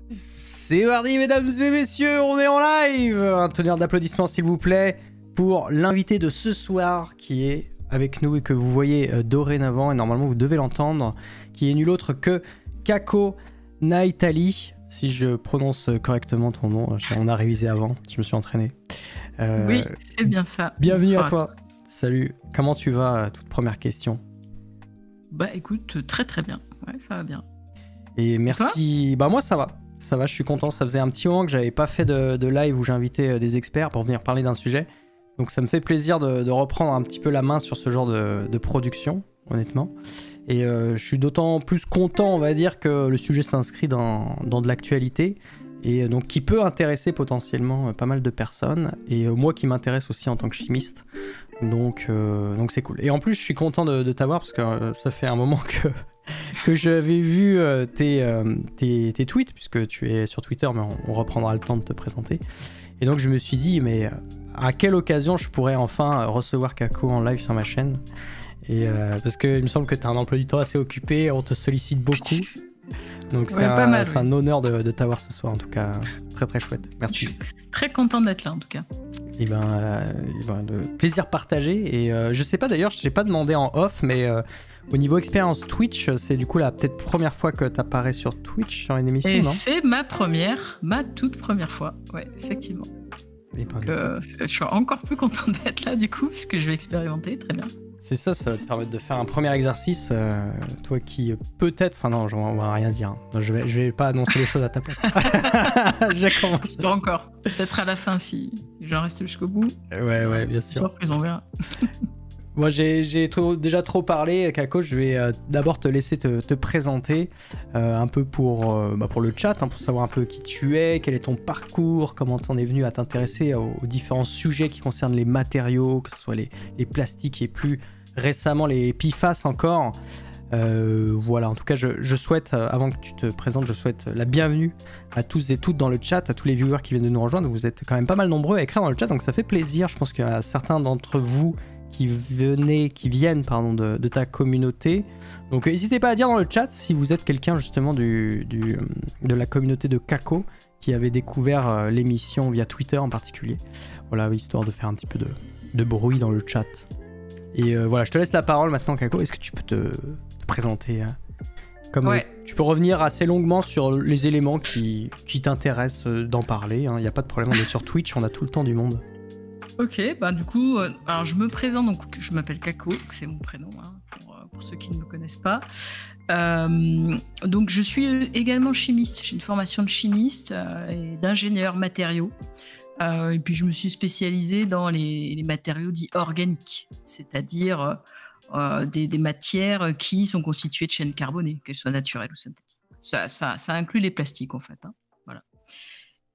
C'est mardi, mesdames et messieurs, on est en live. Un tonnerre d'applaudissements, s'il vous plaît, pour l'invité de ce soir qui est avec nous et que vous voyez dorénavant, et normalement vous devez l'entendre, qui est nul autre que Kako Naitali, si je prononce correctement ton nom. On a révisé avant, je me suis entraîné. Oui, c'est bien ça. Bienvenue à toi. Salut, comment tu vas? Toute première question. Bah écoute, très très bien. Ouais, ça va bien. Et merci. Bah moi ça va. Ça va, je suis content. Ça faisait un petit moment que j'avais pas fait de live où j'invitais des experts pour venir parler d'un sujet. Donc ça me fait plaisir de reprendre un petit peu la main sur ce genre de production, honnêtement. Et je suis d'autant plus content, on va dire, que le sujet s'inscrit dans de l'actualité. Et donc qui peut intéresser potentiellement pas mal de personnes. Et moi qui m'intéresse aussi en tant que chimiste. Donc c'est cool. Et en plus, je suis content de t'avoir parce que ça fait un moment que j'avais vu tes tweets, puisque tu es sur Twitter, mais on reprendra le temps de te présenter. Et donc je me suis dit, mais à quelle occasion je pourrais enfin recevoir Kako en live sur ma chaîne? Et parce qu'il me semble que tu as un emploi du temps assez occupé, on te sollicite beaucoup. Donc ouais, c'est un honneur de t'avoir ce soir, en tout cas. Très très chouette, merci. Je suis très content d'être là, en tout cas. Et le plaisir partagé. Et je sais pas d'ailleurs, je t'ai pas demandé en off, mais au niveau expérience Twitch, c'est du coup la peut-être première fois que tu apparais sur Twitch sur une émission, et non? C'est ma toute première fois, ouais, effectivement. Donc, je suis encore plus content d'être là du coup, puisque je vais expérimenter, très bien. C'est ça, ça va te permettre de faire un premier exercice, toi qui peut-être... Enfin non, on va rien dire. Non, je vais pas annoncer les choses à ta place. Pas encore. Peut-être à la fin si j'en reste jusqu'au bout. Ouais, bien sûr. Surprise, on verra. Moi, j'ai déjà trop parlé, Kako. Je vais d'abord te laisser te présenter un peu pour le chat, pour savoir un peu qui tu es, quel est ton parcours, comment t'en es venu à t'intéresser aux différents sujets qui concernent les matériaux, que ce soit les plastiques et plus récemment les PFAS encore. Voilà, en tout cas, je souhaite, avant que tu te présentes, je souhaite la bienvenue à tous et toutes dans le chat, à tous les viewers qui viennent de nous rejoindre. Vous êtes quand même pas mal nombreux à écrire dans le chat, donc ça fait plaisir. Je pense qu'il y a certains d'entre vous qui viennent de ta communauté. Donc n'hésitez pas à dire dans le chat si vous êtes quelqu'un justement de la communauté de Kako qui avait découvert l'émission via Twitter en particulier. Voilà, histoire de faire un petit peu de bruit dans le chat. Et voilà, je te laisse la parole maintenant, Kako. Est-ce que tu peux te présenter tu peux revenir assez longuement sur les éléments qui t'intéressent d'en parler. Il n'y a pas de problème, on est sur Twitch, on a tout le temps du monde. Ok, du coup, alors je me présente, donc je m'appelle Kako, c'est mon prénom, pour ceux qui ne me connaissent pas. Donc je suis également chimiste, j'ai une formation de chimiste et d'ingénieur matériaux. Et puis je me suis spécialisée dans les matériaux dits organiques, c'est-à-dire des matières qui sont constituées de chaînes carbonées, qu'elles soient naturelles ou synthétiques. Ça inclut les plastiques en fait, voilà.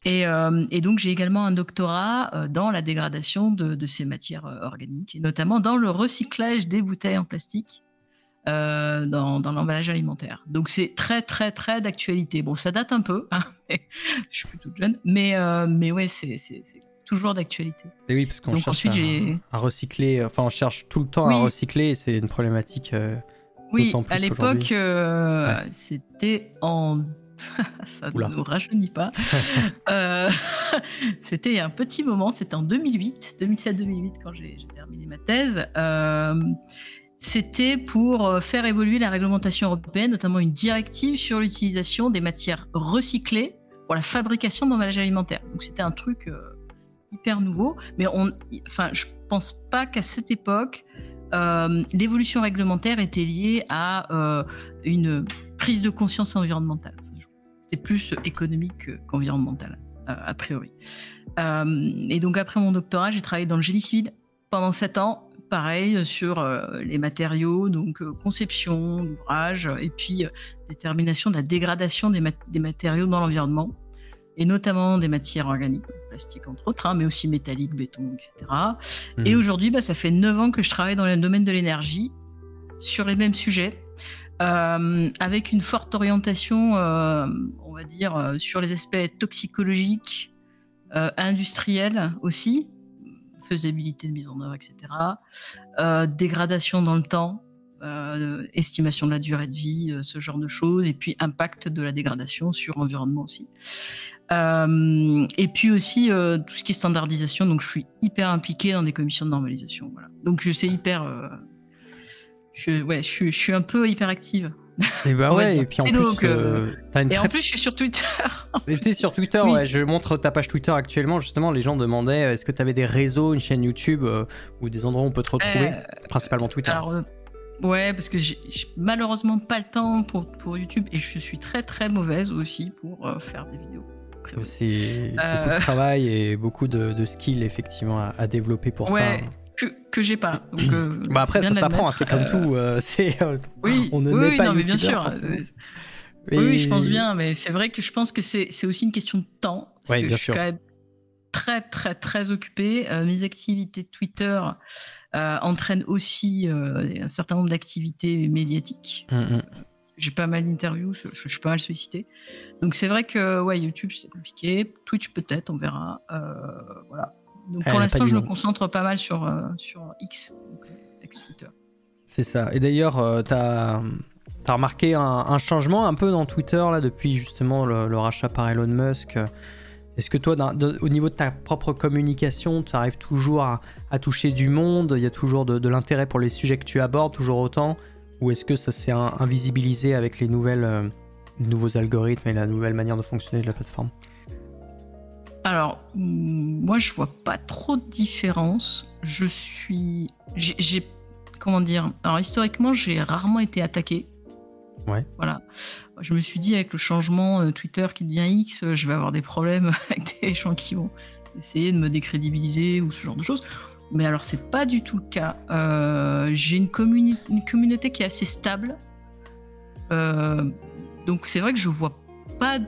Et donc j'ai également un doctorat dans la dégradation de ces matières organiques, et notamment dans le recyclage des bouteilles en plastique dans l'emballage alimentaire. Donc c'est très très très d'actualité. Bon, ça date un peu, je suis plus toute jeune, mais ouais, c'est toujours d'actualité. Et oui, parce qu'on cherche à recycler, enfin on cherche tout le temps à recycler, et c'est une problématique oui, d'autant plus à l'époque, c'était en... ça ne nous rajeunit pas. C'était il y a un petit moment, c'était en 2007-2008 quand j'ai terminé ma thèse. C'était pour faire évoluer la réglementation européenne, notamment une directive sur l'utilisation des matières recyclées pour la fabrication d'emballages alimentaires. Donc c'était un truc hyper nouveau, mais je pense pas qu'à cette époque l'évolution réglementaire était liée à une prise de conscience environnementale. C'est plus économique qu'environnemental, a priori. Et donc après mon doctorat, j'ai travaillé dans le génie civil pendant 7 ans, pareil, sur les matériaux, donc conception d'ouvrages, et puis détermination de la dégradation des matériaux dans l'environnement, et notamment des matières organiques, plastique entre autres, mais aussi métallique, béton, etc. Et aujourd'hui, ça fait 9 ans que je travaille dans le domaine de l'énergie, sur les mêmes sujets, avec une forte orientation, on va dire, sur les aspects toxicologiques, industriels aussi, faisabilité de mise en œuvre, etc. Dégradation dans le temps, estimation de la durée de vie, ce genre de choses, et puis impact de la dégradation sur l'environnement aussi. Et puis aussi tout ce qui est standardisation, donc je suis hyper impliquée dans des commissions de normalisation. Voilà. Donc je sais je suis un peu hyper active. Et bah ouais, et puis en plus, en plus je suis sur Twitter. Et t'es sur Twitter, oui. Ouais, je montre ta page Twitter actuellement, justement, les gens demandaient est-ce que tu avais des réseaux, une chaîne YouTube ou des endroits où on peut te retrouver, principalement Twitter. Alors, ouais, parce que j'ai malheureusement pas le temps pour YouTube, et je suis très très mauvaise aussi pour faire des vidéos. C'est beaucoup de travail et beaucoup de skills effectivement à développer pour ça. Que j'ai pas. Donc, après ça s'apprend, c'est comme tout. Oui, on ne naît pas non, mais bien sûr. Oui, je pense bien, mais c'est vrai que je pense que c'est aussi une question de temps. Parce que je suis quand même très très très occupée. Mes activités Twitter entraînent aussi un certain nombre d'activités médiatiques. J'ai pas mal d'interviews, je suis pas mal sollicité. Donc c'est vrai que YouTube c'est compliqué, Twitch peut-être, on verra. Voilà. Donc pour l'instant je me concentre pas mal sur X, donc ex-Twitter. C'est ça. Et d'ailleurs t'as remarqué un changement un peu dans Twitter là depuis justement le rachat par Elon Musk. Est-ce que toi, au niveau de ta propre communication, tu arrives toujours à toucher du monde? Il y a toujours de l'intérêt pour les sujets que tu abordes, toujours autant? Ou est-ce que ça s'est invisibilisé avec les nouveaux algorithmes et la nouvelle manière de fonctionner de la plateforme? Alors, moi, je vois pas trop de différence. Comment dire? Alors, historiquement, j'ai rarement été attaqué. Ouais. Voilà. Je me suis dit, avec le changement Twitter qui devient X, je vais avoir des problèmes avec des gens qui vont essayer de me décrédibiliser ou ce genre de choses. Mais alors, c'est pas du tout le cas. J'ai une communauté qui est assez stable. Donc, c'est vrai que je vois pas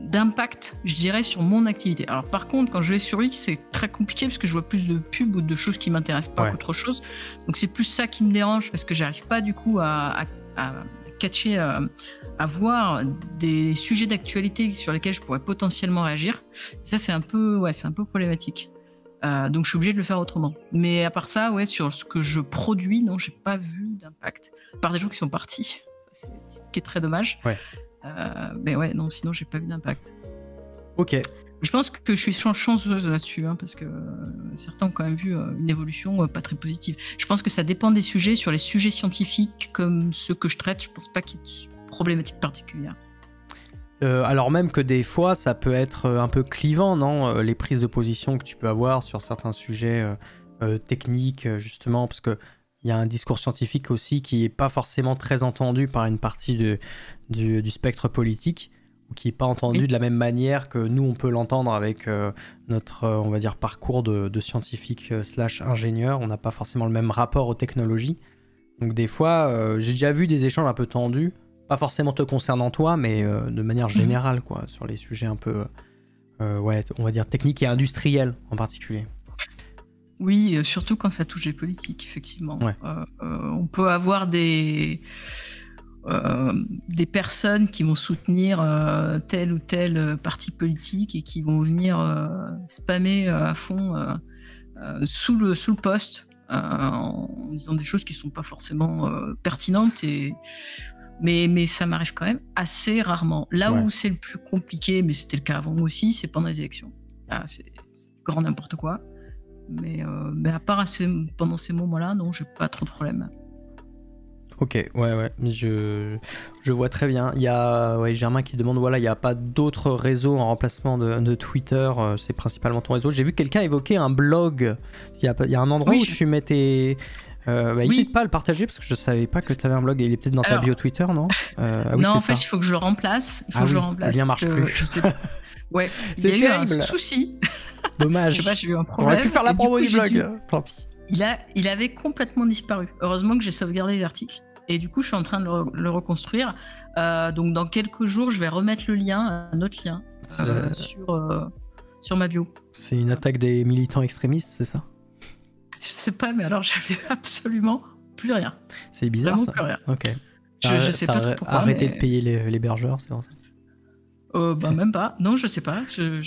d'impact, je dirais, sur mon activité. Alors, par contre, quand je vais sur X, c'est très compliqué parce que je vois plus de pubs ou de choses qui m'intéressent pas qu'autre chose. Donc, c'est plus ça qui me dérange parce que j'arrive pas du coup à catcher, à voir des sujets d'actualité sur lesquels je pourrais potentiellement réagir. Ça, c'est un peu problématique. Donc je suis obligée de le faire autrement. Mais à part ça, sur ce que je produis, non, j'ai pas vu d'impact. À part des gens qui sont partis, ça, c'est ce qui est très dommage. Mais non, sinon j'ai pas vu d'impact. Ok. Je pense que je suis chanceuse là-dessus, parce que certains ont quand même vu une évolution pas très positive. Je pense que ça dépend des sujets. Sur les sujets scientifiques comme ceux que je traite, je pense pas qu'il y ait de problématique particulière. Alors même que des fois, ça peut être un peu clivant, non? Les prises de position que tu peux avoir sur certains sujets techniques, justement, parce qu'il y a un discours scientifique aussi qui n'est pas forcément très entendu par une partie du spectre politique, ou qui n'est pas entendu de la même manière que nous, on peut l'entendre avec notre, on va dire, parcours de scientifique / ingénieur. On n'a pas forcément le même rapport aux technologies. Donc des fois, j'ai déjà vu des échanges un peu tendus, pas forcément te concernant toi, mais de manière générale, quoi, sur les sujets un peu, on va dire techniques et industriels en particulier. Oui, surtout quand ça touche les politiques, effectivement. On peut avoir des personnes qui vont soutenir tel ou tel parti politique et qui vont venir spammer à fond sous le post en disant des choses qui ne sont pas forcément pertinentes. Mais ça m'arrive quand même assez rarement. Là où c'est le plus compliqué, mais c'était le cas avant aussi, c'est pendant les élections. Là, c'est grand n'importe quoi. Mais à part pendant ces moments-là, non, j'ai pas trop de problèmes. Ok, mais je vois très bien. Il y a Germain qui demande, il n'y a pas d'autres réseaux en remplacement de Twitter, c'est principalement ton réseau. J'ai vu quelqu'un évoquer un blog. Il y a un endroit où tu mets tes... N'hésite pas à le partager parce que je ne savais pas que tu avais un blog et il est peut-être dans ta bio Twitter, non? Non, en fait, il faut que je le remplace. Le lien marche plus. Je sais pas. Ouais, il y a eu un souci. Dommage. Je sais pas, j'ai eu un problème. On aurait pu faire la promo du blog. Tant pis. Il avait complètement disparu. Heureusement que j'ai sauvegardé les articles. Et du coup, je suis en train de le reconstruire. Donc, dans quelques jours, je vais remettre le lien, un autre lien, sur ma bio. C'est une attaque des militants extrémistes, c'est ça? Je sais pas, mais alors j'avais absolument plus rien. C'est bizarre, vraiment ça. Plus rien. Ok. Je sais pas trop pourquoi. Arrêter de payer l'hébergeur, c'est pour ça. Même pas. Non, je sais pas. J'ai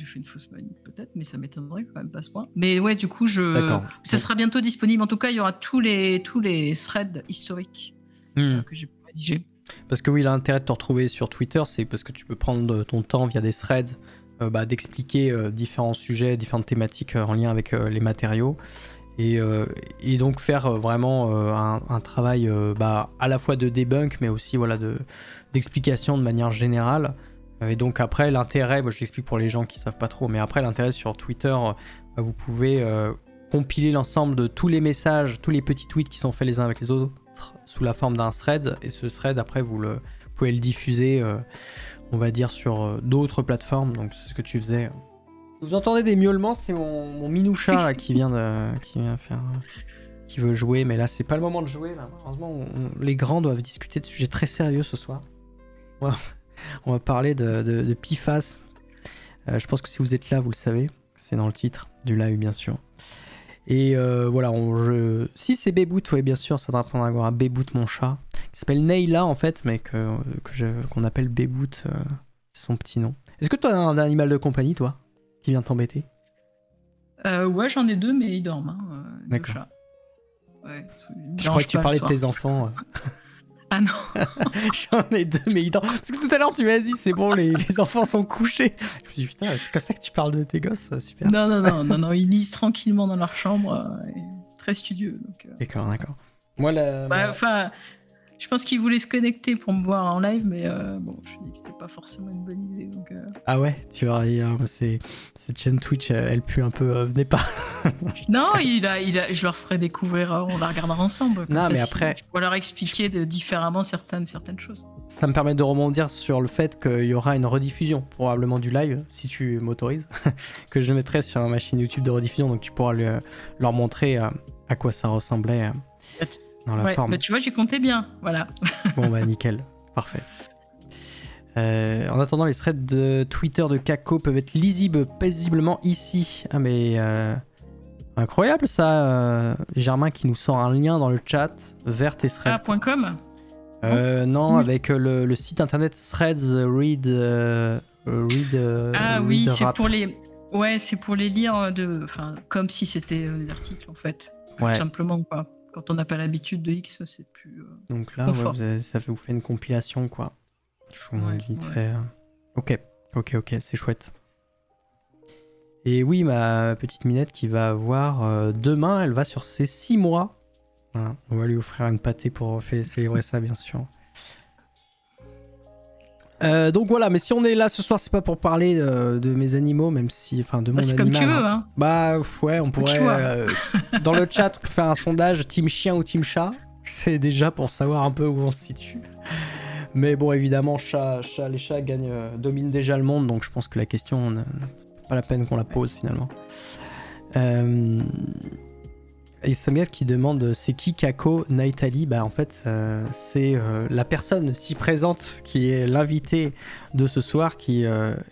fait une fausse manip peut-être, mais ça m'étonnerait quand même pas à ce point. Mais ouais, du coup, ça sera bientôt disponible. En tout cas, il y aura tous les threads historiques que j'ai rédigés. Parce que oui, l'intérêt de te retrouver sur Twitter, c'est parce que tu peux prendre ton temps via des threads, d'expliquer différents sujets, différentes thématiques en lien avec les matériaux. Et donc faire vraiment un travail à la fois de debunk, mais aussi voilà, d'explication de manière générale. Et donc après, l'intérêt, je l'explique pour les gens qui ne savent pas trop, mais après, l'intérêt sur Twitter, vous pouvez compiler l'ensemble de tous les messages, tous les petits tweets qui sont faits les uns avec les autres sous la forme d'un thread. Et ce thread, après, vous pouvez le diffuser, on va dire, sur d'autres plateformes. Donc c'est ce que tu faisais. Vous entendez des miaulements, c'est mon minoucha là, qui vient faire, qui veut jouer, mais là c'est pas le moment de jouer. Là. Malheureusement, les grands doivent discuter de sujets très sérieux ce soir. On va parler de PFAS. Je pense que si vous êtes là, vous le savez. C'est dans le titre du live, bien sûr. Et voilà, si c'est Beboot, oui, bien sûr, ça devrait prendre à voir à Beboot, mon chat, qui s'appelle Neyla en fait, mais qu'on appelle Beboot, c'est son petit nom. Est-ce que toi, t'as un animal de compagnie, toi, qui vient t'embêter? Ouais, j'en ai 2, mais ils dorment. D'accord. Ouais, je crois que tu parlais de tes enfants. Ah non. J'en ai 2, mais ils dorment. Parce que tout à l'heure, tu m'as dit, c'est bon, les enfants sont couchés. Je me suis dit, putain, c'est comme ça que tu parles de tes gosses, super. Non, ils lisent tranquillement dans leur chambre, très studieux. Donc, D'accord. Moi, je pense qu'ils voulaient se connecter pour me voir en live, mais bon, je me dis que c'était pas forcément une bonne idée. Donc, Ah ouais, tu vois, cette chaîne Twitch, elle pue un peu, venez pas. Non, je leur ferai découvrir, on la regardera ensemble. Non, mais après... Je pourrais leur expliquer différemment certaines choses. Ça me permet de rebondir sur le fait qu'il y aura une rediffusion, probablement du live, si tu m'autorises, que je mettrai sur ma chaîne YouTube de rediffusion, donc tu pourras leur montrer à quoi ça ressemblait. Dans la forme. Bah tu vois, j'ai compté bien, voilà. Bon bah nickel, parfait. En attendant, les threads de Twitter de Kako peuvent être lisibles paisiblement ici. Ah mais incroyable ça, Germain qui nous sort un lien dans le chat vers tes threads. .com non, avec le site internet Threads Read. Oui, c'est pour les lire comme si c'était des articles en fait, tout simplement quoi. Quand on n'a pas l'habitude de X, c'est plus. Donc là, ça vous fait une compilation, quoi. Je vous montre vite fait. Ok, c'est chouette. Et oui, ma petite Minette qui va avoir demain, elle va sur ses 6 mois. Voilà, on va lui offrir une pâtée pour célébrer ça, bien sûr. Donc voilà, mais si on est là ce soir, c'est pas pour parler de mes animaux, même si, de mon animal. C'est comme tu veux, hein. Bah ouais, on pourrait dans le chat faire un sondage team chien ou team chat. C'est déjà pour savoir un peu où on se situe. Mais bon, évidemment, les chats dominent déjà le monde, donc je pense que la question, pas la peine qu'on la pose finalement. Et Samiev qui demande c'est qui Kako Naitali? Bah en fait c'est la personne si présente qui est l'invité de ce soir qui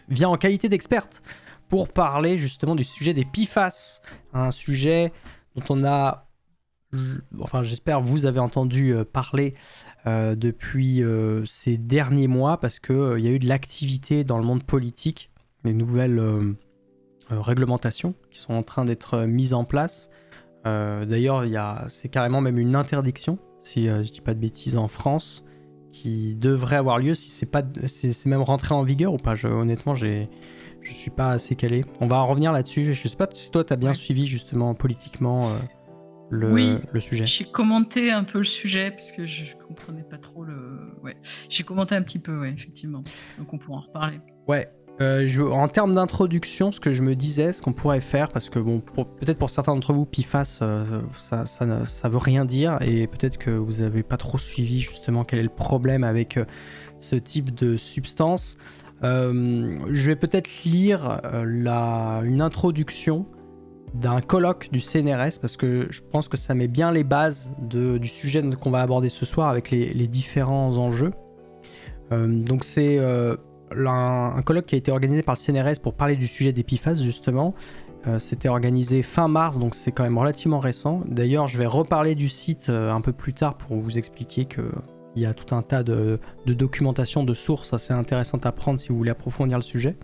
vient en qualité d'experte pour parler justement du sujet des PFAS, un sujet dont on a, j'espère vous avez entendu parler depuis ces derniers mois parce que il y a eu de l'activité dans le monde politique, des nouvelles réglementations qui sont en train d'être mises en place. D'ailleurs, c'est carrément même une interdiction, si je dis pas de bêtises, en France, qui devrait avoir lieu. Si c'est même rentré en vigueur ou pas. Honnêtement, je suis pas assez calé. On va en revenir là-dessus. Je sais pas si toi, tu as bien suivi justement politiquement le sujet. J'ai commenté un peu le sujet parce que je comprenais pas trop j'ai commenté un petit peu, effectivement. Donc on pourra en reparler. Ouais. En termes d'introduction, ce que je me disais, ce qu'on pourrait faire, parce que bon, peut-être pour certains d'entre vous, PFAS, ça veut rien dire, et peut-être que vous n'avez pas trop suivi justement quel est le problème avec ce type de substance. Je vais peut-être lire une introduction d'un colloque du CNRS, parce que je pense que ça met bien les bases du sujet qu'on va aborder ce soir avec les différents enjeux. Donc c'est... un colloque qui a été organisé par le CNRS pour parler du sujet des PFAS justement. C'était organisé fin mars, donc c'est quand même relativement récent. D'ailleurs, je vais reparler du site un peu plus tard pour vous expliquer que Il y a tout un tas de documentation, de sources assez intéressantes à prendre si vous voulez approfondir le sujet.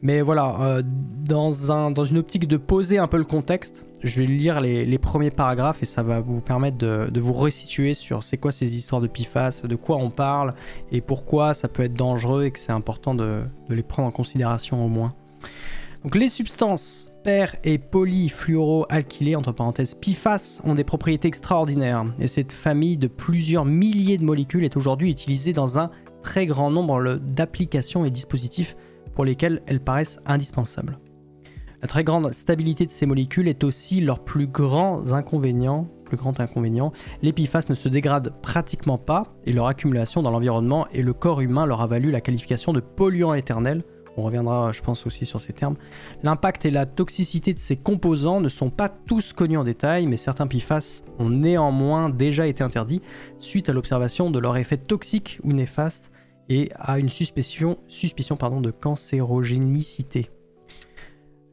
Mais voilà, dans une optique de poser un peu le contexte, je vais lire les premiers paragraphes et ça va vous permettre de vous resituer sur c'est quoi ces histoires de PFAS, de quoi on parle et pourquoi ça peut être dangereux et que c'est important de les prendre en considération au moins. Donc les substances per- et polyfluoroalkylées, entre parenthèses PFAS, ont des propriétés extraordinaires et cette famille de plusieurs milliers de molécules est aujourd'hui utilisée dans un très grand nombre d'applications et dispositifs pour lesquels elles paraissent indispensables. La très grande stabilité de ces molécules est aussi leur plus grand inconvénient. Les PFAS ne se dégradent pratiquement pas et leur accumulation dans l'environnement et le corps humain leur a valu la qualification de polluant éternel. On reviendra, je pense, aussi sur ces termes. L'impact et la toxicité de ces composants ne sont pas tous connus en détail, mais certains PFAS ont néanmoins déjà été interdits suite à l'observation de leur effet toxique ou néfaste et à une suspicion de cancérogénicité.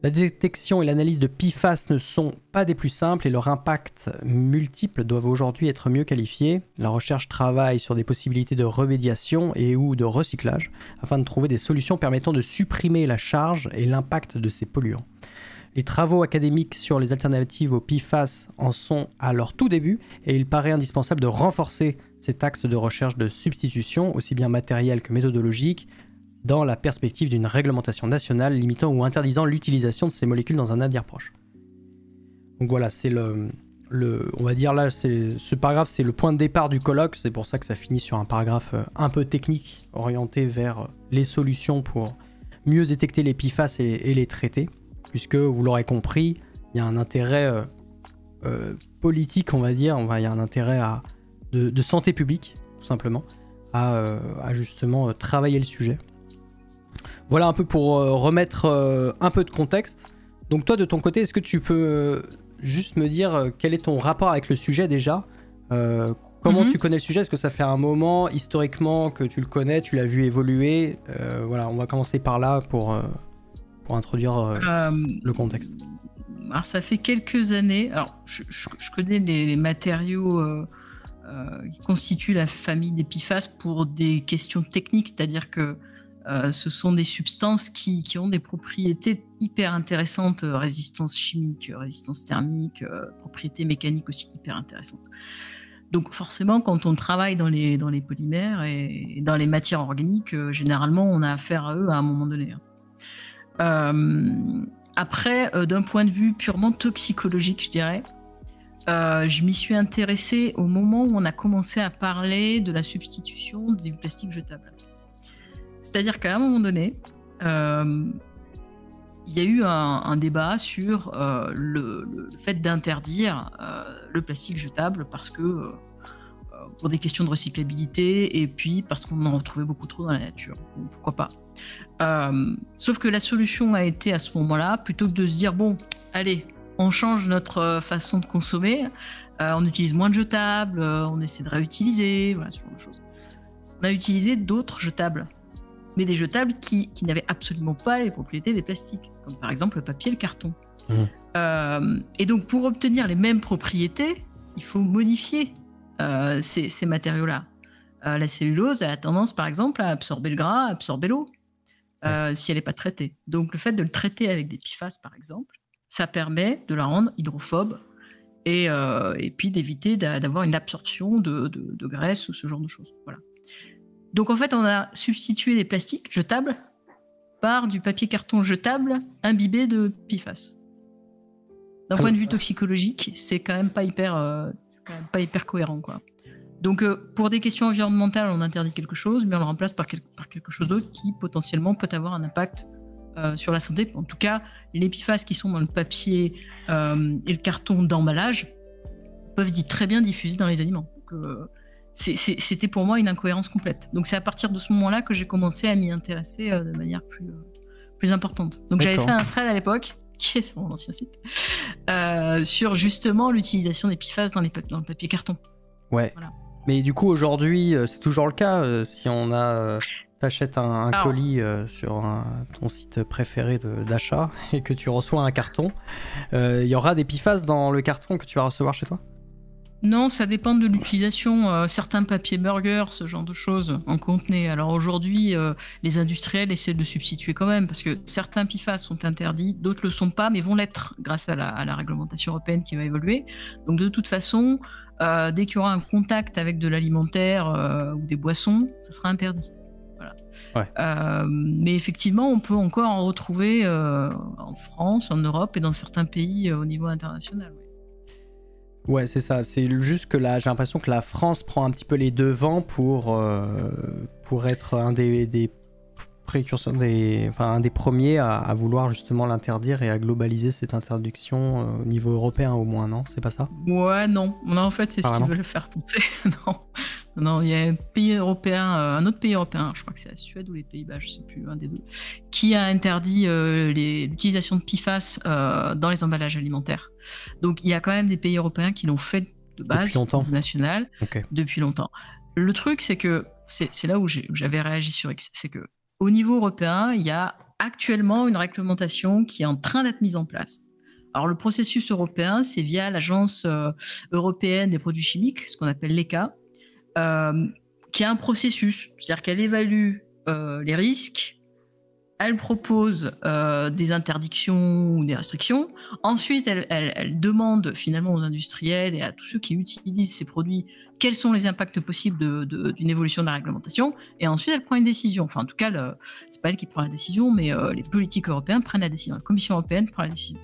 La détection et l'analyse de PFAS ne sont pas des plus simples et leurs impacts multiples doivent aujourd'hui être mieux qualifiés. La recherche travaille sur des possibilités de remédiation et ou de recyclage afin de trouver des solutions permettant de supprimer la charge et l'impact de ces polluants. Les travaux académiques sur les alternatives aux PFAS en sont à leur tout début et il paraît indispensable de renforcer cet axe de recherche de substitution, aussi bien matériel que méthodologique, dans la perspective d'une réglementation nationale limitant ou interdisant l'utilisation de ces molécules dans un avenir proche. Donc voilà, c'est on va dire là, ce paragraphe, c'est le point de départ du colloque, c'est pour ça que ça finit sur un paragraphe un peu technique, orienté vers les solutions pour mieux détecter les PFAS et les traiter, puisque vous l'aurez compris, il y a un intérêt politique, on va dire, il y a un intérêt de santé publique, tout simplement, à justement travailler le sujet. Voilà un peu pour remettre un peu de contexte. Donc toi, de ton côté, est-ce que tu peux juste me dire quel est ton rapport avec le sujet déjà ? Comment tu connais le sujet ? Est-ce que ça fait un moment, historiquement, que tu le connais, tu l'as vu évoluer ? Voilà, on va commencer par là pour introduire le contexte. Alors ça fait quelques années. Alors je connais les matériaux qui constituent la famille des PFAS pour des questions techniques, c'est-à-dire que ce sont des substances qui ont des propriétés hyper intéressantes, résistance chimique, résistance thermique, propriétés mécaniques aussi hyper intéressantes. Donc forcément, quand on travaille dans les polymères et dans les matières organiques, généralement, on a affaire à eux à un moment donné. Après, d'un point de vue purement toxicologique, je dirais, je m'y suis intéressée au moment où on a commencé à parler de la substitution du plastique jetable. C'est-à-dire qu'à un moment donné, il y a eu un débat sur le fait d'interdire le plastique jetable parce que pour des questions de recyclabilité et puis parce qu'on en retrouvait beaucoup trop dans la nature. Donc, pourquoi pas. Sauf que la solution a été à ce moment-là, plutôt que de se dire bon, allez, on change notre façon de consommer, on utilise moins de jetables, on essaie de réutiliser, voilà, ce genre de choses. On a utilisé d'autres jetables. Mais des jetables qui n'avaient absolument pas les propriétés des plastiques, comme par exemple le papier et le carton. Et donc, pour obtenir les mêmes propriétés, il faut modifier ces matériaux-là. La cellulose a tendance, par exemple, à absorber le gras, à absorber l'eau, si elle n'est pas traitée. Donc, le fait de le traiter avec des PFAS, par exemple, ça permet de la rendre hydrophobe et puis d'éviter d'avoir une absorption de graisse ou ce genre de choses. Voilà. Donc en fait, on a substitué les plastiques jetables par du papier carton jetable imbibé de PFAS. D'un point de vue toxicologique, c'est quand même pas hyper cohérent, quoi. Donc pour des questions environnementales, on interdit quelque chose, mais on le remplace par quelque chose d'autre qui potentiellement peut avoir un impact sur la santé. En tout cas, les PFAS qui sont dans le papier et le carton d'emballage peuvent très bien diffuser dans les aliments. Donc, c'était pour moi une incohérence complète. Donc c'est à partir de ce moment-là que j'ai commencé à m'y intéresser de manière plus importante. Donc j'avais fait un thread à l'époque, qui est sur mon ancien site, sur justement l'utilisation des PFAS dans le papier carton. Ouais. Voilà. Mais du coup aujourd'hui, c'est toujours le cas si on t'achètes un colis sur ton site préféré d'achat et que tu reçois un carton, il y aura des PFAS dans le carton que tu vas recevoir chez toi ? Non, ça dépend de l'utilisation. Certains papiers burgers, ce genre de choses, en contenaient. Alors aujourd'hui, les industriels essaient de substituer quand même, parce que certains PFAS sont interdits, d'autres le sont pas, mais vont l'être grâce à la réglementation européenne qui va évoluer. Donc de toute façon, dès qu'il y aura un contact avec de l'alimentaire ou des boissons, ce sera interdit. Voilà. Mais effectivement, on peut encore en retrouver en France, en Europe et dans certains pays au niveau international. Ouais, c'est ça. C'est juste que là, j'ai l'impression que la France prend un petit peu les devants pour être un des précurseurs, un des premiers à vouloir justement l'interdire et à globaliser cette interdiction au niveau européen au moins, non? C'est pas ça? Ouais, non. Non, en fait, c'est ce qu'ils veulent faire penser. Non, il y a un pays européen, un autre pays européen, je crois que c'est la Suède ou les Pays-Bas, je sais plus, un des deux, qui a interdit l'utilisation de PFAS dans les emballages alimentaires. Donc il y a quand même des pays européens qui l'ont fait de base, national, depuis longtemps. Le truc, c'est que c'est là où j'avais réagi sur X, c'est que au niveau européen, il y a actuellement une réglementation qui est en train d'être mise en place. Alors le processus européen, c'est via l'Agence européenne des produits chimiques, ce qu'on appelle l'ECHA, qui a un processus, c'est-à-dire qu'elle évalue les risques, elle propose des interdictions ou des restrictions, ensuite elle demande finalement aux industriels et à tous ceux qui utilisent ces produits quels sont les impacts possibles d'une évolution de la réglementation, et ensuite elle prend une décision. Enfin en tout cas, c'est pas elle qui prend la décision, mais les politiques européens prennent la décision, la Commission européenne prend la décision.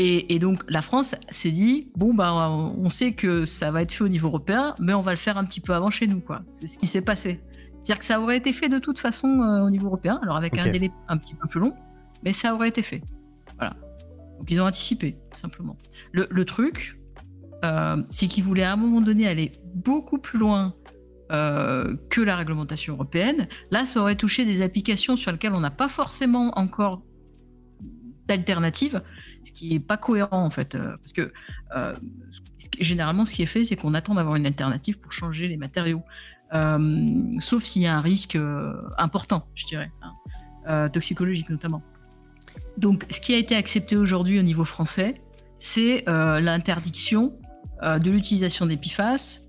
Et donc la France s'est dit, bon bah on sait que ça va être fait au niveau européen, mais on va le faire un petit peu avant chez nous, quoi. C'est ce qui s'est passé. C'est-à-dire que ça aurait été fait de toute façon au niveau européen, alors avec un délai un petit peu plus long, mais ça aurait été fait. Voilà. Donc ils ont anticipé, simplement. Le truc, c'est qu'ils voulaient à un moment donné aller beaucoup plus loin que la réglementation européenne. Là, ça aurait touché des applications sur lesquelles on n'a pas forcément encore d'alternative, ce qui n'est pas cohérent en fait, parce que généralement ce qui est fait, c'est qu'on attend d'avoir une alternative pour changer les matériaux, sauf s'il y a un risque important, je dirais, toxicologique notamment. Donc ce qui a été accepté aujourd'hui au niveau français, c'est l'interdiction de l'utilisation des PFAS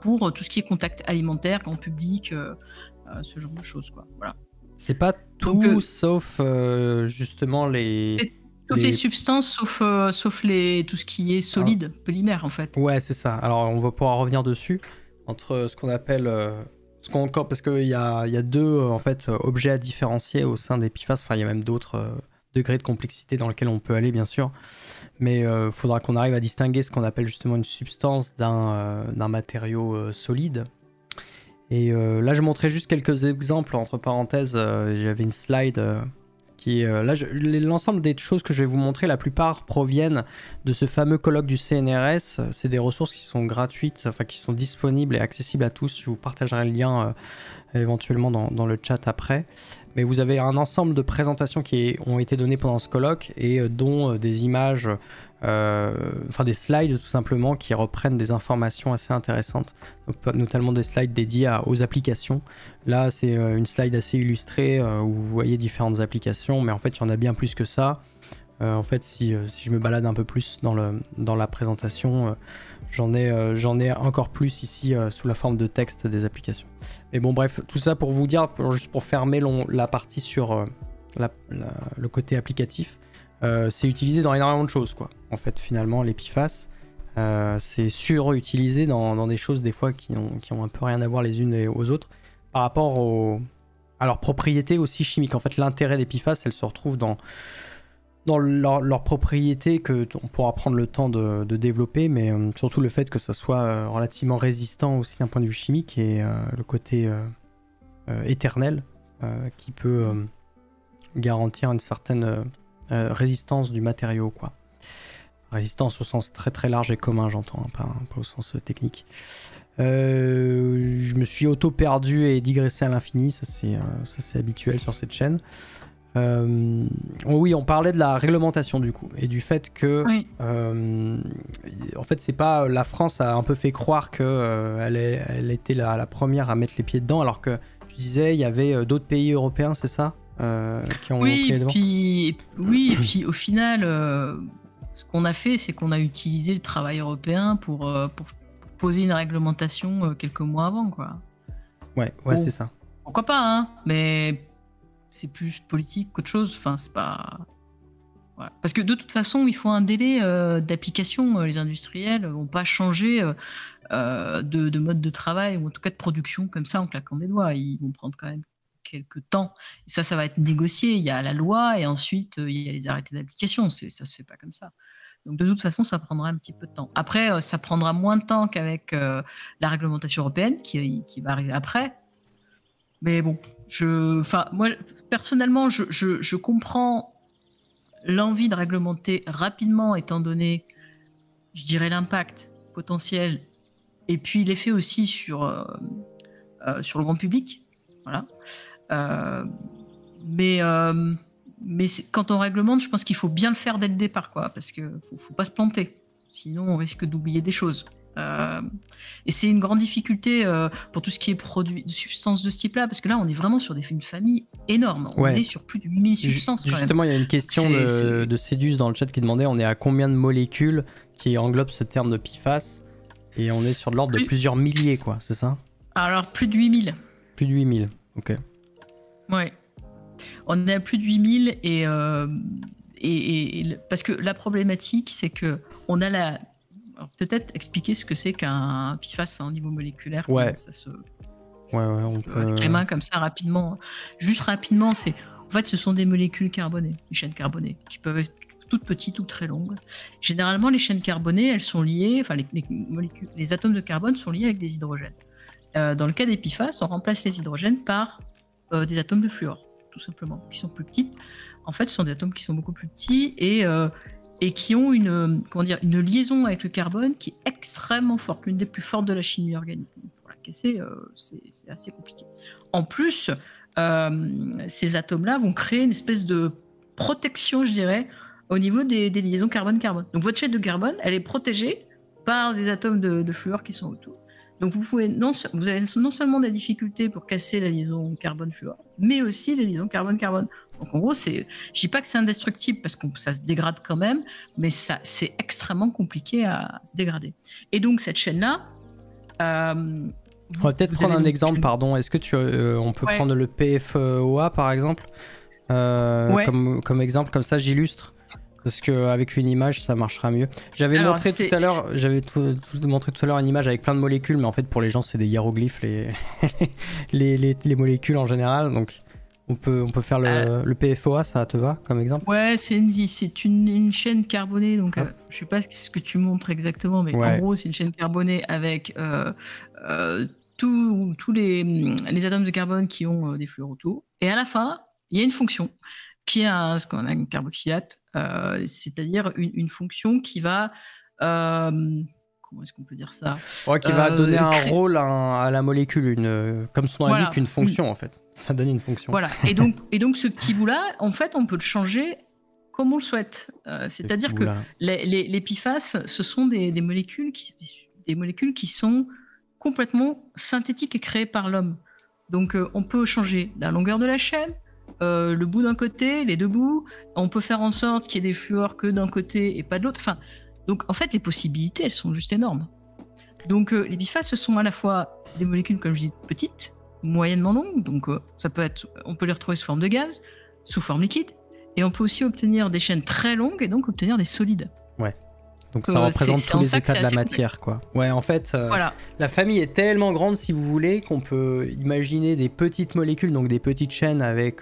pour tout ce qui est contact alimentaire, en public, ce genre de choses, quoi. Voilà. C'est pas tout sauf justement toutes les substances sauf tout ce qui est solide, polymère en fait. Ouais, c'est ça. Alors on va pouvoir revenir dessus entre ce qu'on appelle parce qu'il y a deux en fait objets à différencier au sein des PFAS. Enfin, il y a même d'autres degrés de complexité dans lesquels on peut aller, bien sûr. Mais il faudra qu'on arrive à distinguer ce qu'on appelle justement une substance d'un matériau solide. Et là, je montrais juste quelques exemples, entre parenthèses, j'avais une slide qui... là, l'ensemble des choses que je vais vous montrer, la plupart proviennent de ce fameux colloque du CNRS. C'est des ressources qui sont gratuites, enfin qui sont disponibles et accessibles à tous. Je vous partagerai le lien éventuellement dans le chat après. Mais vous avez un ensemble de présentations qui ont été données pendant ce colloque et dont des images... enfin des slides tout simplement qui reprennent des informations assez intéressantes, donc, notamment des slides dédiés aux applications. Là c'est une slide assez illustrée où vous voyez différentes applications, mais en fait il y en a bien plus que ça. En fait si je me balade un peu plus dans la présentation, j'en ai encore plus ici sous la forme de texte des applications. Mais bon bref, tout ça pour vous dire, juste pour fermer la partie sur le côté applicatif. C'est utilisé dans énormément de choses, quoi. En fait, finalement, les PFAS, c'est surutilisé dans des choses des fois qui ont un peu rien à voir les unes aux autres par rapport à leurs propriétés aussi chimiques. En fait, l'intérêt des PFAS, elle se retrouve dans leurs propriétés que on pourra prendre le temps de développer, mais surtout le fait que ça soit relativement résistant aussi d'un point de vue chimique et le côté éternel qui peut garantir une certaine résistance du matériau, quoi. Résistance au sens très très large et commun, j'entends, hein, pas au sens technique. Je me suis auto-perdu et digressé à l'infini, ça c'est habituel sur cette chaîne. Oui, on parlait de la réglementation du coup, et du fait que en fait c'est pas, la France a un peu fait croire que elle était la première à mettre les pieds dedans, alors que tu disais il y avait d'autres pays européens, c'est ça? Qui ont pris les devants. Et puis au final, Ce qu'on a fait, c'est qu'on a utilisé le travail européen pour poser une réglementation quelques mois avant, quoi. Ouais, c'est ça. Pourquoi pas, hein, mais c'est plus politique qu'autre chose. Enfin, c'est pas... Voilà. Parce que de toute façon, il faut un délai d'application. Les industriels ne vont pas changer de mode de travail, ou en tout cas de production, comme ça, en claquant des doigts. Ils vont prendre quand même quelques temps. Et ça va être négocié. Il y a la loi et ensuite, il y a les arrêtés d'application. Ça se fait pas comme ça. Donc, de toute façon, ça prendra un petit peu de temps. Après, ça prendra moins de temps qu'avec la réglementation européenne qui va arriver après. Mais bon, moi, personnellement, je comprends l'envie de réglementer rapidement, étant donné, je dirais, l'impact potentiel et puis l'effet aussi sur le grand public. Voilà. Mais quand on réglemente, je pense qu'il faut bien le faire dès le départ, quoi, parce qu'il ne faut pas se planter. Sinon, on risque d'oublier des choses. Et c'est une grande difficulté pour tout ce qui est produit de substances de ce type-là, parce que là, on est vraiment sur une famille énorme. On est sur plus de 8000 substances. Justement, il y a une question de Cédus dans le chat qui demandait on est à combien de molécules qui englobent ce terme de PFAS, et on est sur de l'ordre de plusieurs milliers, quoi, c'est ça? Alors, plus de 8000. Plus de 8000, ok. Ouais. On est à plus de 8000 et parce que la problématique, c'est que on a la... Alors, peut-être expliquer ce que c'est qu'un PFAS au niveau moléculaire. Ouais. Ça se... on peut... Avec les mains comme ça, rapidement. Juste rapidement, en fait, ce sont des molécules carbonées, des chaînes carbonées, qui peuvent être toutes petites ou très longues. Généralement, les chaînes carbonées, elles sont liées, enfin, les atomes de carbone sont liés avec des hydrogènes. Dans le cas des PFAS, on remplace les hydrogènes par des atomes de fluor, tout simplement, qui sont plus petites. En fait, ce sont des atomes qui sont beaucoup plus petits et qui ont une liaison avec le carbone qui est extrêmement forte, l'une des plus fortes de la chimie organique. Pour la casser, c'est assez compliqué. En plus, ces atomes-là vont créer une espèce de protection, je dirais, au niveau des liaisons carbone-carbone. Donc votre chaîne de carbone, elle est protégée par des atomes de fluor qui sont autour. Donc vous avez non seulement des difficultés pour casser la liaison carbone-fluor, mais aussi des liaisons carbone-carbone. Donc en gros, je dis pas que c'est indestructible parce que ça se dégrade quand même, mais c'est extrêmement compliqué à se dégrader. Et donc cette chaîne-là... on va peut-être prendre un exemple, pardon. Est-ce que on peut prendre le PFOA par exemple comme exemple, comme ça j'illustre. Parce qu'avec une image, ça marchera mieux. J'avais montré tout à l'heure une image avec plein de molécules, mais en fait, pour les gens, c'est des hiéroglyphes, les molécules en général. Donc, on peut faire le PFOA, ça te va comme exemple? Ouais, c'est une chaîne carbonée. Donc, je sais pas ce que tu montres exactement, mais en gros, c'est une chaîne carbonée avec tous les atomes de carbone qui ont des fluors autour. Et à la fin, il y a une fonction qui est ce qu'on a une carboxylate, c'est-à-dire une fonction qui va... comment est-ce qu'on peut dire ça? Qui va donner un rôle à la molécule, comme son nom l'indique, une fonction en fait. Ça donne une fonction. Voilà. Et donc ce petit bout-là, en fait, on peut le changer comme on le souhaite. C'est-à-dire que les PFAS, ce sont des molécules qui sont complètement synthétiques et créées par l'homme. Donc on peut changer la longueur de la chaîne, le bout d'un côté, les deux bouts. On peut faire en sorte qu'il y ait des fluors que d'un côté et pas de l'autre. Enfin, donc en fait, les possibilités, elles sont juste énormes. Donc les PFAS, ce sont à la fois des molécules, comme je dis, petites, moyennement longues. Donc on peut les retrouver sous forme de gaz, sous forme liquide, et on peut aussi obtenir des chaînes très longues et donc obtenir des solides. Ouais. Donc ça représente tous les états de la matière, quoi. Ouais, en fait, la famille est tellement grande, si vous voulez, qu'on peut imaginer des petites molécules, donc des petites chaînes avec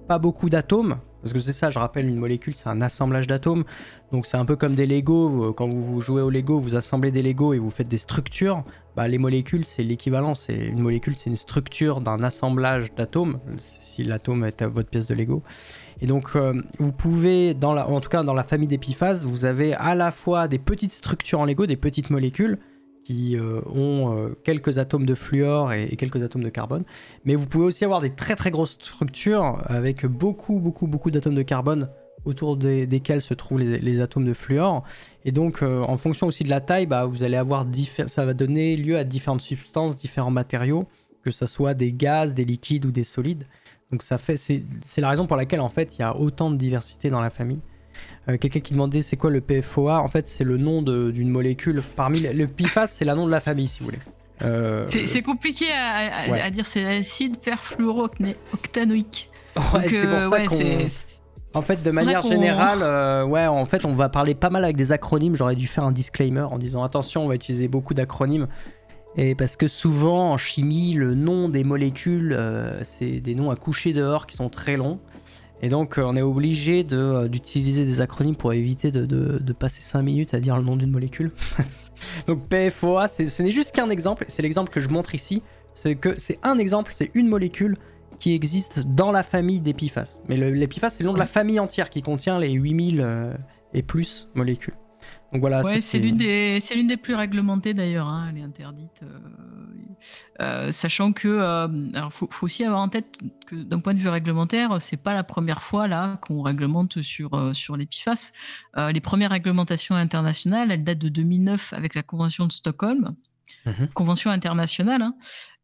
pas beaucoup d'atomes. Parce que c'est ça, je rappelle, une molécule, c'est un assemblage d'atomes. Donc c'est un peu comme des Lego. Quand vous jouez au Lego, vous assemblez des Lego et vous faites des structures. Bah, les molécules, c'est l'équivalent. Une molécule, c'est une structure d'un assemblage d'atomes, si l'atome est à votre pièce de Lego. Et donc, vous pouvez, en tout cas dans la famille des PFAS, vous avez à la fois des petites structures en Lego, des petites molécules qui ont quelques atomes de fluor et quelques atomes de carbone. Mais vous pouvez aussi avoir des très très grosses structures avec beaucoup d'atomes de carbone autour desquels se trouvent les atomes de fluor. Et donc, en fonction aussi de la taille, vous allez avoir ça va donner lieu à différentes substances, différents matériaux, que ce soit des gaz, des liquides ou des solides. Donc c'est la raison pour laquelle en fait il y a autant de diversité dans la famille. Quelqu'un qui demandait c'est quoi le PFOA. En fait, c'est le nom d'une molécule. Parmi le PFAS, c'est la nom de la famille, si vous voulez. C'est compliqué à dire, c'est l'acide perfluorooctanoïque. Ouais, c'est pour ça qu'on... En fait, de manière générale, en fait, on va parler pas mal avec des acronymes. J'aurais dû faire un disclaimer en disant attention, on va utiliser beaucoup d'acronymes. Et parce que souvent, en chimie, le nom des molécules, c'est des noms à coucher dehors qui sont très longs. Et donc, on est obligé d'utiliser des acronymes pour éviter de passer 5 minutes à dire le nom d'une molécule. Donc, PFOA, ce n'est juste qu'un exemple. C'est l'exemple que je montre ici. C'est un exemple, c'est une molécule qui existe dans la famille des PFAS. Mais les PFAS, c'est le nom de la famille entière qui contient les 8000 et plus molécules. Donc voilà, c'est l'une des plus réglementées d'ailleurs, hein, elle est interdite. Sachant que, alors faut aussi avoir en tête que d'un point de vue réglementaire, c'est pas la première fois là qu'on réglemente sur les PFAS. Les premières réglementations internationales, elles datent de 2009 avec la Convention de Stockholm, convention internationale,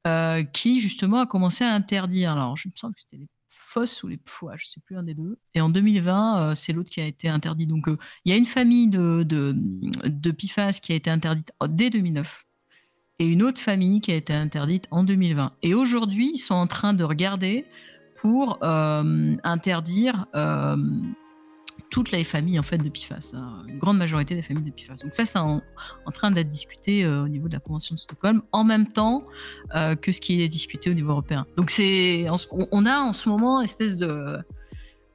hein, qui justement a commencé à interdire. Alors je me sens que c'était les FOS ou les PFOA, je ne sais plus, un des deux. Et en 2020, c'est l'autre qui a été interdit. Donc, il y a une famille de PFAS qui a été interdite dès 2009 et une autre famille qui a été interdite en 2020. Et aujourd'hui, ils sont en train de regarder pour interdire toutes les familles en fait, de PFAS, hein, une grande majorité des familles de PFAS. Donc ça, c'est en train d'être discuté au niveau de la Convention de Stockholm, en même temps que ce qui est discuté au niveau européen. Donc on a en ce moment espèce de...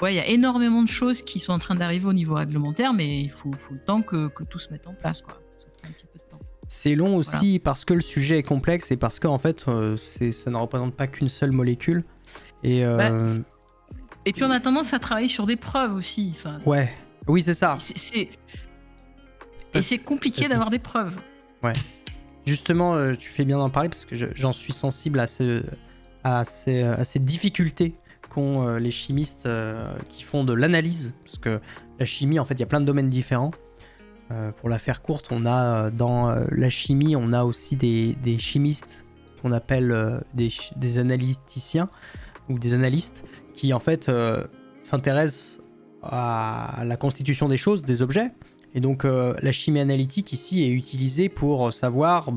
Ouais, il y a énormément de choses qui sont en train d'arriver au niveau réglementaire, mais il faut le temps que tout se mette en place, quoi. Ça prend un petit peu de temps. C'est long aussi parce que le sujet est complexe et parce qu'en fait, ça ne représente pas qu'une seule molécule. Et puis on a tendance à travailler sur des preuves aussi. Enfin, oui, c'est ça. Et c'est compliqué d'avoir des preuves. Ouais. Justement, tu fais bien d'en parler parce que j'en suis sensible à ces difficultés qu'ont les chimistes qui font de l'analyse. Parce que la chimie, en fait, il y a plein de domaines différents. Pour la faire courte, on a dans la chimie, on a aussi des chimistes qu'on appelle des analyticiens ou des analystes qui en fait s'intéressent à la constitution des choses, des objets. Et donc la chimie analytique ici est utilisée pour savoir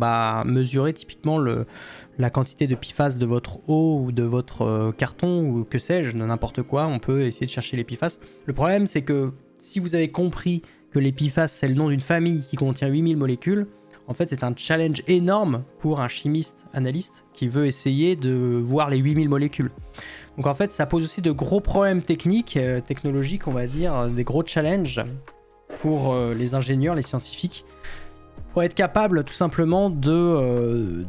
mesurer typiquement la quantité de PFAS de votre eau ou de votre carton ou que sais-je, n'importe quoi. On peut essayer de chercher les PFAS. Le problème, c'est que si vous avez compris que les PFAS, c'est le nom d'une famille qui contient 8000 molécules, en fait, c'est un challenge énorme pour un chimiste analyste qui veut essayer de voir les 8000 molécules. Donc en fait, ça pose aussi de gros problèmes techniques, technologiques, on va dire, des gros challenges pour les ingénieurs, les scientifiques, pour être capable tout simplement de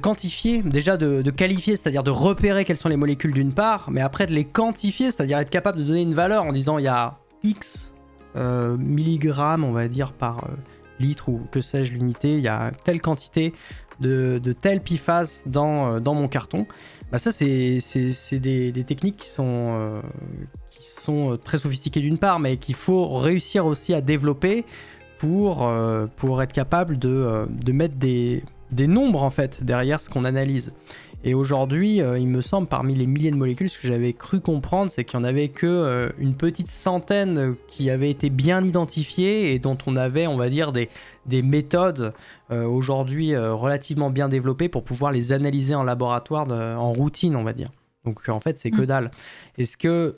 quantifier, déjà de qualifier, c'est-à-dire de repérer quelles sont les molécules d'une part, mais après de les quantifier, c'est-à-dire être capable de donner une valeur en disant il y a X milligrammes, on va dire, par litre ou que sais-je l'unité, il y a telle quantité de tel PFAS dans mon carton. Ça, c'est des techniques qui sont très sophistiquées d'une part, mais qu'il faut réussir aussi à développer pour être capable de mettre des nombres en fait derrière ce qu'on analyse. Et aujourd'hui, il me semble, parmi les milliers de molécules, ce que j'avais cru comprendre, c'est qu'il n'y en avait que une petite centaine qui avaient été bien identifiées et dont on avait, on va dire, des méthodes aujourd'hui relativement bien développées pour pouvoir les analyser en laboratoire en routine, on va dire. Donc en fait, c'est que dalle. Est-ce que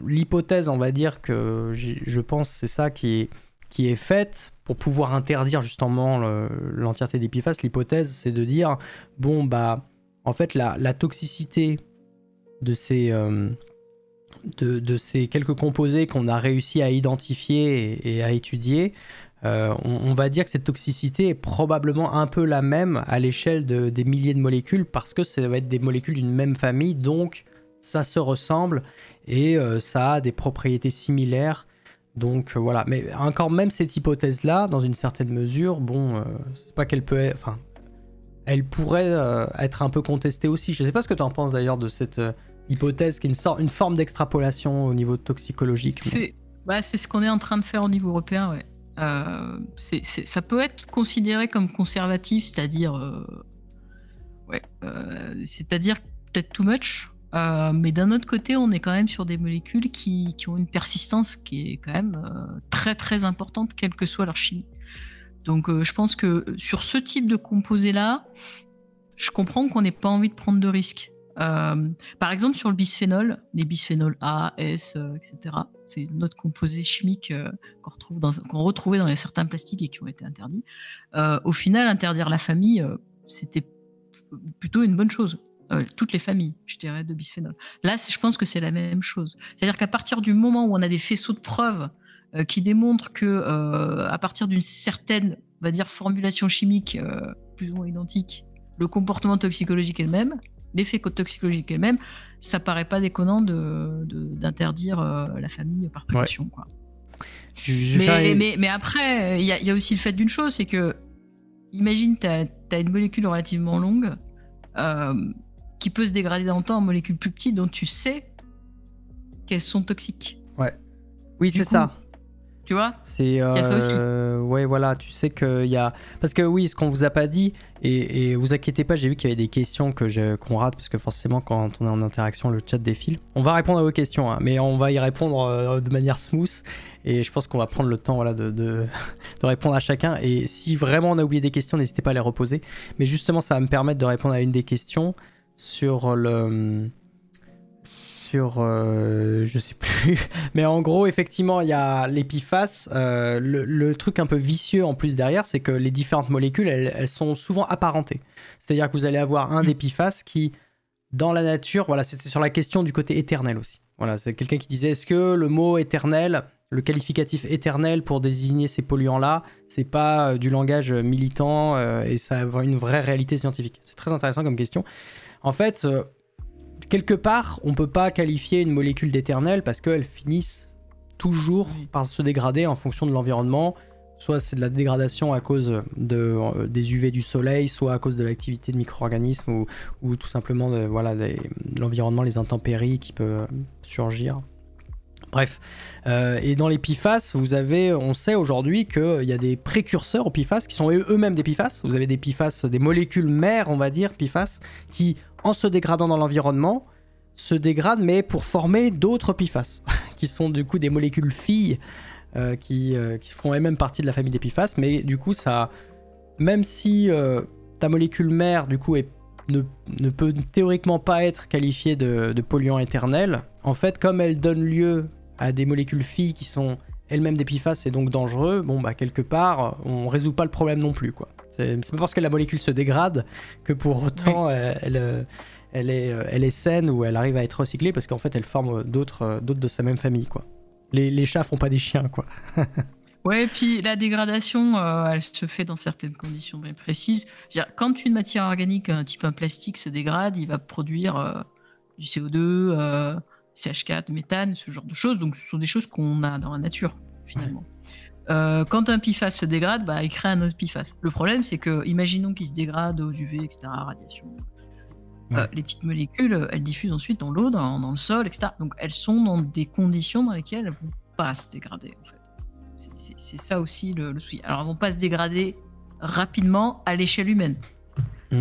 l'hypothèse, on va dire, que je pense, c'est ça qui est faite pour pouvoir interdire justement l'entièreté des PFAS, l'hypothèse, c'est de dire, en fait, la toxicité de ces quelques composés qu'on a réussi à identifier et à étudier, on va dire que cette toxicité est probablement un peu la même à l'échelle des milliers de molécules, parce que ça va être des molécules d'une même famille, donc ça se ressemble et ça a des propriétés similaires. Donc voilà, mais encore même cette hypothèse-là, dans une certaine mesure, c'est pas qu'elle peut être, elle pourrait être un peu contestée aussi. Je sais pas ce que tu en penses d'ailleurs de cette hypothèse qui est une forme d'extrapolation au niveau toxicologique. C'est ce qu'on est en train de faire au niveau européen, ouais. Ça peut être considéré comme conservatif, c'est-à-dire peut-être too much. Mais d'un autre côté, on est quand même sur des molécules qui ont une persistance qui est quand même très très importante, quelle que soit leur chimie. Donc je pense que sur ce type de composé-là, je comprends qu'on n'ait pas envie de prendre de risques. Par exemple, sur le bisphénol, les bisphénols A, S, etc., c'est notre composé chimique qu'on retrouvait dans certains plastiques et qui ont été interdits. Au final, interdire la famille, c'était plutôt une bonne chose. Toutes les familles, je dirais, de bisphénol. Là, je pense que c'est la même chose. C'est-à-dire qu'à partir du moment où on a des faisceaux de preuves qui démontrent que, à partir d'une certaine, on va dire, formulation chimique plus ou moins identique, le comportement toxicologique est le même, l'effet toxicologique est le même, ça paraît pas déconnant d'interdire la famille par précaution. Ouais. Quoi. Mais après, il y a aussi le fait d'une chose, c'est que, imagine, tu as une molécule relativement longue qui peut se dégrader dans le temps en molécules plus petites dont tu sais qu'elles sont toxiques. Ouais. Oui, c'est ça. Tu vois ? C'est y a ça aussi. Ouais, voilà, tu sais qu'il y a... Parce que oui, ce qu'on vous a pas dit, et vous inquiétez pas, j'ai vu qu'il y avait des questions qu'on rate, parce que forcément, quand on est en interaction, le chat défile. On va répondre à vos questions, hein, mais on va y répondre de manière smooth, et je pense qu'on va prendre le temps voilà, de répondre à chacun. Et si vraiment on a oublié des questions, n'hésitez pas à les reposer. Mais justement, ça va me permettre de répondre à une des questions sur le... je sais plus, mais en gros effectivement il y a l'épiphace, le truc un peu vicieux en plus derrière, c'est que les différentes molécules elles sont souvent apparentées, c'est-à-dire que vous allez avoir un d'épiphace qui dans la nature, voilà, c'était sur la question du côté éternel aussi, voilà, c'est quelqu'un qui disait est-ce que le mot éternel, le qualificatif éternel pour désigner ces polluants là, c'est pas du langage militant et ça a une vraie réalité scientifique. C'est très intéressant comme question. En fait quelque part, on peut pas qualifier une molécule d'éternel parce qu'elles finissent toujours par se dégrader en fonction de l'environnement. Soit c'est de la dégradation à cause des UV du soleil, soit à cause de l'activité de micro-organismes ou tout simplement de l'environnement, les intempéries qui peuvent surgir. Bref, et dans l'épiphace, on sait aujourd'hui qu'il y a des précurseurs aux épiphaces qui sont eux-mêmes des épiphaces. Vous avez des épiphaces, des molécules mères, on va dire, épiphaces, qui, en se dégradant dans l'environnement, se dégradent, mais pour former d'autres épiphaces, qui sont du coup des molécules filles, qui font elles-mêmes partie de la famille d'épiphaces, mais du coup, ça, même si ta molécule mère, du coup, ne peut théoriquement pas être qualifiée de polluant éternel, en fait, comme elle donne lieu à des molécules filles qui sont elles-mêmes d'épiphaces et donc dangereux, bon bah quelque part on résout pas le problème non plus quoi. C'est pas parce que la molécule se dégrade que pour autant elle est saine ou elle arrive à être recyclée, parce qu'en fait elle forme d'autres de sa même famille quoi. Les chats font pas des chiens quoi. Ouais, et puis la dégradation, elle se fait dans certaines conditions bien précises. Je veux dire, quand une matière organique, type un plastique, se dégrade, il va produire du CO2, CH4, méthane, ce genre de choses. Donc, ce sont des choses qu'on a dans la nature, finalement. Ouais. Quand un épiphace se dégrade, il crée un autre épiphace. Le problème, c'est que, imaginons qu'il se dégrade aux UV, etc., radiation. Ouais. Les petites molécules, elles diffusent ensuite dans l'eau, dans le sol, etc. Donc, elles sont dans des conditions dans lesquelles elles ne vont pas se dégrader, en fait. C'est ça aussi le souci. Alors, elles ne vont pas se dégrader rapidement à l'échelle humaine.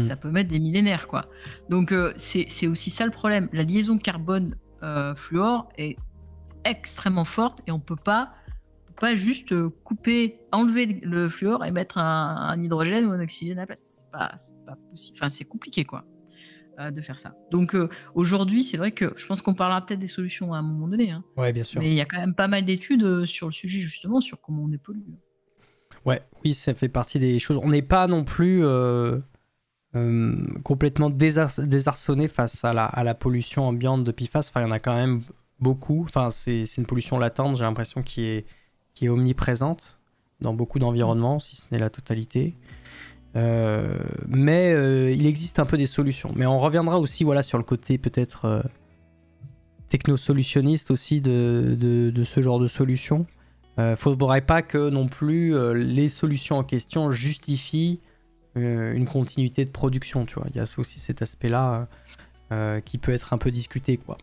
Ça peut mettre des millénaires, quoi. Donc, c'est aussi ça le problème. La liaison carbone fluor est extrêmement forte et on peut pas juste enlever le fluor et mettre un hydrogène ou un oxygène à la place. C'est pas possible. Enfin, c'est compliqué quoi de faire ça. Donc aujourd'hui, c'est vrai que je pense qu'on parlera peut-être des solutions à un moment donné. Hein. Ouais, bien sûr. Mais il y a quand même pas mal d'études sur le sujet justement sur comment on est pollué. Ouais, oui, ça fait partie des choses. On n'est pas non plus complètement désarçonné face à la pollution ambiante de PFAS. Enfin, il y en a quand même beaucoup. Enfin, c'est une pollution latente, j'ai l'impression, qui est omniprésente dans beaucoup d'environnements, si ce n'est la totalité. Mais il existe un peu des solutions. Mais on reviendra aussi sur le côté peut-être technosolutionniste aussi de ce genre de solutions. Faudrait pas que non plus les solutions en question justifient une continuité de production, tu vois. Il y a aussi cet aspect-là qui peut être un peu discuté, quoi.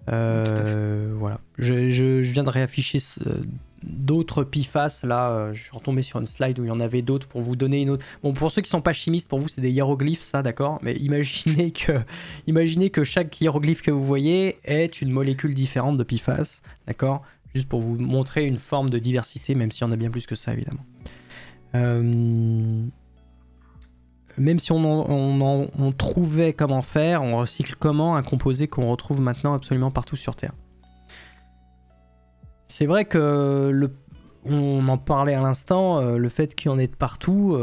Voilà. Je viens de réafficher d'autres PFAS. Là, je suis retombé sur une slide où il y en avait d'autres pour vous donner une autre. Bon, pour ceux qui sont pas chimistes, pour vous, c'est des hiéroglyphes, ça, d'accord. Mais imaginez que chaque hiéroglyphe que vous voyez est une molécule différente de PFAS, d'accord. Juste pour vous montrer une forme de diversité, même s'il y en a bien plus que ça, évidemment. Même si on trouvait comment faire, on recycle comment un composé qu'on retrouve maintenant absolument partout sur Terre. C'est vrai que on en parlait à l'instant, le fait qu'il y en ait de partout,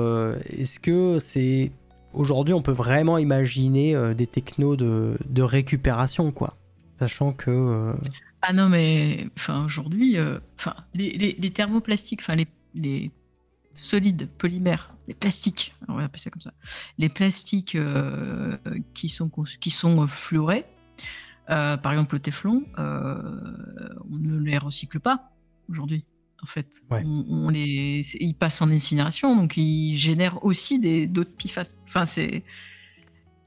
est-ce que c'est... Aujourd'hui, on peut vraiment imaginer des technos de récupération, quoi. Sachant que... Ah non, mais aujourd'hui, les thermoplastiques, les solides polymères, les plastiques, on va appeler ça comme ça, les plastiques qui sont fluorés, par exemple le téflon, on ne les recycle pas aujourd'hui. En fait, ouais. Ils passent en incinération, donc ils génèrent aussi d'autres PFAS.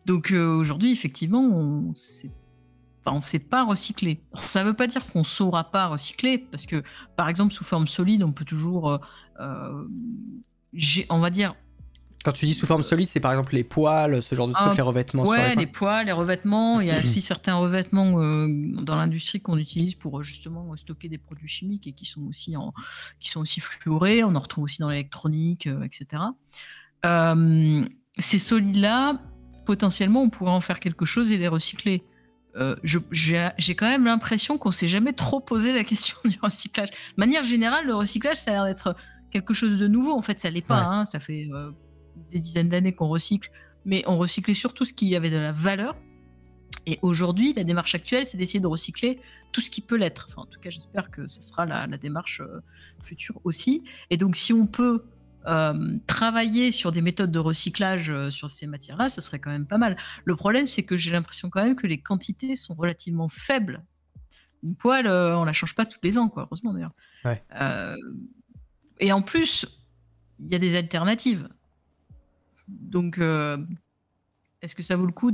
Donc aujourd'hui, effectivement, on ne sait pas recycler. Ça ne veut pas dire qu'on ne saura pas recycler, parce que, par exemple, sous forme solide, on peut toujours, on va dire... Quand tu dis sous forme solide, c'est par exemple les poils, ce genre de trucs, les revêtements sur les poils, les revêtements. Il y a aussi certains revêtements dans l'industrie qu'on utilise pour justement stocker des produits chimiques et qui sont aussi fluorés. On en retrouve aussi dans l'électronique, etc. Ces solides-là, potentiellement, on pourrait en faire quelque chose et les recycler. J'ai quand même l'impression qu'on ne s'est jamais trop posé la question du recyclage. De manière générale, le recyclage, ça a l'air d'être quelque chose de nouveau. En fait, ça ne l'est pas. Hein. Ça fait des dizaines d'années qu'on recycle, mais on recyclait surtout ce qui avait de la valeur. Et aujourd'hui, la démarche actuelle, c'est d'essayer de recycler tout ce qui peut l'être. Enfin, en tout cas, j'espère que ce sera la démarche future aussi. Et donc, si on peut travailler sur des méthodes de recyclage sur ces matières-là, ce serait quand même pas mal. Le problème, c'est que j'ai l'impression quand même que les quantités sont relativement faibles. Une poêle, on la change pas tous les ans, quoi, heureusement d'ailleurs. Ouais. Et en plus, il y a des alternatives. Donc, est-ce que ça vaut le coup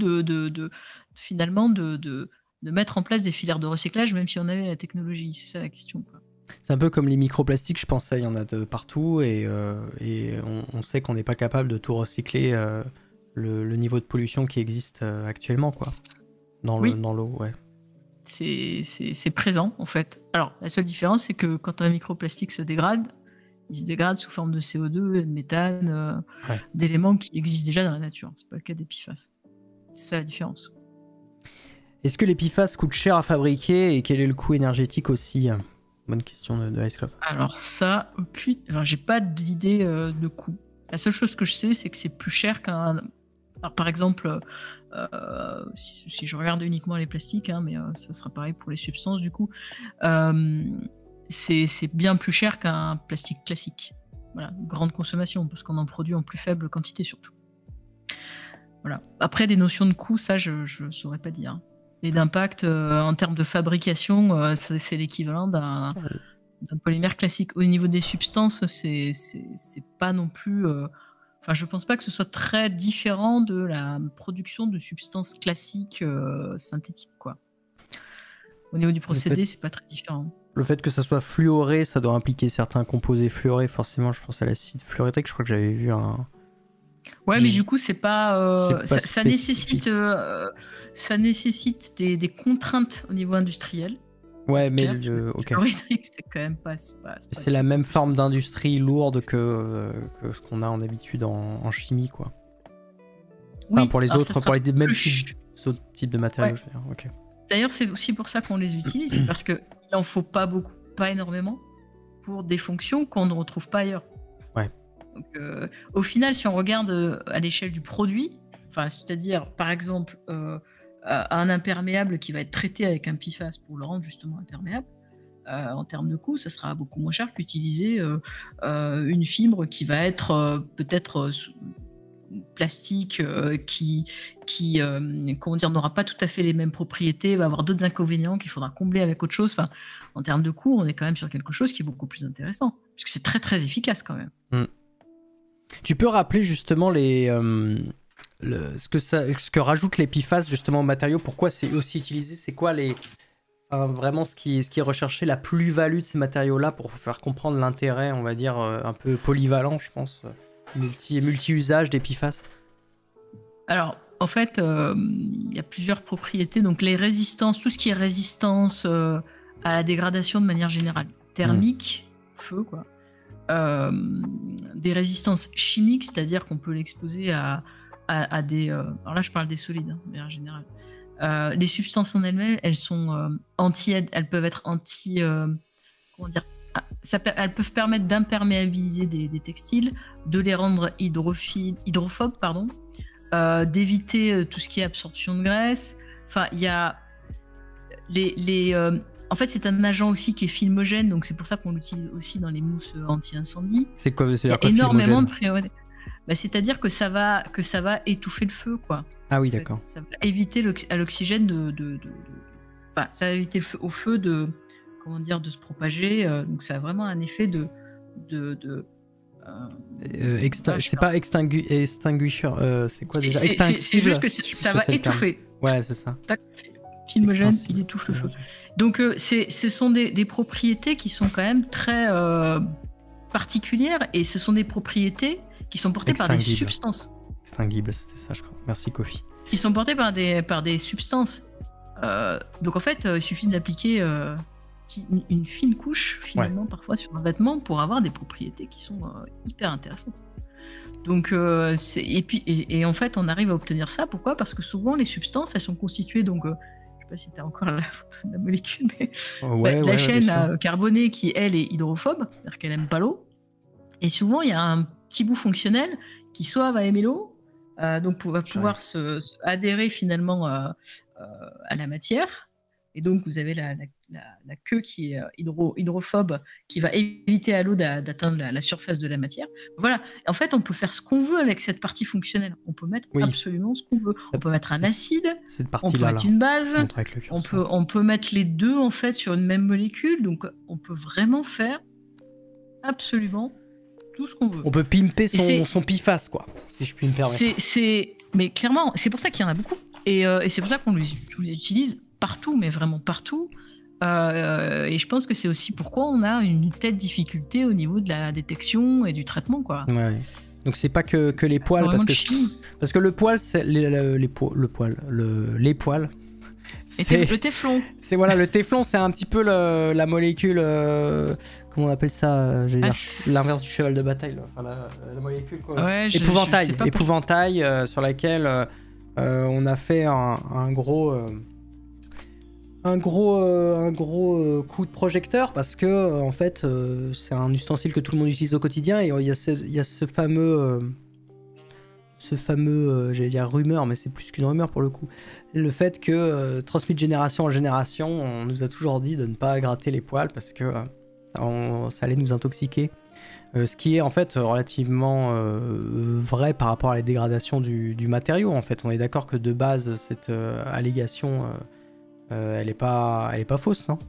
finalement de mettre en place des filières de recyclage, même si on avait la technologie? C'est ça la question, quoi. C'est un peu comme les microplastiques, je pensais, il y en a de partout et on sait qu'on n'est pas capable de tout recycler le niveau de pollution qui existe actuellement, quoi, dans l'eau, ouais. C'est présent, en fait. Alors, la seule différence, c'est que quand un microplastique se dégrade, il se dégrade sous forme de CO2, de méthane, d'éléments qui existent déjà dans la nature. C'est pas le cas des PFAS. C'est ça la différence. Est-ce que les PFAS coûtent cher à fabriquer et quel est le coût énergétique aussi? Bonne question de Ice Club. Alors ça, j'ai pas d'idée de coût. La seule chose que je sais, c'est que c'est plus cher qu'un... Alors, par exemple, si je regarde uniquement les plastiques, mais ça sera pareil pour les substances du coup, c'est bien plus cher qu'un plastique classique. Voilà, grande consommation, parce qu'on en produit en plus faible quantité surtout. Voilà. Après, des notions de coût, ça, je ne saurais pas dire. Et d'impact, en termes de fabrication, c'est l'équivalent d'un polymère classique. Au niveau des substances, c'est pas non plus... je pense pas que ce soit très différent de la production de substances classiques synthétiques, quoi. Au niveau du procédé, c'est pas très différent. Le fait que ça soit fluoré, ça doit impliquer certains composés fluorés. Forcément, je pense à l'acide fluorique. Je crois que j'avais vu un... Ouais, mais du coup, c'est pas ça nécessite des contraintes au niveau industriel. Ouais, mais ok. C'est quand même pas. C'est la même forme d'industrie lourde que ce qu'on a en habitude en chimie, quoi. Oui. Enfin, pour les autres, pour les mêmes types de matériaux. Ouais. Je veux dire. Okay. D'ailleurs, c'est aussi pour ça qu'on les utilise, c'est parce qu'il en faut pas beaucoup, pas énormément, pour des fonctions qu'on ne retrouve pas ailleurs. Ouais. Donc, au final, si on regarde à l'échelle du produit, c'est-à-dire par exemple un imperméable qui va être traité avec un PFAS pour le rendre justement imperméable, en termes de coût, ça sera beaucoup moins cher qu'utiliser une fibre qui va être peut-être plastique qui n'aura pas tout à fait les mêmes propriétés, va avoir d'autres inconvénients qu'il faudra combler avec autre chose. Enfin, en termes de coût, on est quand même sur quelque chose qui est beaucoup plus intéressant, parce que c'est très très efficace quand même. Tu peux rappeler justement ce que rajoutent les PFAS justement aux matériaux, pourquoi c'est aussi utilisé, c'est quoi les Vraiment, ce qui est recherché, la plus-value de ces matériaux-là pour faire comprendre l'intérêt, on va dire, un peu polyvalent, je pense, multi-usage des PFAS. Alors, en fait, il y a plusieurs propriétés. Donc, les résistances, tout ce qui est résistance à la dégradation de manière générale, thermique, feu, quoi. Des résistances chimiques, c'est-à-dire qu'on peut l'exposer à des... alors là, je parle des solides, de manière générale. Les substances en elles-mêmes, elles sont elles peuvent être comment dire, elles peuvent permettre d'imperméabiliser des textiles, de les rendre hydrophobes, d'éviter tout ce qui est absorption de graisse. Enfin, il y a en fait, c'est un agent aussi qui est filmogène, donc c'est pour ça qu'on l'utilise aussi dans les mousses anti-incendie. C'est quoi, il y a énormément de priorités. C'est-à-dire que ça va étouffer le feu, quoi. Ah oui, d'accord. Ça va éviter à l'oxygène ça va éviter au feu de se propager. Donc ça a vraiment un effet c'est pas extinguisher, c'est quoi déjà? C'est juste que ça va étouffer. Ouais, c'est ça. Filmogène, il étouffe le feu. Donc ce sont des propriétés qui sont quand même très particulières, et ce sont des propriétés qui sont portées par des substances. Extinguible, c'était ça, je crois. Merci, Kofi. Qui sont portées par des substances. Donc en fait, il suffit d'appliquer une fine couche, finalement, parfois sur un vêtement, pour avoir des propriétés qui sont hyper intéressantes. Donc, et en fait, on arrive à obtenir ça. Pourquoi? Parce que souvent, les substances, elles sont constituées, donc... je sais pas si tu as encore la photo de la molécule, mais la chaîne carbonée qui, elle, est hydrophobe, c'est-à-dire qu'elle n'aime pas l'eau. Et souvent, il y a un petit bout fonctionnel qui soit va aimer l'eau, donc va pouvoir adhérer finalement à la matière. Et donc, vous avez la queue qui est hydrophobe, qui va éviter à l'eau d'atteindre la surface de la matière. Voilà. En fait, on peut faire ce qu'on veut avec cette partie fonctionnelle. On peut mettre absolument ce qu'on veut. On peut mettre un acide, on peut mettre une base, on peut mettre les deux, en fait, sur une même molécule. Donc, on peut vraiment faire absolument tout ce qu'on veut. On peut pimper son PFAS, quoi, si je puis me permettre. Mais clairement, c'est pour ça qu'il y en a beaucoup. Et c'est pour ça qu'on les utilise partout, mais vraiment partout. Et je pense que c'est aussi pourquoi on a une telle difficulté au niveau de la détection et du traitement, quoi. Ouais. Donc c'est pas que les poils, parce que le poil, c'est les poils. Le téflon. Le téflon, c'est un petit peu la molécule. Comment on appelle ça? L'inverse du cheval de bataille. Enfin, la molécule, quoi. Ouais, épouvantail, sur laquelle on a fait un gros coup de projecteur, parce que en fait c'est un ustensile que tout le monde utilise au quotidien, et il y a ce fameux j'allais dire rumeur, mais c'est plus qu'une rumeur pour le coup, le fait que transmis de génération en génération, on nous a toujours dit de ne pas gratter les poils parce que ça allait nous intoxiquer, ce qui est en fait relativement vrai par rapport à la dégradation du matériau. En fait, on est d'accord que de base cette allégation elle est pas fausse, non?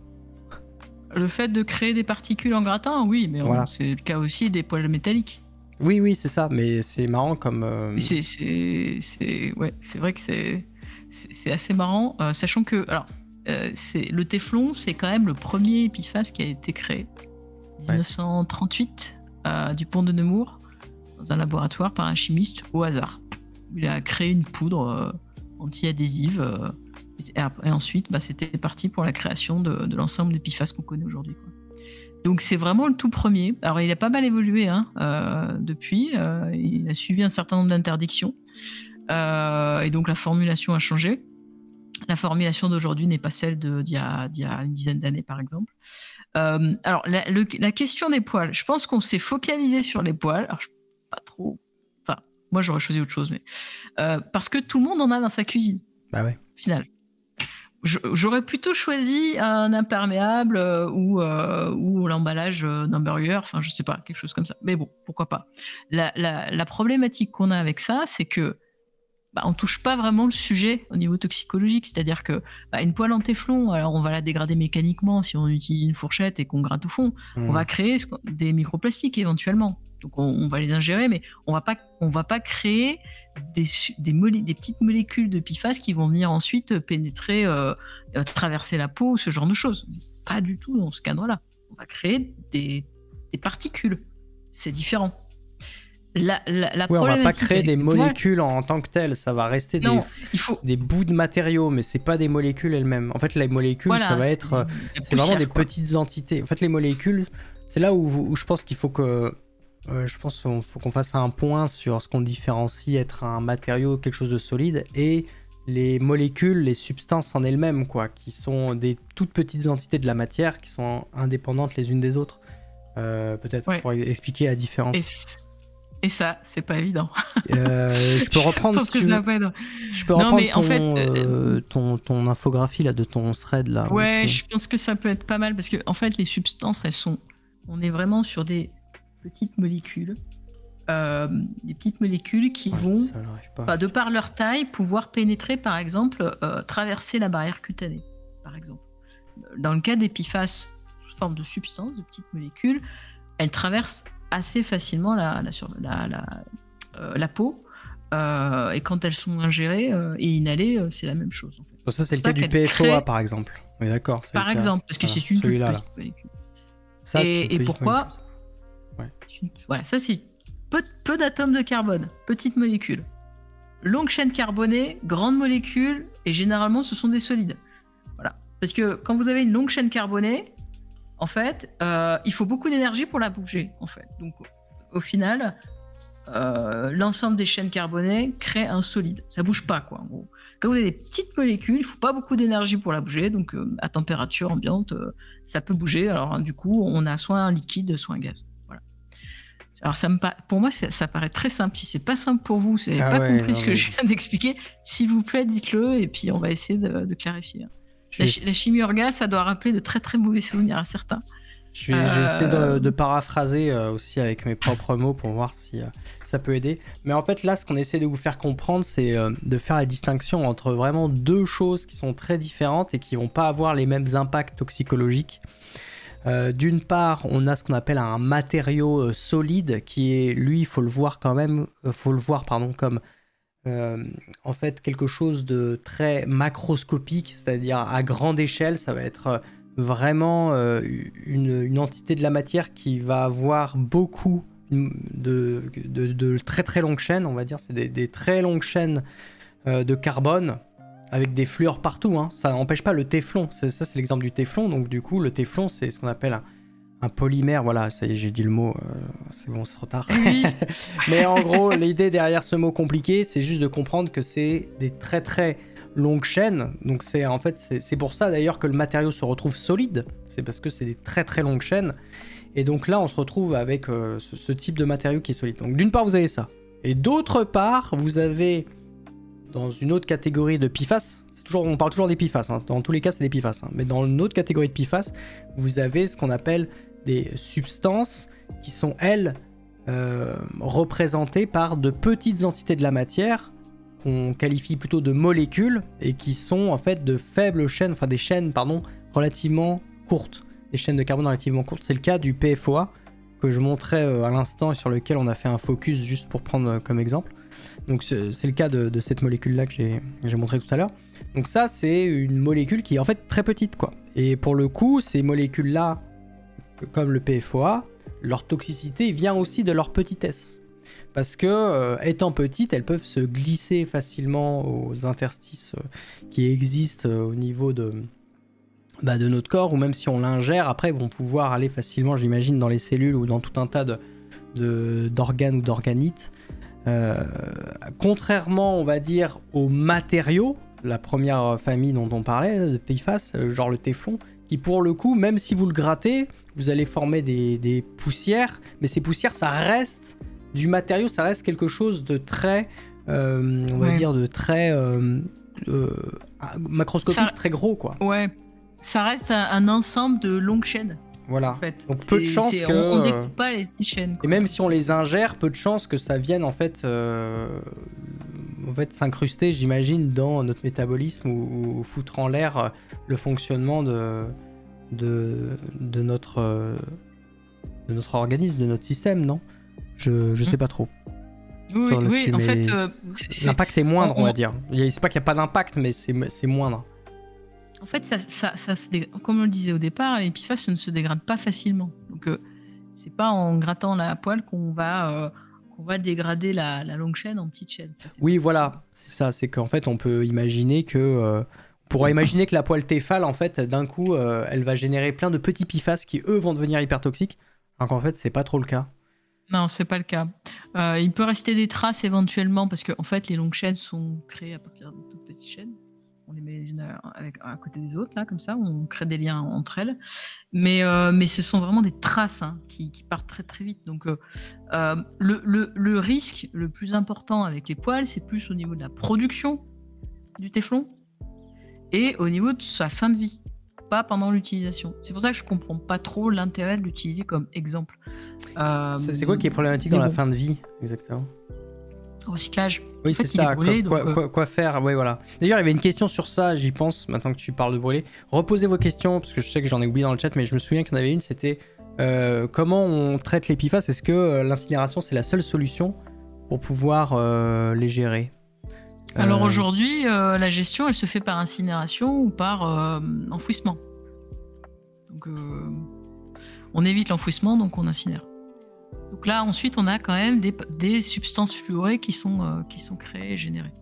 Le fait de créer des particules en grattant, oui, mais c'est le cas aussi des poils métalliques. Oui, c'est ça, mais c'est marrant comme... C'est vrai que c'est assez marrant, sachant que le téflon, c'est quand même le premier PFAS qui a été créé, 1938, du pont de Nemours, dans un laboratoire par un chimiste au hasard. Il a créé une poudre anti-adhésive, et ensuite, c'était parti pour la création de l'ensemble des PFAS qu'on connaît aujourd'hui, quoi. Donc c'est vraiment le tout premier. Alors il a pas mal évolué depuis. Il a suivi un certain nombre d'interdictions. Et donc la formulation a changé. La formulation d'aujourd'hui n'est pas celle d'il y a une dizaine d'années, par exemple. Alors la question des poils, je pense qu'on s'est focalisé sur les poils. Alors pas trop. Enfin, moi j'aurais choisi autre chose, mais parce que tout le monde en a dans sa cuisine. Bah ouais. Au final. J'aurais plutôt choisi un imperméable ou l'emballage d'un burger, enfin je sais pas, quelque chose comme ça. Mais bon, pourquoi pas. La problématique qu'on a avec ça, c'est que on touche pas vraiment le sujet au niveau toxicologique, c'est-à-dire que une poêle en téflon, alors on va la dégrader mécaniquement si on utilise une fourchette et qu'on gratte au fond. On va créer des microplastiques éventuellement. Donc on va les ingérer, mais on va pas créer des petites molécules de PFAS qui vont venir ensuite pénétrer, traverser la peau, ce genre de choses. Pas du tout dans ce cadre-là. On va créer des particules. C'est différent. On va pas créer des molécules en tant que telles, ça va rester des bouts de matériaux, mais c'est pas des molécules elles-mêmes. En fait, les molécules, ça va être, c'est vraiment des petites entités. En fait, les molécules, c'est là où je pense qu'il faut que, faut qu'on fasse un point sur ce qu'on différencie être un matériau, quelque chose de solide, et les molécules, les substances en elles-mêmes, quoi, qui sont des toutes petites entités de la matière qui sont indépendantes les unes des autres. Peut-être pour expliquer la différence. Et ça, c'est pas évident. Je peux reprendre je peux reprendre ton infographie là, de ton thread là. Ouais, je pense que ça peut être pas mal parce que en fait, les substances, on est vraiment sur des petites molécules. Des petites molécules qui vont, de par leur taille, pouvoir pénétrer, par exemple, traverser la barrière cutanée, par exemple. Dans le cas des PFAS, sous forme de substances, de petites molécules, elles traversent assez facilement la peau, et quand elles sont ingérées et inhalées, c'est la même chose. En fait. Donc ça, c'est le cas du PFOA, par exemple. Oui, d'accord. Par exemple, parce que c'est une petite molécule. Ça, et pourquoi Voilà, ça c'est peu d'atomes de carbone, petite molécule. Longue chaîne carbonée, grande molécule, et généralement, ce sont des solides. Voilà. Parce que quand vous avez une longue chaîne carbonée, en fait, il faut beaucoup d'énergie pour la bouger, en fait. Donc, au final, l'ensemble des chaînes carbonées crée un solide. Ça bouge pas, quoi, en gros. Quand vous avez des petites molécules, il faut pas beaucoup d'énergie pour la bouger. Donc, à température ambiante, ça peut bouger. Alors, du coup, on a soit un liquide, soit un gaz. Voilà. Alors, pour moi, ça paraît très simple. Si c'est pas simple pour vous, vous n'avez pas compris ce que je viens d'expliquer, s'il vous plaît, dites-le, et puis on va essayer de clarifier. La chimie orga, ça doit rappeler de très très mauvais souvenirs à certains. Je vais essayer de paraphraser aussi avec mes propres mots pour voir si ça peut aider. Mais en fait, là, ce qu'on essaie de vous faire comprendre, c'est de faire la distinction entre vraiment deux choses qui sont très différentes et qui vont pas avoir les mêmes impacts toxicologiques. D'une part, on a ce qu'on appelle un matériau solide qui est, lui, il faut le voir comme en fait quelque chose de très macroscopique, c'est-à-dire à grande échelle. Ça va être vraiment une entité de la matière qui va avoir beaucoup de très très longues chaînes, on va dire. C'est des très longues chaînes de carbone avec des fluors partout, hein. Ça n'empêche pas le téflon. Ça, c'est l'exemple du téflon. Donc du coup, le téflon, c'est ce qu'on appelle un polymère. Voilà, ça y est, j'ai dit le mot. C'est bon, c'est trop tard. Oui. Mais en gros, l'idée derrière ce mot compliqué, c'est juste de comprendre que c'est des très très longues chaînes. Donc c'est pour ça d'ailleurs que le matériau se retrouve solide. C'est parce que c'est des très très longues chaînes. Et donc là, on se retrouve avec ce type de matériau qui est solide. Donc d'une part, vous avez ça. Et d'autre part, vous avez dans une autre catégorie de PFAS, on parle toujours des PFAS, hein. Dans tous les cas c'est des PFAS, hein. Mais dans une autre catégorie de PFAS, vous avez ce qu'on appelle des substances qui sont, elles, représentées par de petites entités de la matière qu'on qualifie plutôt de molécules et qui sont en fait de faibles chaînes, enfin des chaînes relativement courtes, des chaînes de carbone relativement courtes. C'est le cas du PFOA que je montrais à l'instant et sur lequel on a fait un focus juste pour prendre comme exemple. Donc c'est le cas de cette molécule-là que j'ai montré tout à l'heure. Donc ça, c'est une molécule qui est en fait très petite, quoi. Et pour le coup, ces molécules-là, comme le PFOA, leur toxicité vient aussi de leur petitesse. Parce que, étant petites, elles peuvent se glisser facilement aux interstices qui existent au niveau de notre corps, ou même si on l'ingère, après, elles vont pouvoir aller facilement, j'imagine, dans les cellules ou dans tout un tas d'organes ou d'organites. Contrairement, on va dire, aux matériaux, la première famille dont on parlait, de PFAS, genre le téflon, qui pour le coup, même si vous le grattez, vous allez former des poussières, mais ces poussières, ça reste du matériau, ça reste quelque chose de très, on va dire, de très macroscopique, très gros, quoi. Ouais, ça reste un ensemble de longues chaînes. Voilà, en fait. Donc peu de chance que... On découpe pas les petites chaînes, quoi. Et même si on les ingère, peu de chance que ça vienne en fait s'incruster, j'imagine, dans notre métabolisme ou foutre en l'air le fonctionnement de notre organisme, de notre système, non ? Je sais pas trop. Oui, oui, en fait, l'impact est moindre, on va dire. C'est pas qu'il n'y a pas d'impact, mais c'est moindre. En fait, comme on le disait au départ, les PFAS ne se dégradent pas facilement. Donc, c'est pas en grattant la poêle qu'on va dégrader la longue chaîne en petite chaîne. Ça, oui, voilà, c'est ça. C'est qu'en fait, on peut imaginer que... on pourrait imaginer que la poêle Tefal, en fait, d'un coup, elle va générer plein de petits PFAS qui, eux, vont devenir hyper toxiques. Alors qu'en fait, c'est pas trop le cas. Non, c'est pas le cas. Il peut rester des traces éventuellement parce que, en fait, les longues chaînes sont créées à partir de toutes petites chaînes. On les met les unes à côté des autres, là, comme ça, on crée des liens entre elles. Mais ce sont vraiment des traces qui partent très très vite. Donc, le risque le plus important avec les poêles, c'est plus au niveau de la production du téflon et au niveau de sa fin de vie, pas pendant l'utilisation. C'est pour ça que je comprends pas trop l'intérêt de l'utiliser comme exemple. C'est quoi qui est problématique dans la fin de vie, exactement? Recyclage. Oui, en fait, c'est ça. Brûlé, quoi faire? Oui, voilà. D'ailleurs, il y avait une question sur ça, j'y pense, maintenant que tu parles de brûler. Reposez vos questions, parce que je sais que j'en ai oublié dans le chat, mais je me souviens qu'il y en avait une, c'était comment on traite les PFAS? Est-ce que l'incinération, c'est la seule solution pour pouvoir les gérer? Alors aujourd'hui, la gestion, elle se fait par incinération ou par enfouissement. Donc, on évite l'enfouissement, donc on incinère. Donc là, ensuite, on a quand même des substances fluorées qui sont créées et générées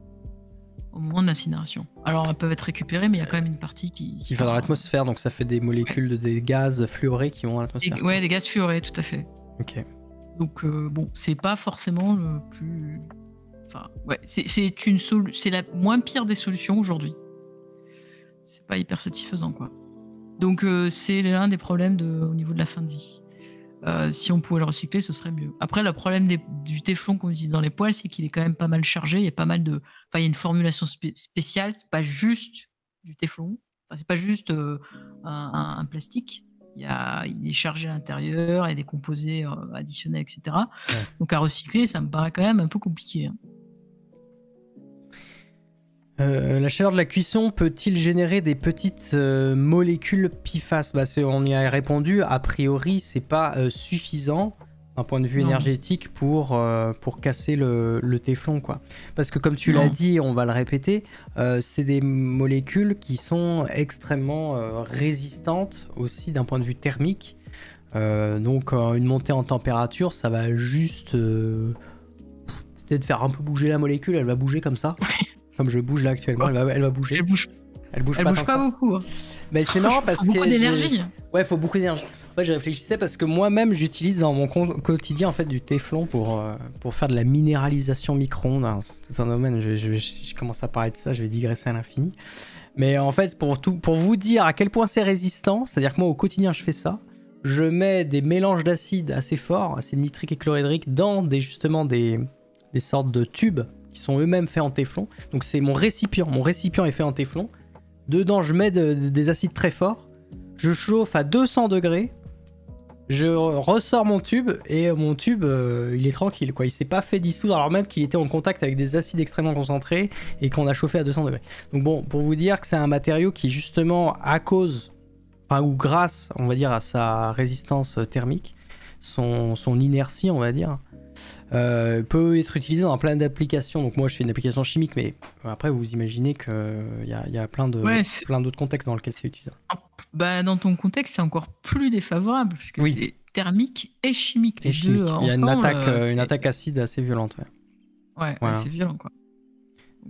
au moment de l'incinération. Alors, elles peuvent être récupérées, mais il y a quand même une partie qui va dans l'atmosphère, donc ça fait des molécules, des gaz fluorés qui vont dans l'atmosphère. Ouais, des gaz fluorés, tout à fait. Ok. Donc, bon, c'est pas forcément le plus... Enfin, ouais, c'est la moins pire des solutions aujourd'hui. C'est pas hyper satisfaisant, quoi. Donc, c'est l'un des problèmes au niveau de la fin de vie. Si on pouvait le recycler, ce serait mieux. Après, le problème du téflon qu'on utilise dans les poêles, c'est qu'il est quand même pas mal chargé. Il y a pas mal de... Enfin, il y a une formulation spéciale. C'est pas juste du téflon. Enfin, c'est pas juste un plastique. Il est chargé à l'intérieur, il y a des composés additionnels, etc. Ouais. Donc, à recycler, ça me paraît quand même un peu compliqué. La chaleur de la cuisson peut-il générer des petites molécules PFAS? On y a répondu, a priori c'est pas suffisant d'un point de vue énergétique pour casser le téflon, quoi. Parce que comme tu l'as dit, on va le répéter, c'est des molécules qui sont extrêmement résistantes aussi d'un point de vue thermique. Donc une montée en température, ça va juste peut-être faire un peu bouger la molécule, elle va bouger comme ça. Comme je bouge là actuellement, elle va bouger. Elle bouge pas beaucoup. Hein. Mais c'est marrant parce que... Faut beaucoup d'énergie. Ouais, il faut beaucoup d'énergie. En fait, je réfléchissais parce que moi-même, j'utilise dans mon quotidien en fait, du téflon pour faire de la minéralisation micro-ondes. C'est tout un domaine. Si je commence à parler de ça, je vais digresser à l'infini. Mais en fait, pour vous dire à quel point c'est résistant, c'est-à-dire que moi, au quotidien, je fais ça. Je mets des mélanges d'acides assez forts, acide nitrique et chlorhydrique, dans des sortes de tubes qui sont eux-mêmes faits en téflon. Donc c'est mon récipient. Mon récipient est fait en téflon. Dedans, je mets des acides très forts. Je chauffe à 200 degrés. Je ressors mon tube et mon tube, il est tranquille, quoi. Il s'est pas fait dissoudre alors même qu'il était en contact avec des acides extrêmement concentrés et qu'on a chauffé à 200 degrés. Donc bon, pour vous dire que c'est un matériau qui justement, à cause, ou grâce, on va dire, à sa résistance thermique, son inertie, on va dire, peut être utilisé dans plein d'applications. Donc moi je fais une application chimique, mais après vous imaginez qu'il y a plein d'autres contextes dans lesquels c'est utilisé. Dans ton contexte c'est encore plus défavorable parce que c'est thermique et chimique. Les deux ensemble. Il y a une attaque acide assez violente. Ouais, voilà. C'est violent, quoi.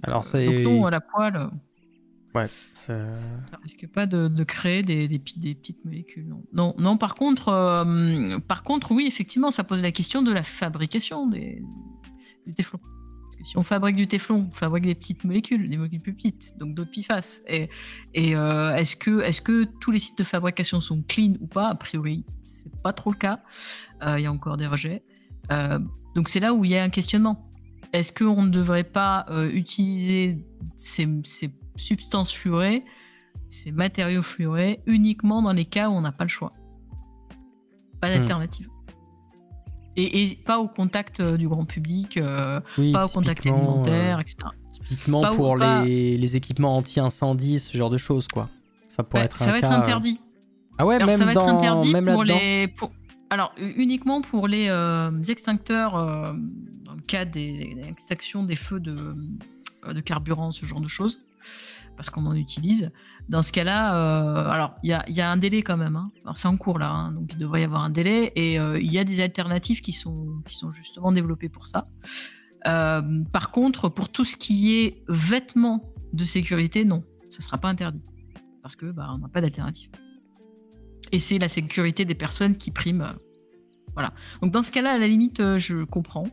Alors donc non, à la poêle. Ouais, ça risque pas de créer des petites molécules. Non. Par contre, oui, effectivement, ça pose la question de la fabrication du téflon. Parce que si on fabrique du téflon, on fabrique des petites molécules, des molécules plus petites, donc d'autres PFAS. Et est-ce que tous les sites de fabrication sont clean ou pas? A priori, c'est pas trop le cas. Il y a encore des rejets. Donc c'est là où il y a un questionnement. Est-ce qu'on ne devrait pas utiliser ces substances fluorées, ces matériaux fluorés, uniquement dans les cas où on n'a pas le choix. Pas d'alternative. Et pas au contact du grand public, pas au contact alimentaire, etc. Typiquement pour les équipements anti-incendie, ce genre de choses, quoi. Ça pourrait être ça va être interdit. Ah ouais, alors, même ça va être interdit même pour Alors, uniquement pour les extincteurs, dans le cas des extinctions des feux de carburant, ce genre de choses, parce qu'on en utilise. Dans ce cas-là, alors il y a un délai quand même. Hein. Alors c'est en cours là, hein, donc il devrait y avoir un délai. Et il y a des alternatives qui sont justement développées pour ça. Par contre, pour tout ce qui est vêtements de sécurité, non, ça ne sera pas interdit. Parce que on n'a pas d'alternative. Et c'est la sécurité des personnes qui prime. Voilà. Donc dans ce cas-là, à la limite, je comprends.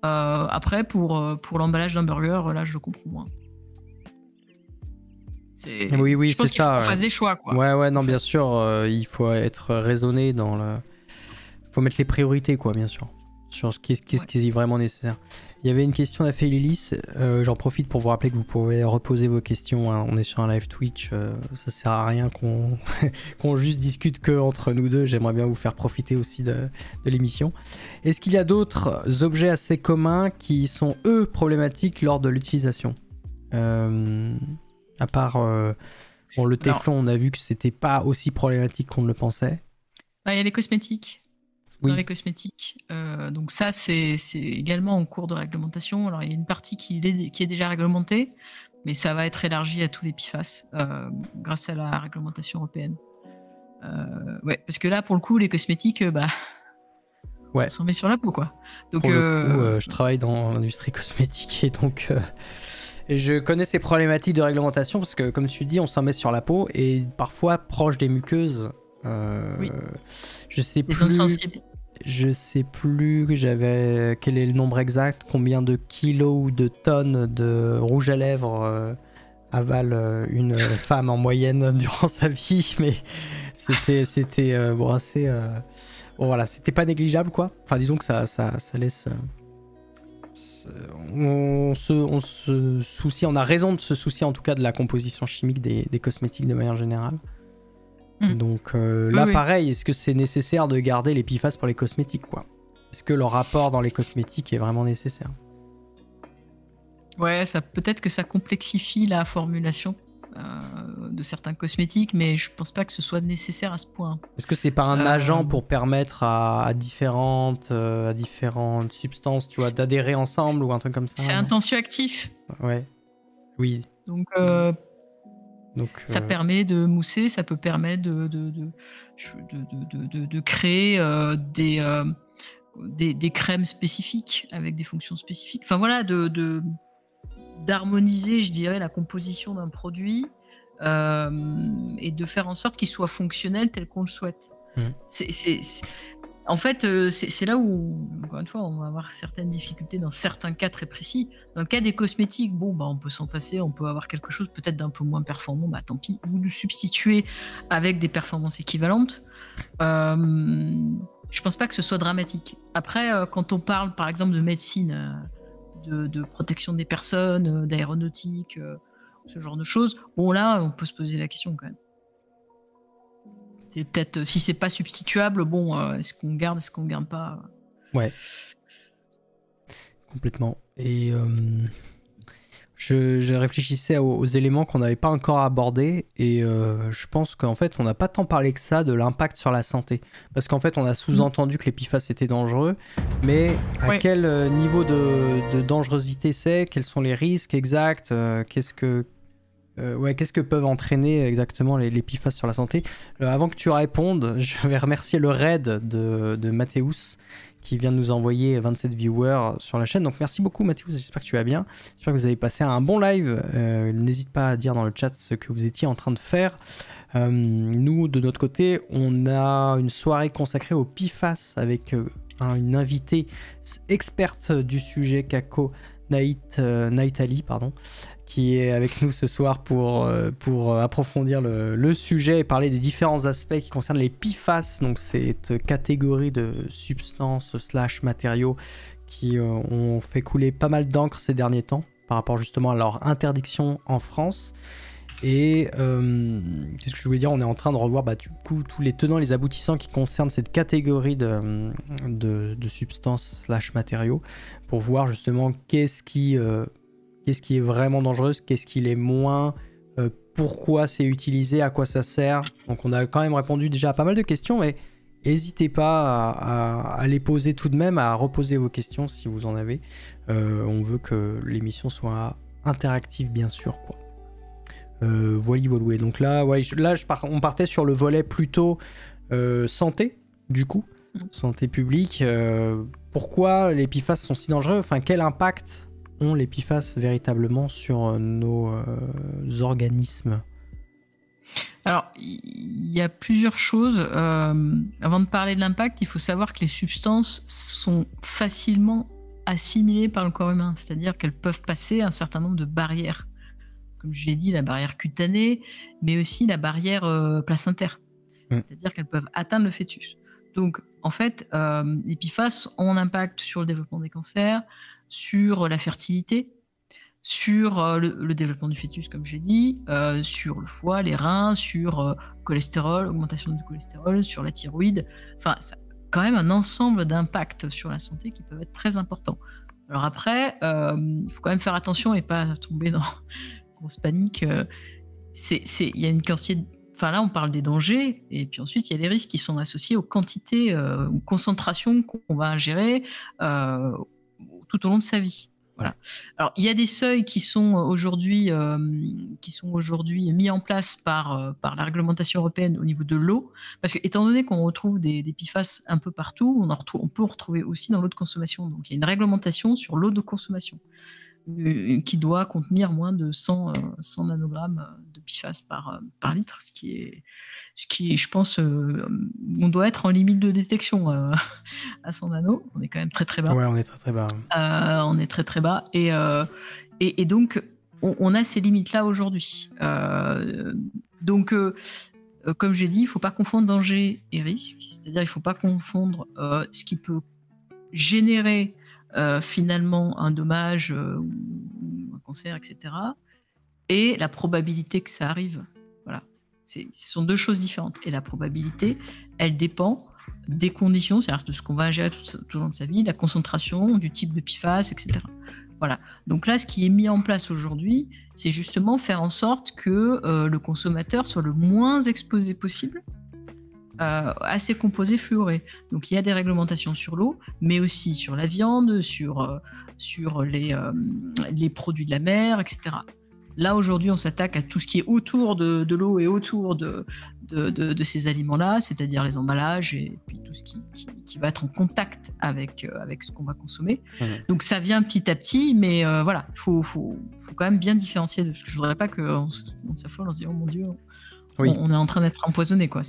Après, pour l'emballage d'un burger, là, je le comprends moins. Oui, je pense c'est qu'il faut ça. qu'on fasse des choix, quoi. Ouais, non, bien sûr, il faut être raisonné dans le... Il faut mettre les priorités, quoi, bien sûr. Sur qui est vraiment nécessaire. Il y avait une question d'Afélilis. J'en profite pour vous rappeler que vous pouvez reposer vos questions. Hein. On est sur un live Twitch. Ça sert à rien qu'on juste discute que entre nous deux. J'aimerais bien vous faire profiter aussi de l'émission. Est-ce qu'il y a d'autres objets assez communs qui sont, eux, problématiques lors de l'utilisation à part le téflon, on a vu que c'était pas aussi problématique qu'on ne le pensait. Il y a les cosmétiques. Oui. Dans les cosmétiques. Donc ça, c'est également en cours de réglementation. Alors, il y a une partie qui est déjà réglementée, mais ça va être élargi à tous les PFAS grâce à la réglementation européenne. Parce que là, pour le coup, les cosmétiques, on s'en met sur la peau, quoi. Donc, pour le coup, je travaille dans l'industrie cosmétique et donc... Et je connais ces problématiques de réglementation parce que, comme tu dis, on s'en met sur la peau et parfois proche des muqueuses. Oui. Je sais les zones sensibles. Je sais plus quel est le nombre exact, combien de kilos ou de tonnes de rouge à lèvres avale une femme en moyenne durant sa vie, mais c'était assez... Bon voilà, c'était pas négligeable quoi. Enfin disons que ça laisse... On se soucie, on a raison de se soucier en tout cas de la composition chimique des cosmétiques de manière générale. Donc là pareil, est-ce que c'est nécessaire de garder les PFAS pour les cosmétiques quoi? Est-ce que leur rapport dans les cosmétiques est vraiment nécessaire? Ouais, peut-être que ça complexifie la formulation de certains cosmétiques, mais je pense pas que ce soit nécessaire à ce point. Est-ce que c'est pas un agent pour permettre à différentes substances, tu vois, d'adhérer ensemble ou un truc comme ça? C'est un tensioactif. Ouais. Oui. Donc ça permet de mousser, ça peut permettre de créer des crèmes spécifiques avec des fonctions spécifiques. Enfin voilà, d'harmoniser, je dirais, la composition d'un produit et de faire en sorte qu'il soit fonctionnel tel qu'on le souhaite. En fait, c'est là où, encore une fois, on va avoir certaines difficultés dans certains cas très précis. Dans le cas des cosmétiques, on peut s'en passer, on peut avoir quelque chose peut-être d'un peu moins performant, tant pis, ou de substituer avec des performances équivalentes. Je pense pas que ce soit dramatique. Après, quand on parle, par exemple, de médecine, de protection des personnes, d'aéronautique, ce genre de choses, là, on peut se poser la question quand même. C'est peut-être, si c'est pas substituable, est-ce qu'on garde, est-ce qu'on garde pas? Ouais. Complètement. Et je réfléchissais aux éléments qu'on n'avait pas encore abordés et je pense qu'en fait, on n'a pas tant parlé que ça de l'impact sur la santé. Parce qu'en fait, on a sous-entendu que les PFAS étaient dangereux, mais à quel niveau de dangerosité c'est? Quels sont les risques exacts? Qu'est-ce que peuvent entraîner exactement les PFAS sur la santé? Avant que tu répondes, je vais remercier le raid de Mathéus qui vient de nous envoyer 27 viewers sur la chaîne. Donc merci beaucoup Mathéus, j'espère que tu vas bien. J'espère que vous avez passé un bon live. N'hésite pas à dire dans le chat ce que vous étiez en train de faire. Nous, de notre côté, on a une soirée consacrée au PFAS avec une invitée experte du sujet, Kako Naitali, qui est avec nous ce soir pour approfondir le sujet et parler des différents aspects qui concernent les PFAS, donc cette catégorie de substances / matériaux qui ont fait couler pas mal d'encre ces derniers temps par rapport justement à leur interdiction en France. Et qu'est-ce que je voulais dire, on est en train de revoir du coup tous les tenants et les aboutissants qui concernent cette catégorie de substances / matériaux pour voir justement qu'est-ce qui est vraiment dangereux, qu'est-ce qui l'est moins, pourquoi c'est utilisé, à quoi ça sert. Donc on a quand même répondu déjà à pas mal de questions, mais n'hésitez pas à les poser tout de même, à reposer vos questions si vous en avez. On veut que l'émission soit interactive, bien sûr, quoi. Voilà. Donc là, on partait sur le volet plutôt santé, du coup, santé publique. Pourquoi les PFAS sont si dangereux? Enfin, quel impact ont les PFAS véritablement sur nos organismes? Alors, il y a plusieurs choses. Avant de parler de l'impact, il faut savoir que les substances sont facilement assimilées par le corps humain, c'est-à-dire qu'elles peuvent passer un certain nombre de barrières. Comme je l'ai dit, la barrière cutanée, mais aussi la barrière placentaire. C'est-à-dire qu'elles peuvent atteindre le fœtus. Donc, en fait, les PFAS ont un impact sur le développement des cancers, sur la fertilité, sur le développement du fœtus, comme j'ai dit, sur le foie, les reins, sur le cholestérol, augmentation du cholestérol, sur la thyroïde. Enfin, ça a quand même un ensemble d'impacts sur la santé qui peuvent être très importants. Alors après, il faut quand même faire attention et pas tomber dans grosse panique. Il y a une quantité... Enfin là, on parle des dangers, et puis ensuite, il y a les risques qui sont associés aux quantités, aux concentrations qu'on va ingérer tout au long de sa vie. Voilà. Alors, il y a des seuils qui sont aujourd'hui mis en place par la réglementation européenne au niveau de l'eau, parce que étant donné qu'on retrouve des PFAS un peu partout, on peut en retrouver aussi dans l'eau de consommation. Donc, il y a une réglementation sur l'eau de consommation qui doit contenir moins de 100 nanogrammes de PFAS par litre, ce qui est, je pense, on doit être en limite de détection à 100 nanos. On est quand même très très bas. Ouais, on est très très bas. On est très très bas. Et donc, on a ces limites-là aujourd'hui. Donc, comme j'ai dit, il ne faut pas confondre danger et risque. C'est-à-dire, il ne faut pas confondre ce qui peut générer finalement un dommage ou un cancer, etc. et la probabilité que ça arrive. Voilà. Ce sont deux choses différentes. Et la probabilité, elle dépend des conditions, c'est-à-dire de ce qu'on va ingérer tout au long de sa vie, la concentration, du type de PFAS, etc. Voilà. Donc là, ce qui est mis en place aujourd'hui, c'est justement faire en sorte que le consommateur soit le moins exposé possible à ces composés fluorés. Donc il y a des réglementations sur l'eau, mais aussi sur la viande, sur les produits de la mer, etc. Là, aujourd'hui, on s'attaque à tout ce qui est autour de l'eau et autour de ces aliments-là, c'est-à-dire les emballages et puis tout ce qui va être en contact avec ce qu'on va consommer. Donc ça vient petit à petit, mais voilà, il faut quand même bien différencier, parce que je ne voudrais pas qu'on s'affole en se disant « Oh mon Dieu !» On est en train d'être empoisonné, quoi.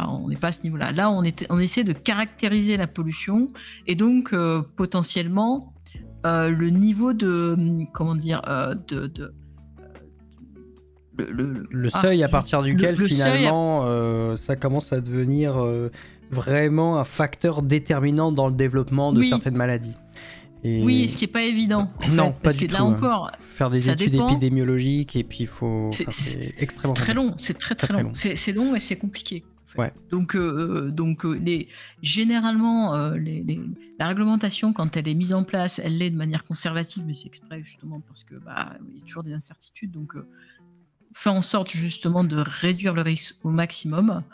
On n'est pas à ce niveau-là. Là, on essaie de caractériser la pollution et donc potentiellement le niveau de le seuil à partir duquel finalement ça commence à devenir vraiment un facteur déterminant dans le développement de certaines maladies. Oui, ce qui n'est pas évident. Non, parce pas du que tout. Là encore, faire des études épidémiologiques et puis il faut. C'est extrêmement très long. C'est très long. C'est long et c'est compliqué. En fait. Ouais. Donc généralement, la réglementation, quand elle est mise en place, elle l'est de manière conservative, mais c'est exprès justement parce que il y a toujours des incertitudes. Donc fait en sorte justement de réduire le risque au maximum.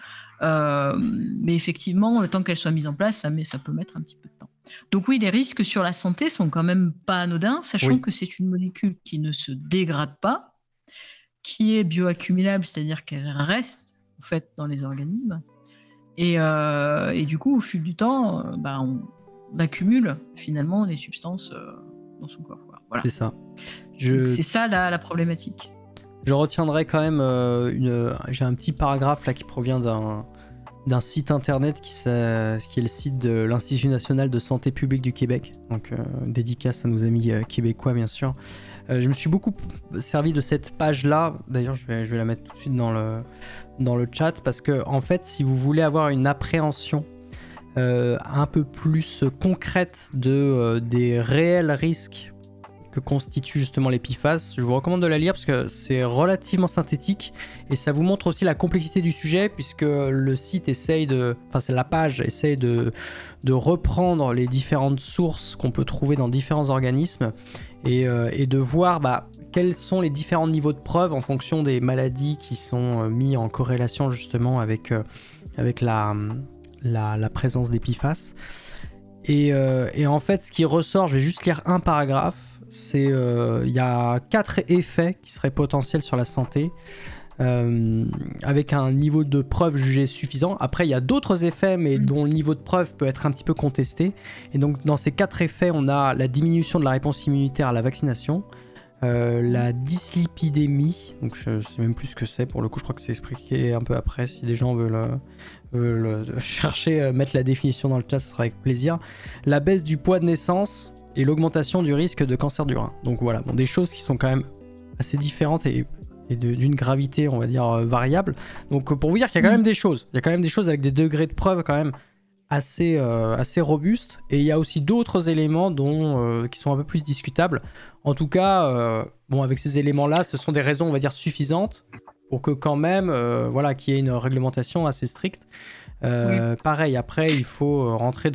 Mais effectivement, le temps qu'elle soit mise en place, ça peut mettre un petit peu de temps. Donc oui, les risques sur la santé sont quand même pas anodins, sachant que c'est une molécule qui ne se dégrade pas, qui est bioaccumulable, c'est-à-dire qu'elle reste en fait dans les organismes. Et du coup, au fil du temps, on accumule finalement les substances dans son corps. Voilà. C'est ça. C'est ça la problématique. Je retiendrai quand même j'ai un petit paragraphe là qui provient d'un site internet qui est le site de l'Institut national de santé publique du Québec, donc dédicace à nos amis québécois bien sûr. Je me suis beaucoup servi de cette page là, d'ailleurs je vais la mettre tout de suite dans le chat, parce que en fait si vous voulez avoir une appréhension un peu plus concrète des réels risques que constituent justement les PFAS, je vous recommande de la lire parce que c'est relativement synthétique et ça vous montre aussi la complexité du sujet, puisque le site la page essaye de reprendre les différentes sources qu'on peut trouver dans différents organismes et de voir quels sont les différents niveaux de preuve en fonction des maladies qui sont mis en corrélation justement avec la présence des PFAS. Et en fait, ce qui ressort, je vais juste lire un paragraphe, c'est il y a 4 effets qui seraient potentiels sur la santé, avec un niveau de preuve jugé suffisant. Après, il y a d'autres effets, mais dont le niveau de preuve peut être un petit peu contesté. Et donc, dans ces 4 effets, on a la diminution de la réponse immunitaire à la vaccination, la dyslipidémie, donc je sais même plus ce que c'est, pour le coup je crois que c'est expliqué un peu après, si des gens veulent chercher, mettre la définition dans le chat, ce sera avec plaisir. La baisse du poids de naissance et l'augmentation du risque de cancer du rein. Donc voilà, bon, des choses qui sont quand même assez différentes et d'une gravité, on va dire, variable. Donc pour vous dire qu'il y a quand même des choses, il y a quand même des choses avec des degrés de preuve quand même assez robustes, et il y a aussi d'autres éléments qui sont un peu plus discutables. En tout cas, bon, avec ces éléments-là, ce sont des raisons, on va dire, suffisantes pour que quand même, voilà, qu'il y ait une réglementation assez stricte. Pareil, après, il faut rentrer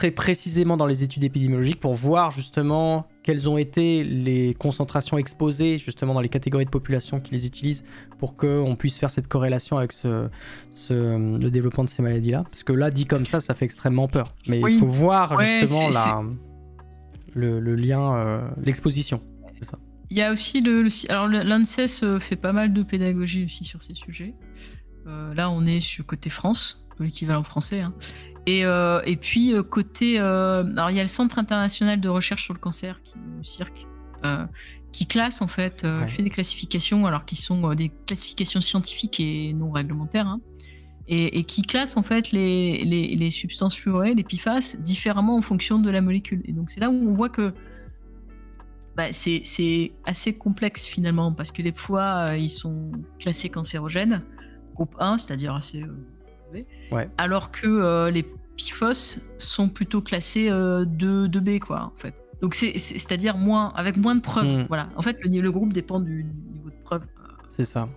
précisément dans les études épidémiologiques pour voir justement quelles ont été les concentrations exposées justement dans les catégories de population qui les utilisent, pour qu'on puisse faire cette corrélation avec le développement de ces maladies-là. Parce que là, dit comme ça fait extrêmement peur. Mais il faut voir justement le lien, l'exposition. C'est ça. Il y a aussi alors l'ANSES fait pas mal de pédagogie aussi sur ces sujets. Là, on est sur côté France, l'équivalent français. Hein. Et puis côté, alors il y a le Centre international de recherche sur le cancer, le CIRC, qui classe en fait, qui fait des classifications, alors qui sont des classifications scientifiques et non réglementaires, hein, et qui classe en fait les substances fluorées, les PFAS, différemment en fonction de la molécule. Et donc c'est là où on voit que c'est assez complexe finalement, parce que les fois ils sont classés cancérogènes, groupe 1, c'est-à-dire assez alors que les PFOS sont plutôt classés 2B, quoi, en fait. Donc c'est-à-dire avec moins de preuves. Voilà. En fait, le groupe dépend du niveau de preuve. C'est ça.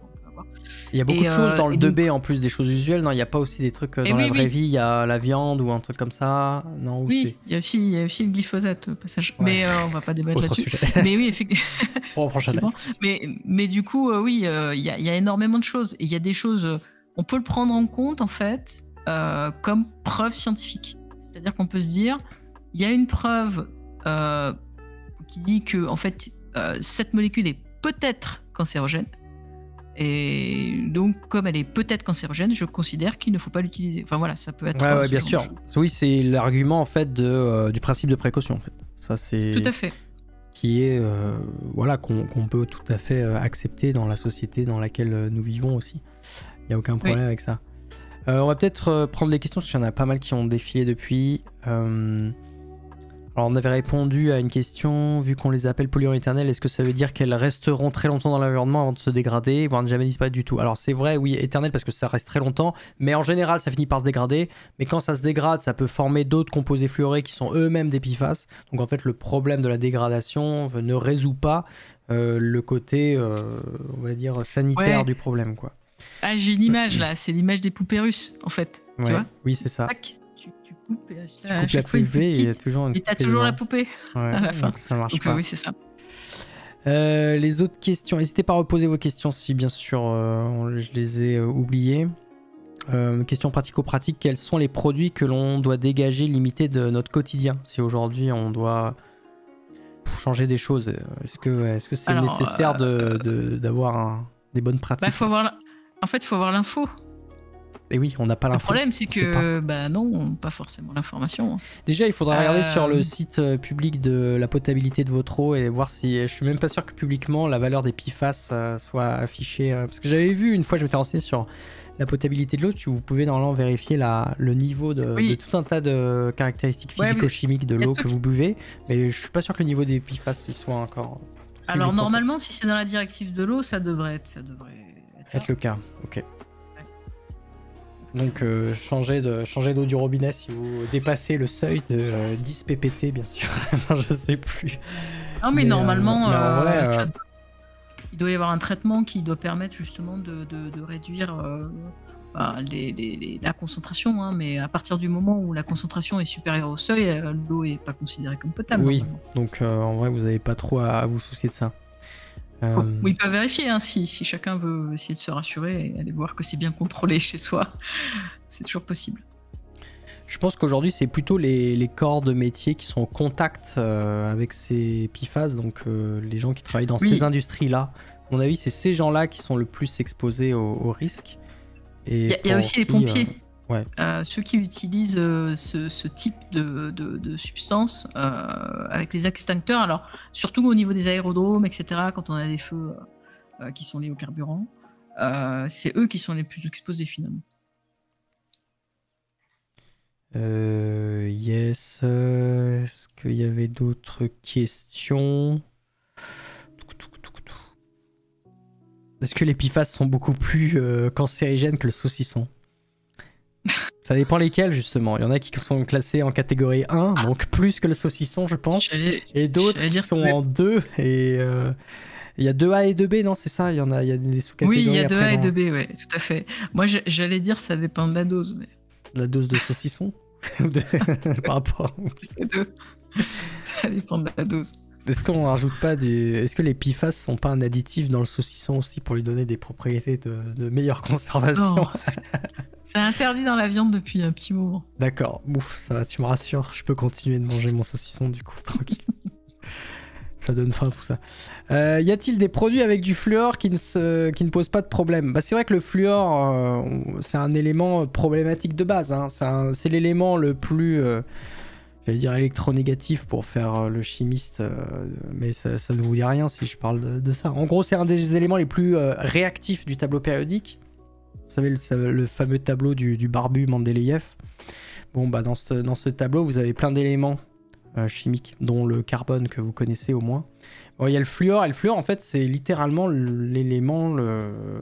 Il y a beaucoup de choses dans le 2B, en plus des choses usuelles. Non, il n'y a pas aussi des trucs dans la vraie vie, il y a la viande ou un truc comme ça. Non, oui, il y a aussi le glyphosate au passage. Ouais. Mais on va pas débattre là-dessus. Mais oui, effectivement. Mais du coup, oui, il y a énormément de choses. Et il y a des choses, on peut le prendre en compte, en fait, comme preuve scientifique. C'est-à-dire qu'on peut se dire, il y a une preuve qui dit que, en fait, cette molécule est peut-être cancérogène. Et donc, comme elle est peut-être cancérogène, je considère qu'il ne faut pas l'utiliser. Enfin voilà, ça peut être. Ouais, bien sûr. Oui, c'est l'argument en fait du principe de précaution. En fait, ça c'est. Tout à fait. Qui est voilà qu'on peut tout à fait accepter dans la société dans laquelle nous vivons aussi. Il n'y a aucun problème avec ça. On va peut-être prendre les questions parce qu'il y en a pas mal qui ont défilé depuis. Alors on avait répondu à une question, vu qu'on les appelle polluants éternels, est-ce que ça veut dire qu'elles resteront très longtemps dans l'environnement avant de se dégrader, voire ne jamais disparaître du tout? Alors c'est vrai, oui, éternel parce que ça reste très longtemps, mais en général ça finit par se dégrader, mais quand ça se dégrade, ça peut former d'autres composés fluorés qui sont eux-mêmes des PFAS, donc en fait le problème de la dégradation ne résout pas le côté, on va dire, sanitaire du problème, quoi. Ah, j'ai une image là, c'est l'image des poupées russes, en fait, tu vois? Oui, c'est ça. Tac. Tu coupes et à chaque fois poupée, et t'as toujours la poupée à la fin. Donc ça marche donc, pas. Oui, c'est ça. Les autres questions, n'hésitez pas à reposer vos questions si bien sûr je les ai oubliées. Question pratico-pratique, quels sont les produits que l'on doit dégager, limiter de notre quotidien si aujourd'hui on doit changer des choses? Est-ce que c'est nécessaire d'avoir des bonnes pratiques? En fait, il faut avoir l'info. Et oui, on n'a pas l'info. Le problème, c'est que, non, pas forcément l'information. Déjà, il faudra regarder sur le site public de la potabilité de votre eau et voir si. Je suis même pas sûr que publiquement la valeur des PFAS soit affichée. Parce que j'avais vu une fois, je m'étais renseigné sur la potabilité de l'eau. Vous pouvez normalement vérifier le niveau de tout un tas de caractéristiques physico-chimiques de l'eau que vous buvez. Mais je suis pas sûr que le niveau des PFAS il soit encore. Alors, normalement, si c'est dans la directive de l'eau, ça devrait être le cas. Ok. Donc changer d'eau du robinet si vous dépassez le seuil de 10 ppt, bien sûr. Non, je sais plus. Non, mais normalement, vrai, il doit y avoir un traitement qui doit permettre justement de réduire la concentration. Hein, mais à partir du moment où la concentration est supérieure au seuil, l'eau n'est pas considérée comme potable. Oui, donc en vrai, vous n'avez pas trop à vous soucier de ça. Oui, il peut vérifier si chacun veut essayer de se rassurer et aller voir que c'est bien contrôlé chez soi. c'est toujours possible. Je pense qu'aujourd'hui, c'est plutôt les corps de métier qui sont en contact avec ces PFAS, donc les gens qui travaillent dans ces industries-là. À mon avis, c'est ces gens-là qui sont le plus exposés au risque. Il y a aussi les pompiers. Ceux qui utilisent ce type de substance avec les extincteurs, alors surtout au niveau des aérodromes, etc., quand on a des feux qui sont liés au carburant, c'est eux qui sont les plus exposés finalement. Yes. Est-ce qu'il y avait d'autres questions? Est-ce que les PFAS sont beaucoup plus cancérigènes que le saucisson? Ça dépend lesquels, justement. Il y en a qui sont classés en catégorie 1, donc plus que le saucisson, je pense. Et d'autres qui sont en 2. Et il y a 2A et 2B, non? C'est ça? Il y a des sous-catégories. Oui, il y a 2A et 2B, ouais, tout à fait. Moi, j'allais dire ça dépend de la dose. Mais... La dose de saucisson? Par rapport les deux. Ça dépend de la dose. Est-ce qu'on rajoute pas Est-ce que les PFAS sont pas un additif dans le saucisson aussi pour lui donner des propriétés de meilleure conservation? Non, c'est interdit dans la viande depuis un petit moment. D'accord, ouf, ça va, tu me rassures. Je peux continuer de manger mon saucisson du coup, tranquille. Ça donne faim tout ça. Y a-t-il des produits avec du fluor qui ne posent pas de problème? Bah, c'est vrai que le fluor, c'est un élément problématique de base. Hein. C'est l'élément le plus, j'allais dire, électronégatif pour faire le chimiste, mais ça ne vous dit rien si je parle de ça. En gros, c'est un des éléments les plus réactifs du tableau périodique. Vous savez, le fameux tableau du barbu Mendeleïev. Bon, bah, dans ce tableau, vous avez plein d'éléments chimiques, dont le carbone que vous connaissez au moins. Bon, il y a le fluor, et le fluor en fait c'est littéralement l'élément,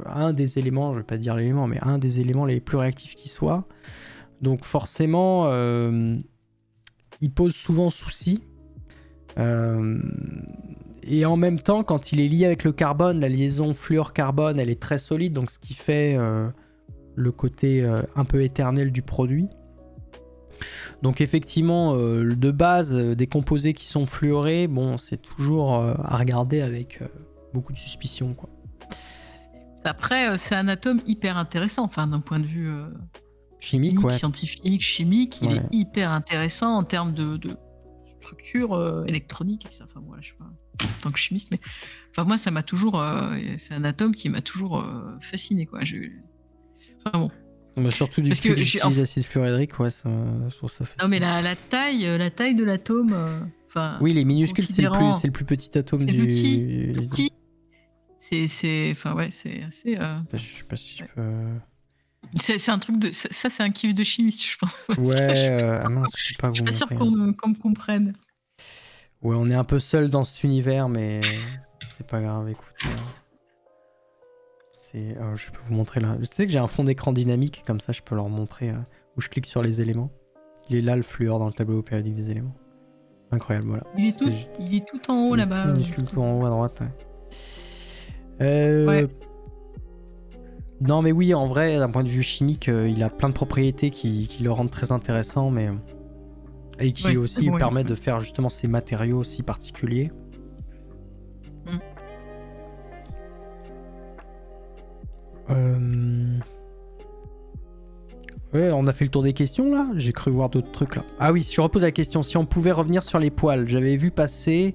un des éléments, je vais pas dire l'élément, mais un des éléments les plus réactifs qui soit. Donc forcément, il pose souvent souci. Et en même temps, quand il est lié avec le carbone, la liaison fluor-carbone, elle est très solide, donc ce qui fait le côté un peu éternel du produit. Donc effectivement, de base, des composés qui sont fluorés, bon, c'est toujours à regarder avec beaucoup de suspicion, quoi. Après, c'est un atome hyper intéressant, enfin d'un point de vue chimique, scientifique, chimique, il est hyper intéressant en termes de structure électronique. Enfin voilà, je sais pas en tant que chimiste, mais enfin moi ça m'a toujours, c'est un atome qui m'a toujours fasciné, quoi. Enfin bon. Mais surtout du coup, j'utilise l'acide fluorhydrique, ouais, ça fait. Non, mais la taille de l'atome. Oui, les minuscules, c'est le plus petit atome du. Petit. Enfin ouais, c'est assez. Je sais pas si je peux. C'est un truc de. Ça, c'est un kiff de chimiste, je pense. Ouais. Mince, je suis pas sûr qu'on me comprenne. Ouais, on est un peu seul dans cet univers, mais c'est pas grave. Écoute. Je peux vous montrer là. Je sais que j'ai un fond d'écran dynamique, comme ça je peux leur montrer où je clique sur les éléments. Il est là le fluor dans le tableau périodique des éléments. Incroyable, voilà. Il est tout en haut là-bas. Minuscule tout en haut à droite. Ouais. Non mais oui, en vrai, d'un point de vue chimique, il a plein de propriétés qui le rendent très intéressant, mais et qui aussi permettent de faire justement ces matériaux si particuliers. Ouais, on a fait le tour des questions là. J'ai cru voir d'autres trucs là. Ah oui, si je repose la question, si on pouvait revenir sur les poêles, j'avais vu passer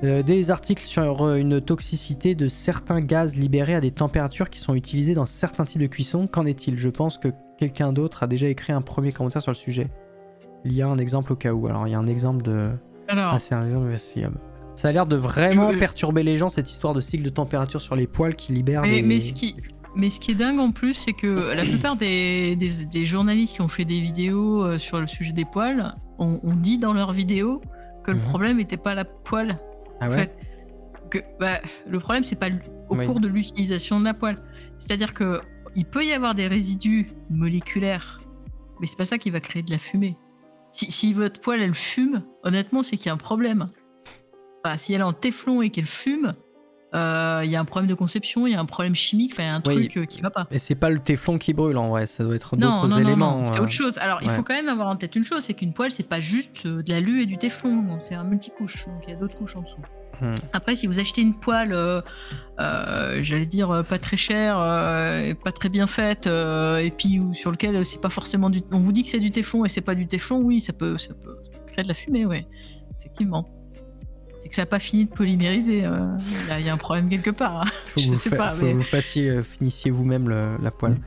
des articles sur une toxicité de certains gaz libérés à des températures qui sont utilisés dans certains types de cuisson. Qu'en est-il? Je pense que quelqu'un d'autre a déjà écrit un premier commentaire sur le sujet. Il y a un exemple au cas où. Alors il y a un exemple de. C'est un exemple investigable. Ça a l'air de vraiment perturber les gens, cette histoire de cycle de température sur les poêles qui libèrent Mais ce qui est dingue en plus, c'est que la plupart des journalistes qui ont fait des vidéos sur le sujet des poêles ont dit dans leurs vidéos que le problème n'était pas la poêle. Ah ouais. En fait, le problème, c'est pas au cours de l'utilisation de la poêle. C'est-à-dire qu'il peut y avoir des résidus moléculaires, mais c'est pas ça qui va créer de la fumée. Si votre poêle, elle fume, honnêtement, c'est qu'il y a un problème. Enfin, si elle est en téflon et qu'elle fume, il y a un problème de conception, il y a un problème chimique, il y a un truc qui va pas. Et c'est pas le téflon qui brûle en vrai, ça doit être d'autres éléments. Non, c'est autre chose. Alors il faut quand même avoir en tête une chose, c'est qu'une poêle, c'est pas juste de l'alu et du téflon, c'est un multicouche, donc il y a d'autres couches en dessous. Après, si vous achetez une poêle, j'allais dire pas très chère, et pas très bien faite, et puis sur lequel c'est pas forcément du... On vous dit que c'est du téflon et c'est pas du téflon, oui, ça peut créer de la fumée, ouais, effectivement. C'est que ça n'a pas fini de polymériser. Il y a un problème quelque part. Hein. Je sais pas. Faut que vous finissiez vous-même la poêle.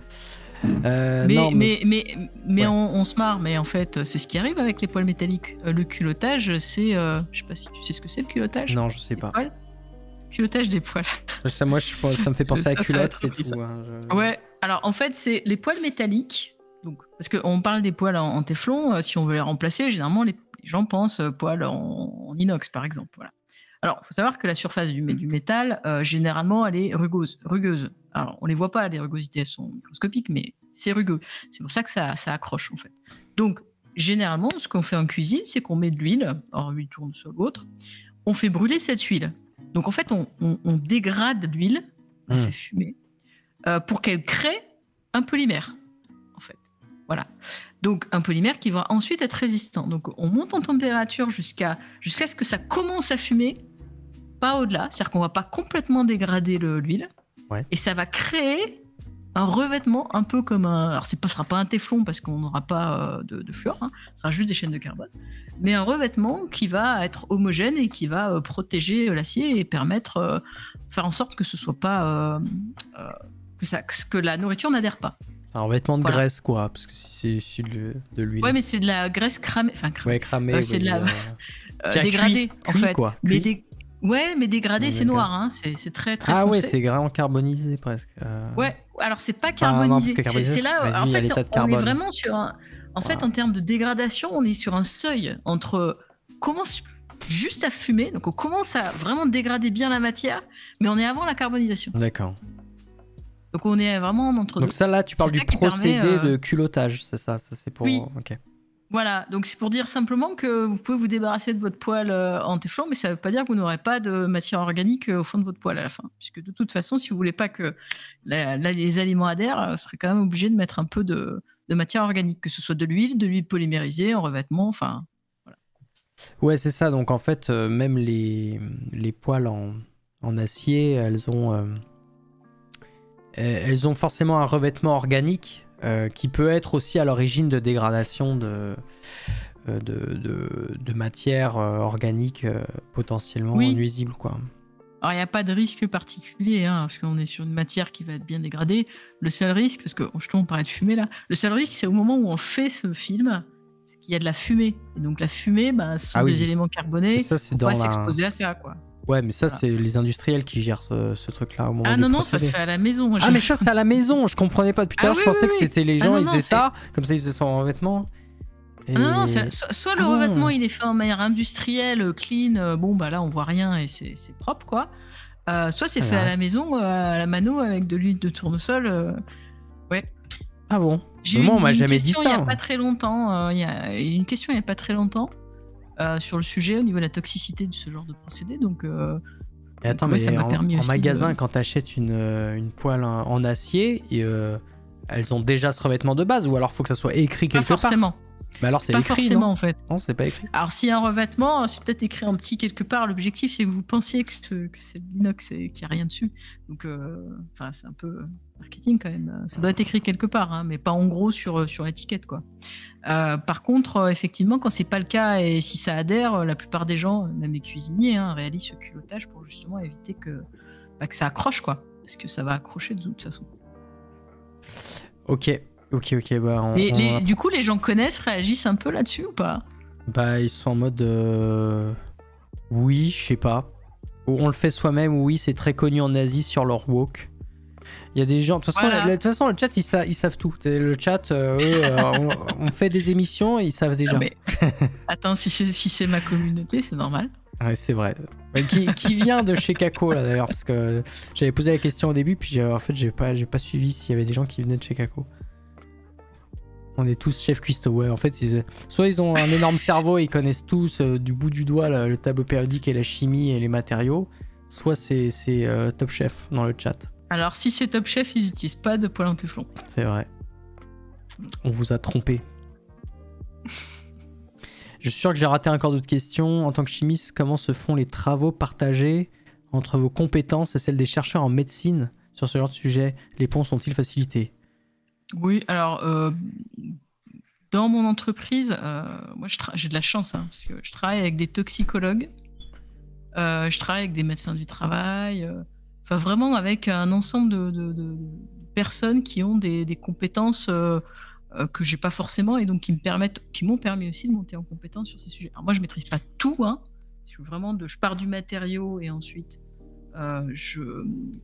Mais on se marre, mais en fait, c'est ce qui arrive avec les poêles métalliques. Le culottage, c'est... je sais pas si tu sais ce que c'est, le culottage. Non, je sais pas. Culottage des poêles. Ça, moi, ça me fait penser à la culotte, c'est tout. Ouais, alors en fait, c'est les poêles métalliques. Donc, parce qu'on parle des poêles en téflon, si on veut les remplacer, généralement, les gens pensent poêles en inox, par exemple. Voilà. Alors, il faut savoir que la surface du métal, généralement, elle est rugueuse. Alors, on ne les voit pas, les rugosités, elles sont microscopiques, mais c'est rugueux. C'est pour ça que ça accroche, en fait. Donc, généralement, ce qu'on fait en cuisine, c'est qu'on met de l'huile, or huile tournesol ou autre, on fait brûler cette huile. Donc, en fait, on dégrade l'huile, on la fait fumer, pour qu'elle crée un polymère, en fait. Voilà. Donc, un polymère qui va ensuite être résistant. Donc, on monte en température jusqu'à ce que ça commence à fumer, pas au-delà. C'est-à-dire qu'on ne va pas complètement dégrader l'huile. Ouais. Et ça va créer un revêtement un peu comme un... Alors, ce ne sera pas un téflon parce qu'on n'aura pas de fluor, hein. Ce sera juste des chaînes de carbone. Mais un revêtement qui va être homogène et qui va protéger l'acier et permettre faire en sorte que ce soit pas... que la nourriture n'adhère pas. Un revêtement de graisse, quoi, parce que si c'est issu de l'huile. Ouais, mais c'est de la graisse cramée. Enfin, ouais, cramée. C'est de la... dégradée, en fait. Quoi. Ouais, mais dégradé, c'est noir, hein. C'est très, très foncé. Ah ouais, c'est vraiment carbonisé, presque. Ouais, alors c'est pas carbonisé. C'est là, en fait, on est vraiment sur un... En fait, en termes de dégradation, on est sur un seuil entre... commence juste à fumer, donc on commence à vraiment dégrader bien la matière, mais on est avant la carbonisation. D'accord. Donc on est vraiment entre deux. Donc ça, là, tu parles du procédé de culottage, c'est ça c'est pour... Oui. Okay. Voilà, donc c'est pour dire simplement que vous pouvez vous débarrasser de votre poêle en téflon, mais ça ne veut pas dire que vous n'aurez pas de matière organique au fond de votre poêle à la fin. Puisque de toute façon, si vous ne voulez pas que les aliments adhèrent, vous serez quand même obligé de mettre un peu de matière organique, que ce soit de l'huile polymérisée, en revêtement, enfin... Voilà. Ouais, c'est ça. Donc en fait, même les poêles en acier, elles ont forcément un revêtement organique qui peut être aussi à l'origine de dégradation de matière organique potentiellement nuisible, quoi. Alors, il n'y a pas de risque particulier, hein, parce qu'on est sur une matière qui va être bien dégradée. Le seul risque, parce que justement on parlait de fumée là, le seul risque c'est au moment où on fait ce film, c'est qu'il y a de la fumée. Et donc la fumée, ce sont des éléments carbonés. Et ça, c'est dans s'exposer à ça, quoi. Ouais, mais ça, c'est les industriels qui gèrent ce truc-là au moment du non, procédé. ça se fait à la maison. Ah, mais ça, c'est à la maison. Je comprenais pas depuis tout à l'heure. Je pensais que c'était les gens, ils faisaient ça. Comme ça, ils faisaient son revêtement. Et... Non, soit le revêtement, il est fait en manière industrielle, clean. Bon, là, on voit rien et c'est propre, quoi. Soit c'est fait à la maison, à la mano, avec de l'huile de tournesol. Ouais. Ah bon? J'ai eu on m'a jamais dit ça. Il n'y a pas très longtemps. Il y a une question il n'y a pas très longtemps. Sur le sujet au niveau de la toxicité de ce genre de procédé. Donc, et attends, mais en magasin, quand tu achètes une poêle en acier, elles ont déjà ce revêtement de base, ou alors faut que ça soit écrit quelque part? Pas forcément. Mais alors c'est pas écrit, forcément, non en fait. Non, c'est pas écrit. Alors s'il y a un revêtement, c'est peut-être écrit en petit quelque part. L'objectif, c'est que vous pensiez que c'est de l'inox et qu'il n'y a rien dessus. Donc, c'est un peu marketing quand même. Ça doit être écrit quelque part, hein, mais pas en gros sur l'étiquette, quoi. Par contre, effectivement, quand c'est pas le cas et si ça adhère, la plupart des gens, même les cuisiniers, réalisent ce culottage pour justement éviter que ça accroche, quoi. Parce que ça va accrocher de toute façon. Ok. Du coup, les gens connaissent, réagissent un peu là-dessus ou pas? Ils sont en mode... Oui, je sais pas. Ou on le fait soi-même, oui, c'est très connu en Asie sur leur wok. Il y a des gens... De toute façon, le chat, ils savent tout. Le chat, on fait des émissions, ils savent déjà. Non, mais... Attends, si c'est ma communauté, c'est normal. Ouais, c'est vrai. Qui vient de chez Kako, là, d'ailleurs? Parce que j'avais posé la question au début, puis en fait, j'ai pas suivi s'il y avait des gens qui venaient de chez Kako. On est tous chefs cuistots, ouais. En fait, soit ils ont un énorme cerveau et ils connaissent tous du bout du doigt le tableau périodique et la chimie et les matériaux, soit c'est Top Chef dans le chat. Alors, si c'est Top Chef, ils n'utilisent pas de poêle en téflon. C'est vrai. On vous a trompé. Je suis sûr que j'ai raté encore d'autres questions. En tant que chimiste, comment se font les travaux partagés entre vos compétences et celles des chercheurs en médecine sur ce genre de sujet? Les ponts sont-ils facilités? Oui, alors dans mon entreprise, moi j'ai de la chance hein, parce que je travaille avec des toxicologues, je travaille avec des médecins du travail, enfin vraiment avec un ensemble de personnes qui ont des compétences que j'ai pas forcément et donc qui m'ont permis aussi de monter en compétence sur ces sujets. Alors moi je maîtrise pas tout, hein, je pars du matériau et ensuite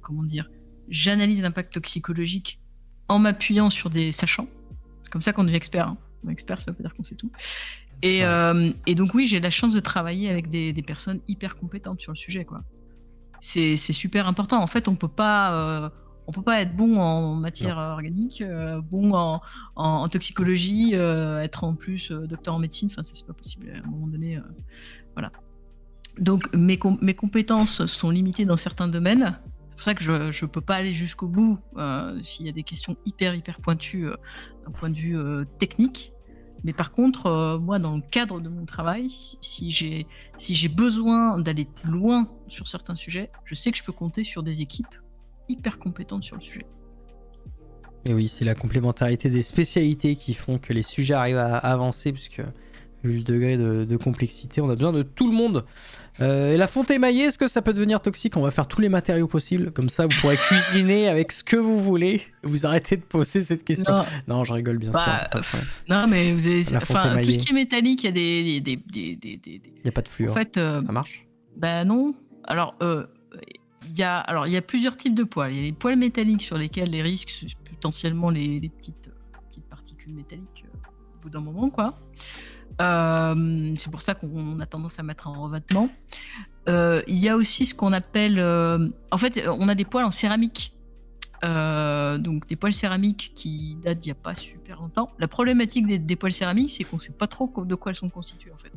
comment dire, j'analyse l'impact toxicologique en m'appuyant sur des sachants. C'est comme ça qu'on devient expert. Hein. On est expert, ça veut pas dire qu'on sait tout. Et donc oui, j'ai la chance de travailler avec des personnes hyper compétentes sur le sujet, quoi. C'est super important. En fait, on peut pas être bon en matière organique, bon en toxicologie, être en plus docteur en médecine. Enfin, ça c'est pas possible. À un moment donné, voilà. Donc mes compétences sont limitées dans certains domaines. C'est pour ça que je peux pas aller jusqu'au bout s'il y a des questions hyper pointues d'un point de vue technique. Mais par contre, moi, dans le cadre de mon travail, si j'ai besoin d'aller loin sur certains sujets, je sais que je peux compter sur des équipes hyper compétentes sur le sujet. Et oui, c'est la complémentarité des spécialités qui font que les sujets arrivent à avancer, puisque vu le degré de complexité, on a besoin de tout le monde. Et la fonte émaillée, est-ce que ça peut devenir toxique? On va faire tous les matériaux possibles, comme ça vous pourrez cuisiner avec ce que vous voulez. Vous arrêtez de poser cette question. Non, je rigole bien sûr. Non, mais vous avez, enfin, tout ce qui est métallique, il y a il n'y a pas de fluor. En fait, ça marche? Bah non. Alors, il y a plusieurs types de poils. Il y a les poils métalliques sur lesquels les risques, c'est potentiellement les petites particules métalliques au bout d'un moment, quoi. C'est pour ça qu'on a tendance à mettre un revêtement. Il y a aussi ce qu'on appelle... en fait, on a des poils en céramique. Donc des poils céramiques qui datent d'il n'y a pas super longtemps. La problématique des poils céramiques, c'est qu'on ne sait pas trop de quoi elles sont constituées, en fait.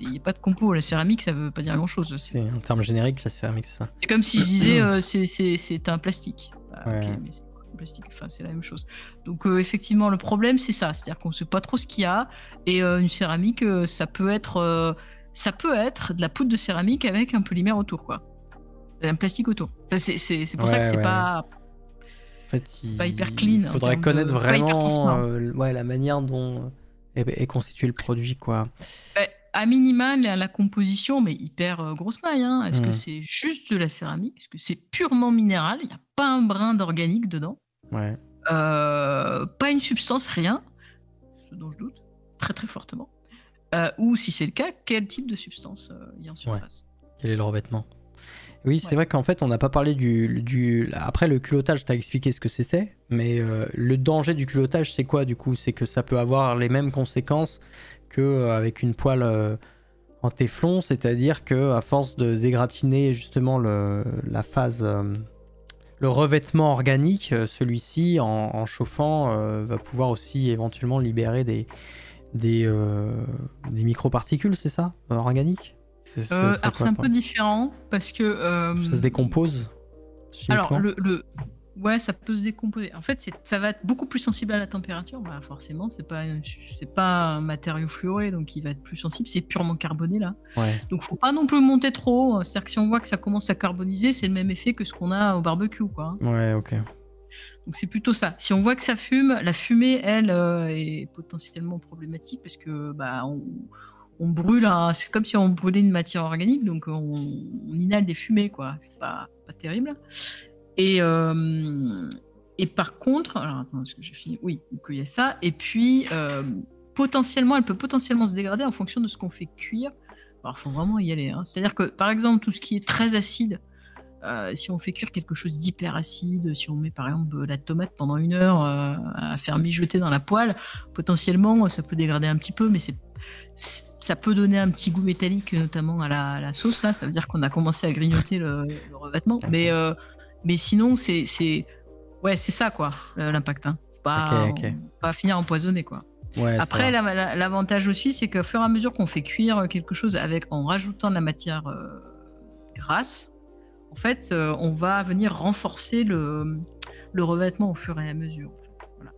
Il n'y a pas de compo. La céramique, ça ne veut pas dire grand-chose. C'est un terme générique, la céramique, c'est ça. C'est comme si je disais c'est un plastique. Bah, ouais. Ok, mais c'est plastique, enfin c'est la même chose. Donc effectivement le problème c'est ça, c'est-à-dire qu'on sait pas trop ce qu'il y a et une céramique ça peut être de la poudre de céramique avec un polymère autour, quoi, un plastique autour. Enfin, c'est pour ça que c'est pas en fait, pas hyper clean. Il faudrait connaître vraiment la manière dont est constitué le produit, quoi. À minima la composition, mais hyper grosse maille, hein. Est-ce que c'est juste de la céramique? Est-ce que c'est purement minéral? Il n'y a pas un brin d'organique dedans? Ouais. Pas une substance, rien, ce dont je doute très très fortement. Ou si c'est le cas, quel type de substance il y a en surface? Quel est le revêtement? Oui, c'est vrai qu'en fait, on n'a pas parlé du... Après, le culottage, tu as expliqué ce que c'était, mais le danger du culottage, c'est quoi, du coup? C'est que ça peut avoir les mêmes conséquences qu'avec une poêle en téflon, c'est-à-dire qu'à force de dégratiner justement la phase... le revêtement organique, celui-ci, en chauffant, va pouvoir aussi éventuellement libérer des microparticules, c'est ça? Organiques? Alors c'est un peu différent parce que... ça se décompose chimiquement? Alors, ouais, ça peut se décomposer. En fait, ça va être beaucoup plus sensible à la température. Bah, forcément, c'est pas un matériau fluoré, donc il va être plus sensible. C'est purement carboné, là. Ouais. Donc, faut pas non plus monter trop. C'est-à-dire que si on voit que ça commence à carboniser, c'est le même effet que ce qu'on a au barbecue, quoi. Ouais, ok. Donc, c'est plutôt ça. Si on voit que ça fume, la fumée, elle, est potentiellement problématique parce que bah, on brûle, c'est comme si on brûlait une matière organique, donc on inhale des fumées, quoi. C'est pas terrible. Et par contre, alors attends, est-ce que j'ai fini? Oui, donc il y a ça. Et puis, potentiellement, elle peut potentiellement se dégrader en fonction de ce qu'on fait cuire. Alors, il faut vraiment y aller, hein. C'est-à-dire que, par exemple, tout ce qui est très acide, si on fait cuire quelque chose d'hyper acide, si on met par exemple la tomate pendant 1 heure à faire mijoter dans la poêle, potentiellement, ça peut dégrader un petit peu, mais ça peut donner un petit goût métallique, notamment à la sauce. Là, ça veut dire qu'on a commencé à grignoter le revêtement. Mais sinon, c'est ça, quoi, l'impact. Hein. C'est pas, okay. On va finir empoisonné, quoi. Ouais, après, l'avantage aussi, c'est qu'au fur et à mesure qu'on fait cuire quelque chose en rajoutant de la matière grasse, en fait, on va venir renforcer le revêtement au fur et à mesure. En fait. Voilà.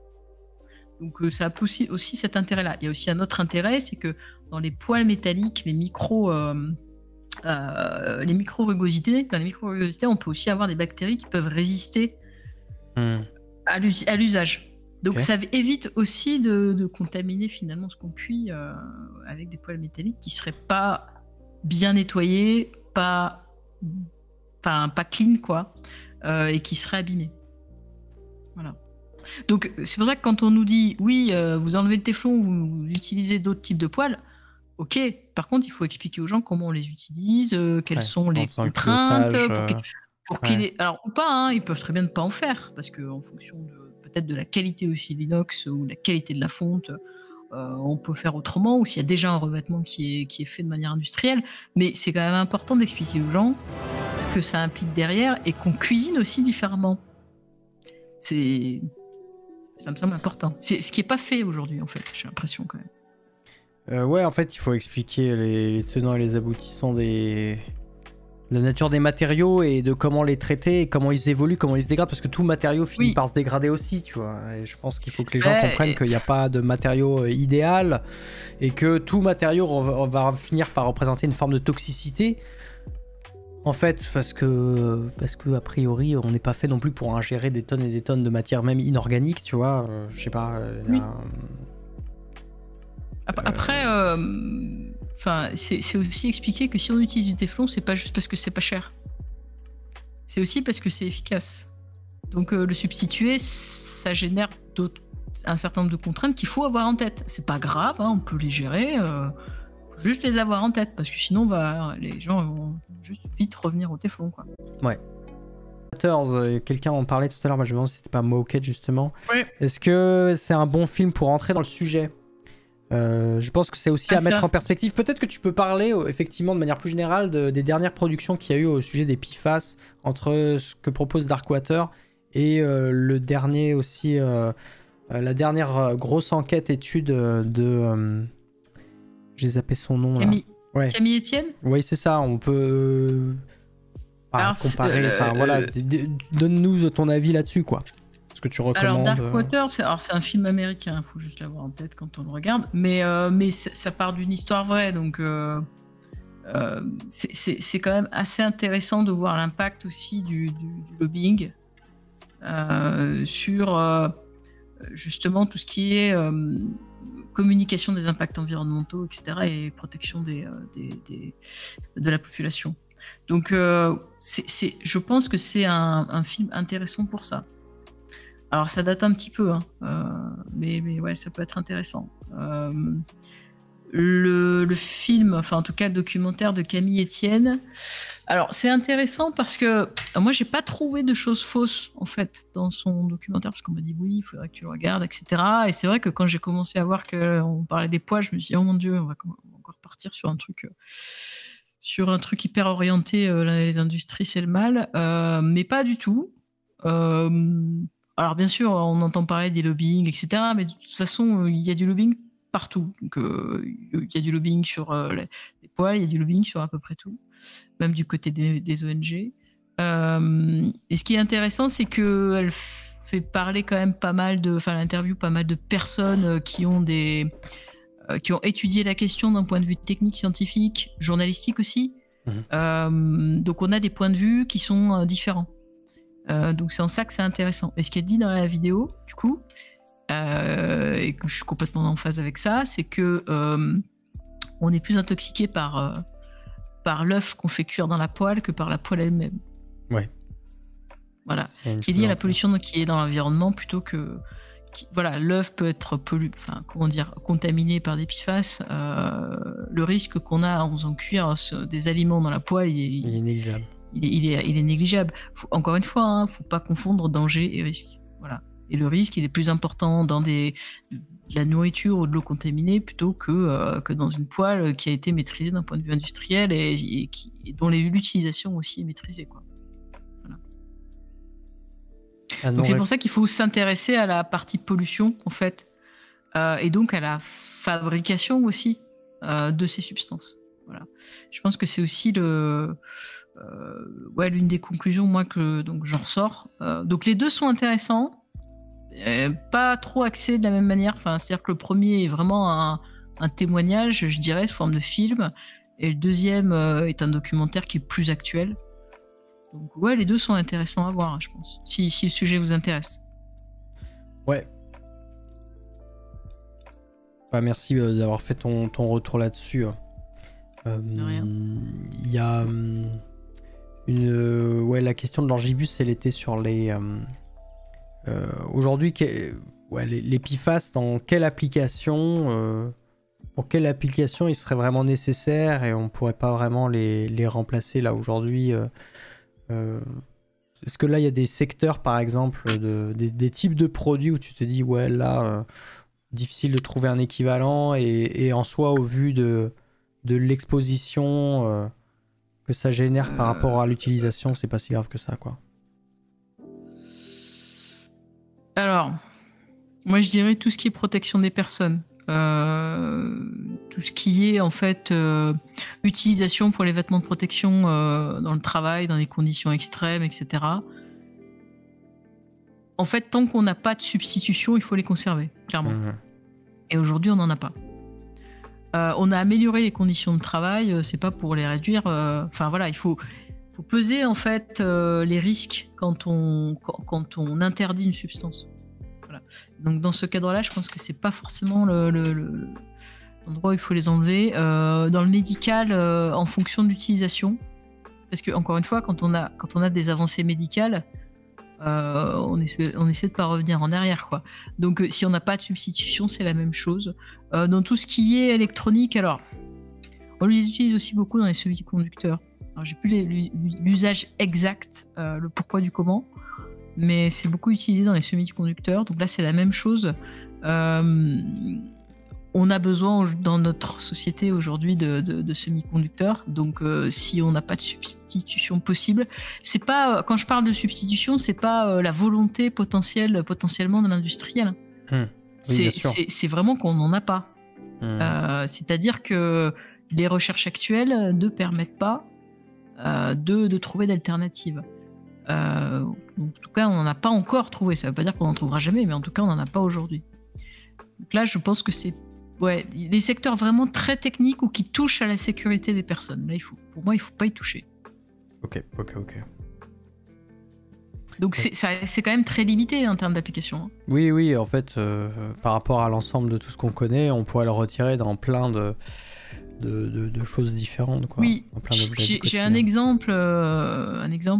Donc, ça a aussi cet intérêt-là. Il y a aussi un autre intérêt, c'est que dans les poils métalliques, les micro-rugosités. Dans les micro-rugosités, on peut aussi avoir des bactéries qui peuvent résister à l'usage. Donc ça évite aussi de contaminer finalement ce qu'on cuit avec des poils métalliques qui seraient pas bien nettoyés, pas clean quoi, et qui seraient abîmés. Voilà. Donc c'est pour ça que quand on nous dit oui, vous enlevez le téflon, vous utilisez d'autres types de poils, ok. Par contre, il faut expliquer aux gens comment on les utilise, quelles sont les contraintes, alors ou pas, hein, ils peuvent très bien ne pas en faire parce que en fonction peut-être de la qualité aussi de l'inox ou de la qualité de la fonte, on peut faire autrement, ou s'il y a déjà un revêtement qui est fait de manière industrielle. Mais c'est quand même important d'expliquer aux gens ce que ça implique derrière et qu'on cuisine aussi différemment. Ça me semble important. C'est ce qui n'est pas fait aujourd'hui, en fait, j'ai l'impression quand même. Ouais, en fait, il faut expliquer les tenants et les aboutissants de la nature des matériaux et de comment les traiter, et comment ils évoluent, comment ils se dégradent, parce que tout matériau finit par se dégrader aussi, tu vois. Et je pense qu'il faut que les gens comprennent qu'il n'y a pas de matériau idéal et que tout matériau va finir par représenter une forme de toxicité. En fait, parce que a priori, on n'est pas fait non plus pour ingérer des tonnes et des tonnes de matière même inorganique, tu vois. Je sais pas. Après, c'est aussi expliquer que si on utilise du téflon, c'est pas juste parce que c'est pas cher. C'est aussi parce que c'est efficace. Donc le substituer, ça génère un certain nombre de contraintes qu'il faut avoir en tête. C'est pas grave, hein, on peut les gérer. Faut juste les avoir en tête parce que sinon, les gens vont juste vite revenir au téflon, quoi. Ouais. Quelqu'un en parlait tout à l'heure, je me demande si c'était pas Moquette justement. Ouais. Est-ce que c'est un bon film pour entrer dans le sujet ? Je pense que c'est aussi à mettre en perspective. Peut-être que tu peux parler effectivement de manière plus générale des dernières productions qu'il y a eu au sujet des PFAS, entre ce que propose Darkwater et le dernier aussi, la dernière grosse enquête étude de... j'ai zappé son nom là. Camille Etienne ? Oui, c'est ça, on peut comparer. Voilà, donne-nous ton avis là-dessus, quoi. Ce que tu recommandes. Alors Darkwater, c'est un film américain, il faut juste l'avoir en tête quand on le regarde, mais ça part d'une histoire vraie, donc c'est quand même assez intéressant de voir l'impact aussi du lobbying sur justement tout ce qui est communication des impacts environnementaux, etc., et protection de la population. Donc je pense que c'est un film intéressant pour ça. Alors ça date un petit peu, hein, mais ouais, ça peut être intéressant. Le film, enfin en tout cas le documentaire de Camille Etienne, alors c'est intéressant parce que moi j'ai pas trouvé de choses fausses en fait dans son documentaire, parce qu'on m'a dit oui, il faudrait que tu le regardes, etc. Et c'est vrai que quand j'ai commencé à voir qu'on parlait des poils, je me suis dit oh mon Dieu, on va encore partir sur un truc hyper orienté, les industries c'est le mal, mais pas du tout. Alors bien sûr, on entend parler des lobbying, etc. Mais de toute façon, il y a du lobbying partout. Donc, il y a du lobbying sur les poils, il y a du lobbying sur à peu près tout, même du côté des ONG. Et ce qui est intéressant, c'est qu'elle fait parler quand même l'interview pas mal de personnes qui ont étudié la question d'un point de vue technique, scientifique, journalistique aussi. Donc on a des points de vue qui sont différents. Donc c'est en ça que c'est intéressant. Et ce qui est dit dans la vidéo, du coup, et que je suis complètement en phase avec ça, c'est que on est plus intoxiqué par l'œuf qu'on fait cuire dans la poêle que par la poêle elle-même. Ouais. Voilà. Qui est lié à la pollution qui est dans l'environnement plutôt que... Voilà, l'œuf peut être contaminé par des PFAS. Le risque qu'on a en faisant cuire des aliments dans la poêle, il est négligeable. Il est négligeable. Encore une fois, hein, faut pas confondre danger et risque. Voilà. Et le risque, il est plus important dans de la nourriture ou de l'eau contaminée plutôt que dans une poêle qui a été maîtrisée d'un point de vue industriel et dont l'utilisation aussi est maîtrisée, quoi. Voilà. Donc c'est pour ça qu'il faut s'intéresser à la partie pollution, en fait, et donc à la fabrication aussi de ces substances. Voilà. Je pense que c'est aussi l'une des conclusions moi que donc j'en ressors. Donc les deux sont intéressants, pas trop axés de la même manière. Enfin, c'est-à-dire que le premier est vraiment un témoignage, je dirais, sous forme de film. Et le deuxième est un documentaire qui est plus actuel. Donc ouais, les deux sont intéressants à voir, je pense, si le sujet vous intéresse. Ouais. Bah, merci d'avoir fait ton retour là-dessus. De rien. Il y a la question de l'Angibus, elle était sur les... aujourd'hui, les PFAS, dans quelle application... pour quelle application il serait vraiment nécessaire et on pourrait pas vraiment les remplacer là aujourd'hui est-ce que là il y a des secteurs par exemple des types de produits où tu te dis ouais là difficile de trouver un équivalent et en soi au vu de l'exposition que ça génère par rapport à l'utilisation c'est pas si grave que ça quoi. Alors moi je dirais tout ce qui est protection des personnes. Tout ce qui est en fait utilisation pour les vêtements de protection dans le travail, dans des conditions extrêmes, etc. En fait, tant qu'on n'a pas de substitution, il faut les conserver, clairement. Et aujourd'hui, on n'en a pas. On a amélioré les conditions de travail, c'est pas pour les réduire. Enfin voilà, il faut peser en fait les risques quand on interdit une substance. Voilà. Donc dans ce cadre-là, je pense que c'est pas forcément l'endroit où il faut les enlever. Dans le médical, en fonction de l'utilisation, parce que encore une fois, quand on a des avancées médicales, on essaie de pas revenir en arrière, quoi. Donc si on n'a pas de substitution, c'est la même chose. Dans tout ce qui est électronique, alors on les utilise aussi beaucoup dans les semi-conducteurs. Alors j'ai plus l'usage exact, le pourquoi du comment. Mais c'est beaucoup utilisé dans les semi-conducteurs. Donc là, c'est la même chose. On a besoin dans notre société aujourd'hui de semi-conducteurs. Donc si on n'a pas de substitution possible, c'est pas quand je parle de substitution, c'est pas la volonté potentiellement de l'industriel. Oui, c'est vraiment qu'on n'en a pas. C'est-à-dire que les recherches actuelles ne permettent pas de trouver d'alternatives. En tout cas, on n'en a pas encore trouvé. Ça ne veut pas dire qu'on n'en trouvera jamais, mais en tout cas, on n'en a pas aujourd'hui. Donc là, je pense que c'est les secteurs vraiment très techniques ou qui touchent à la sécurité des personnes. Là, pour moi, il ne faut pas y toucher. Ok. Donc c'est quand même très limité en termes d'application. Oui, en fait, par rapport à l'ensemble de tout ce qu'on connaît, on pourrait le retirer dans plein de choses différentes, quoi. Oui, j'ai un exemple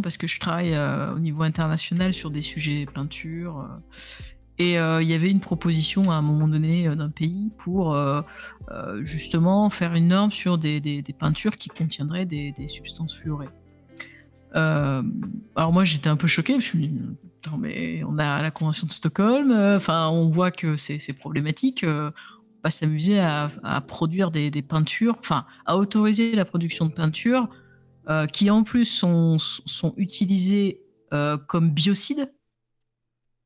parce que je travaille au niveau international sur des sujets peinture et il y avait une proposition à un moment donné d'un pays pour justement faire une norme sur des peintures qui contiendraient des substances fluorées. Alors moi j'étais un peu choquée, je me suis dit attends, mais on a la convention de Stockholm, on voit que c'est problématique. Pas s'amuser à produire des peintures, à autoriser la production de peintures qui en plus sont utilisées comme biocides,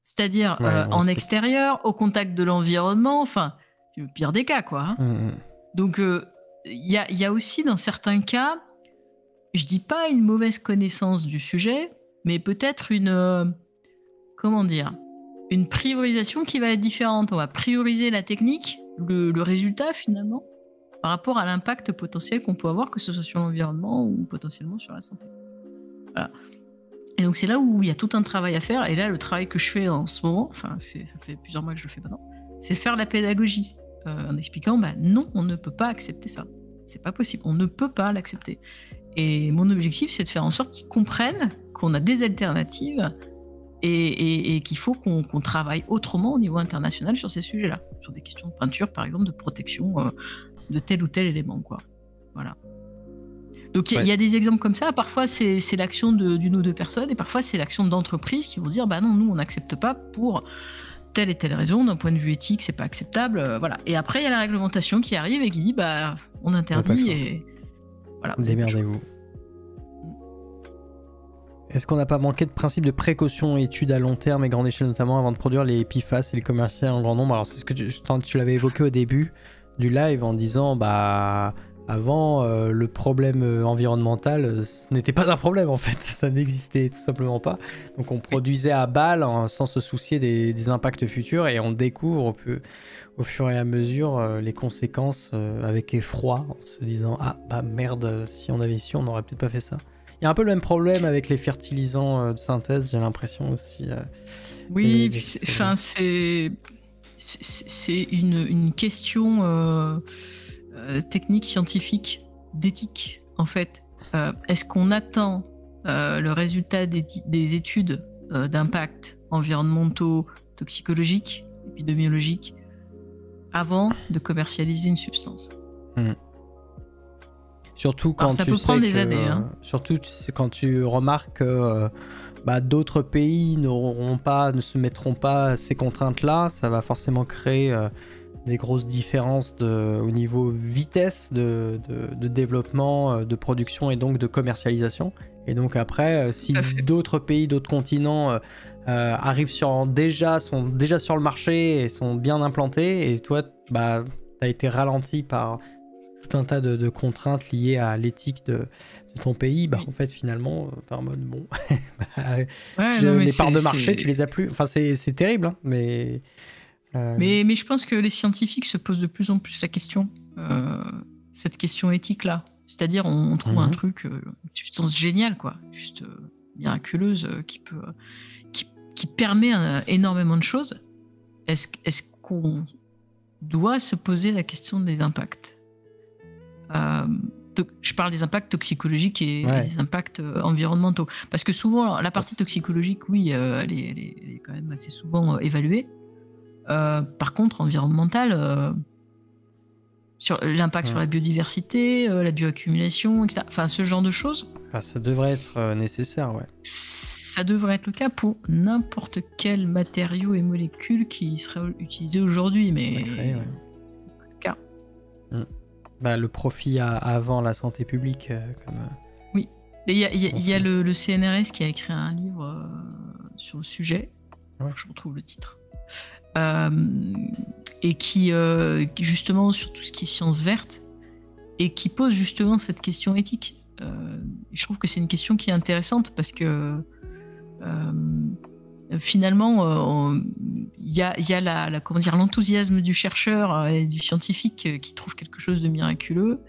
c'est-à-dire en extérieur, au contact de l'environnement, le pire des cas, quoi. Donc il y a aussi dans certains cas, je dis pas une mauvaise connaissance du sujet, mais peut-être une priorisation qui va être différente. On va prioriser la technique, le résultat finalement, par rapport à l'impact potentiel qu'on peut avoir, que ce soit sur l'environnement ou potentiellement sur la santé. Voilà. Et donc c'est là où il y a tout un travail à faire. Et là, le travail que je fais en ce moment, ça fait plusieurs mois que je le fais maintenant, c'est faire la pédagogie en expliquant, non, on ne peut pas accepter ça. C'est pas possible. On ne peut pas l'accepter. Et mon objectif, c'est de faire en sorte qu'ils comprennent qu'on a des alternatives et qu'il faut qu'on travaille autrement au niveau international sur ces sujets-là, sur des questions de peinture, par exemple, de protection de tel ou tel élément, quoi. Voilà. Donc il y a des exemples comme ça. Parfois, c'est l'action d'une ou deux personnes, et parfois, c'est l'action d'entreprises qui vont dire, non, nous, on n'accepte pas pour telle et telle raison. D'un point de vue éthique, c'est pas acceptable. Voilà. Et après, il y a la réglementation qui arrive et qui dit, on interdit et voilà. Démerdez-vous. Est-ce qu'on n'a pas manqué de principe de précaution et études à long terme et grande échelle notamment avant de produire les PFAS et les commercialiser en grand nombre? Alors c'est ce que tu l'avais évoqué au début du live en disant à Avant, le problème environnemental, ce n'était pas un problème en fait, ça n'existait tout simplement pas. Donc on produisait à balle sans se soucier des impacts futurs et on découvre au fur et à mesure les conséquences avec effroi en se disant ah bah merde, si on avait su, on n'aurait peut-être pas fait ça. Il y a un peu le même problème avec les fertilisants de synthèse, j'ai l'impression aussi. Oui, c'est une question technique, scientifique, d'éthique, en fait. Est-ce qu'on attend le résultat des études d'impact environnementaux, toxicologiques, épidémiologiques, avant de commercialiser une substance? Surtout quand ça peut prendre des années. Surtout quand tu remarques que d'autres pays ne se mettront pas ces contraintes-là, ça va forcément créer des grosses différences au niveau vitesse de développement, de production et donc de commercialisation. Et donc après, si d'autres pays, d'autres continents arrivent sont déjà sur le marché et sont bien implantés, et toi, t'as été ralenti par tout un tas de contraintes liées à l'éthique de ton pays, en fait finalement t'es en mode bon les parts de marché tu les as plus, enfin c'est terrible hein, mais je pense que les scientifiques se posent de plus en plus la question, cette question éthique là, c'est-à-dire on trouve un truc, une substance géniale quoi, juste miraculeuse, qui permet énormément de choses. Est-ce qu'on doit se poser la question des impacts? Je parle des impacts toxicologiques et des impacts environnementaux. Parce que souvent, la partie toxicologique, oui, elle est quand même assez souvent évaluée. Par contre, environnemental, sur l'impact sur la biodiversité, la bioaccumulation, etc. Enfin, ce genre de choses. Ça devrait être nécessaire, ouais. Ça devrait être le cas pour n'importe quel matériau et molécule qui serait utilisé aujourd'hui, mais c'est pas le cas. Le profit avant la santé publique. Oui, il y a le CNRS qui a écrit un livre sur le sujet. Je retrouve le titre. Et qui, justement, sur tout ce qui est sciences vertes, et qui pose justement cette question éthique. Je trouve que c'est une question qui est intéressante parce que finalement, il y a comment dire, l'enthousiasme du chercheur et du scientifique qui trouve quelque chose de miraculeux,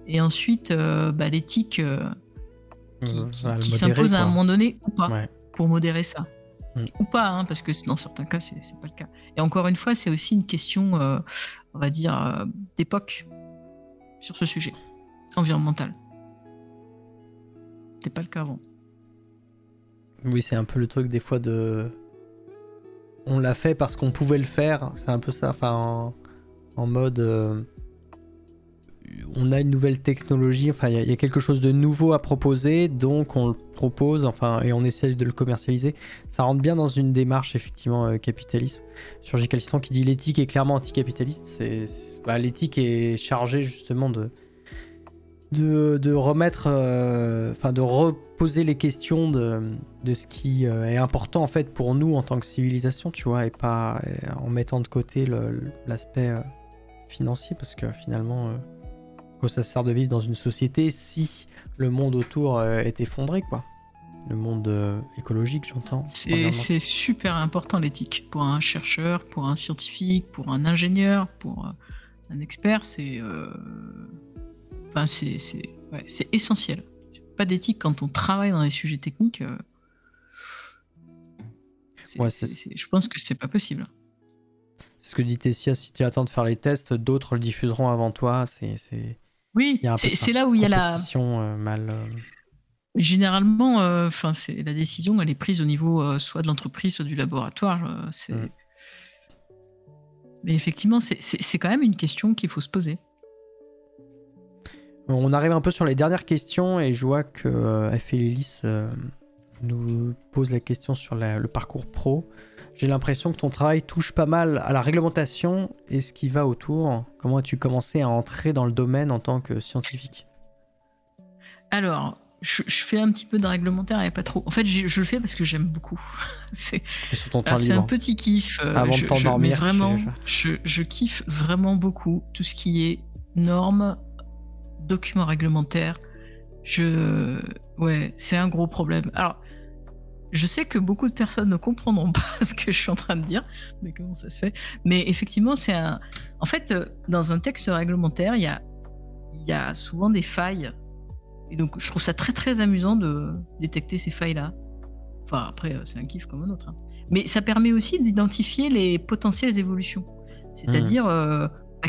et ensuite l'éthique qui s'impose à un moment donné ou pas, pour modérer ça. Ou pas, hein, parce que dans certains cas, c'est pas le cas. Et encore une fois, c'est aussi une question, on va dire, d'époque sur ce sujet environnemental. C'est pas le cas avant. Oui, c'est un peu le truc des fois de... On l'a fait parce qu'on pouvait le faire, c'est un peu ça, enfin en mode... on a une nouvelle technologie, enfin il y a quelque chose de nouveau à proposer, donc on le propose, enfin, et on essaie de le commercialiser. Ça rentre bien dans une démarche effectivement capitalisme. Sur J. Calistan qui dit l'éthique est clairement anticapitaliste, l'éthique est chargée justement de remettre, de reposer les questions de ce qui est important en fait pour nous en tant que civilisation, tu vois, et pas en mettant de côté l'aspect financier, parce que finalement quoi ça sert de vivre dans une société si le monde autour est effondré, quoi. Le monde écologique, j'entends. C'est super important l'éthique pour un chercheur, pour un scientifique, pour un ingénieur, pour un expert. C'est essentiel. Pas d'éthique quand on travaille dans les sujets techniques. Je pense que c'est pas possible. C'est ce que dit Tessia, si tu attends de faire les tests, d'autres le diffuseront avant toi. Oui, c'est là où il y a la... Généralement, la décision, elle est prise au niveau soit de l'entreprise, soit du laboratoire. Mais effectivement, c'est quand même une question qu'il faut se poser. On arrive un peu sur les dernières questions et je vois que F.Elis nous pose la question sur le parcours pro. J'ai l'impression que ton travail touche pas mal à la réglementation et ce qui va autour. Comment as-tu commencé à entrer dans le domaine en tant que scientifique ? Alors, je fais un petit peu de réglementaire et pas trop. En fait, je le fais parce que j'aime beaucoup. C'est sur ton temps libre. Un petit kiff. Avant de t'endormir. Mais vraiment, je kiffe vraiment beaucoup tout ce qui est normes, documents réglementaires, ouais, c'est un gros problème. Alors, je sais que beaucoup de personnes ne comprendront pas ce que je suis en train de dire, mais comment ça se fait? Mais effectivement, en fait, dans un texte réglementaire, il y a souvent des failles. Et donc, je trouve ça très, très amusant de détecter ces failles-là. Enfin, après, c'est un kiff comme un autre. Hein. Mais ça permet aussi d'identifier les potentielles évolutions. C'est-à-dire,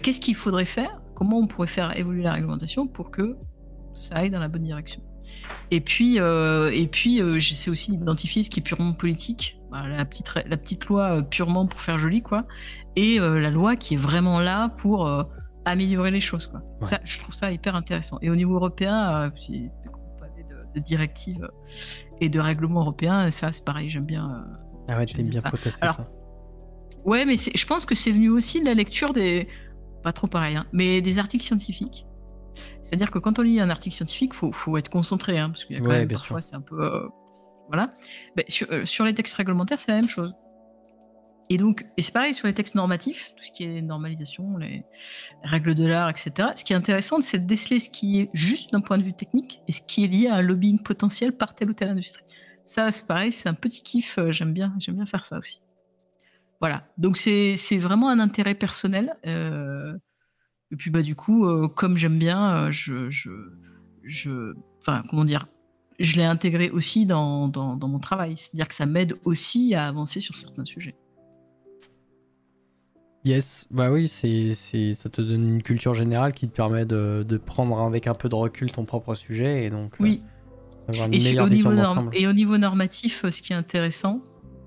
qu'est-ce qu'il faudrait faire? Comment on pourrait faire évoluer la réglementation pour que ça aille dans la bonne direction? Et puis, j'essaie aussi d'identifier ce qui est purement politique, la petite loi purement pour faire joli, quoi, et la loi qui est vraiment là pour améliorer les choses, quoi. Ouais. Ça, je trouve ça hyper intéressant. Et au niveau européen, j'ai accompagné de directives et de règlements européens, ça, c'est pareil, j'aime bien. Ah ouais, t'aimes bien potasser ça. Ouais, mais je pense que c'est venu aussi de la lecture pas trop pareil, hein, mais des articles scientifiques. C'est-à-dire que quand on lit un article scientifique, faut être concentré, hein, parce qu'il y a quand même parfois c'est un peu voilà. Ben, sur les textes réglementaires, c'est la même chose. Et c'est pareil sur les textes normatifs, tout ce qui est normalisation, les règles de l'art, etc. Ce qui est intéressant, c'est de déceler ce qui est juste d'un point de vue technique et ce qui est lié à un lobbying potentiel par telle ou telle industrie. Ça, c'est pareil, c'est un petit kiff. J'aime bien faire ça aussi. Voilà. Donc c'est vraiment un intérêt personnel. Et puis du coup, comme j'aime bien, enfin, comment dire, je l'ai intégré aussi dans mon travail. C'est-à-dire que ça m'aide aussi à avancer sur certains sujets. Yes, bah oui, ça te donne une culture générale qui te permet de prendre avec un peu de recul ton propre sujet et donc oui. Avoir une meilleure vision d'ensemble. Et au niveau normatif, ce qui est intéressant,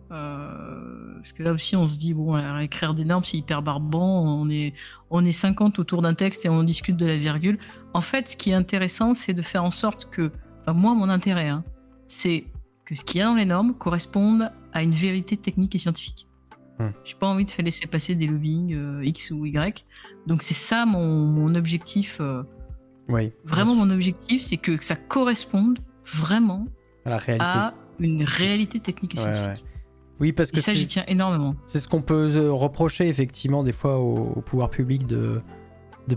parce que là aussi on se dit bon, écrire des normes c'est hyper barbant, on est 50 autour d'un texte et on discute de la virgule. En fait, ce qui est intéressant, c'est de faire en sorte que, enfin, moi mon intérêt, hein, c'est que ce qu'il y a dans les normes corresponde à une vérité technique et scientifique. J'ai pas envie de faire laisser passer des lobbying X ou Y. Donc c'est ça mon objectif. Oui. Vraiment mon objectif, c'est que ça corresponde vraiment à la réalité. À une réalité technique et scientifique. Ouais. Oui, parce que ça, j'y tiens énormément. C'est ce qu'on peut reprocher effectivement des fois au pouvoir public de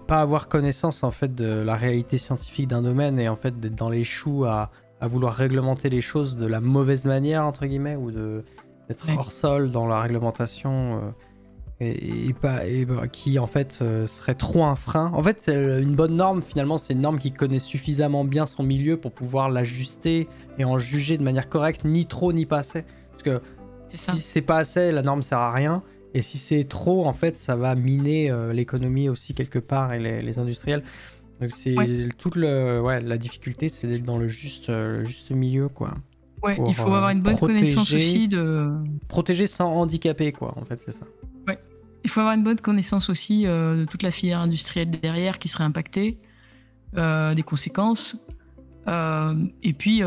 pas avoir connaissance en fait de la réalité scientifique d'un domaine et en fait d'être dans les choux à vouloir réglementer les choses de la mauvaise manière entre guillemets ou d'être hors sol dans la réglementation qui en fait serait trop un frein. En fait, une bonne norme finalement c'est une norme qui connaît suffisamment bien son milieu pour pouvoir l'ajuster et en juger de manière correcte, ni trop ni pas assez. Parce que si c'est pas assez, la norme sert à rien. Et si c'est trop, en fait, ça va miner l'économie aussi quelque part et les industriels. Donc c'est toute la difficulté, c'est d'être dans le juste milieu, quoi. Ouais, il faut avoir une bonne connaissance aussi protéger sans handicaper, quoi. En fait, c'est ça. Ouais, il faut avoir une bonne connaissance aussi de toute la filière industrielle derrière qui serait impactée, des conséquences. Et puis,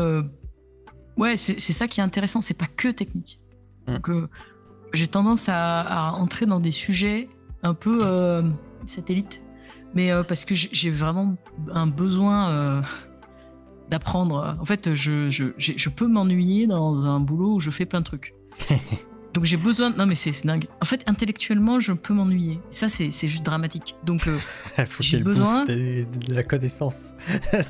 c'est ça qui est intéressant. C'est pas que technique. Donc j'ai tendance à entrer dans des sujets un peu satellites, mais parce que j'ai vraiment un besoin d'apprendre. En fait, je peux m'ennuyer dans un boulot où je fais plein de trucs. Donc j'ai besoin... Non mais c'est dingue. En fait, intellectuellement, je peux m'ennuyer. Ça, c'est juste dramatique. Donc j'ai besoin... de la connaissance.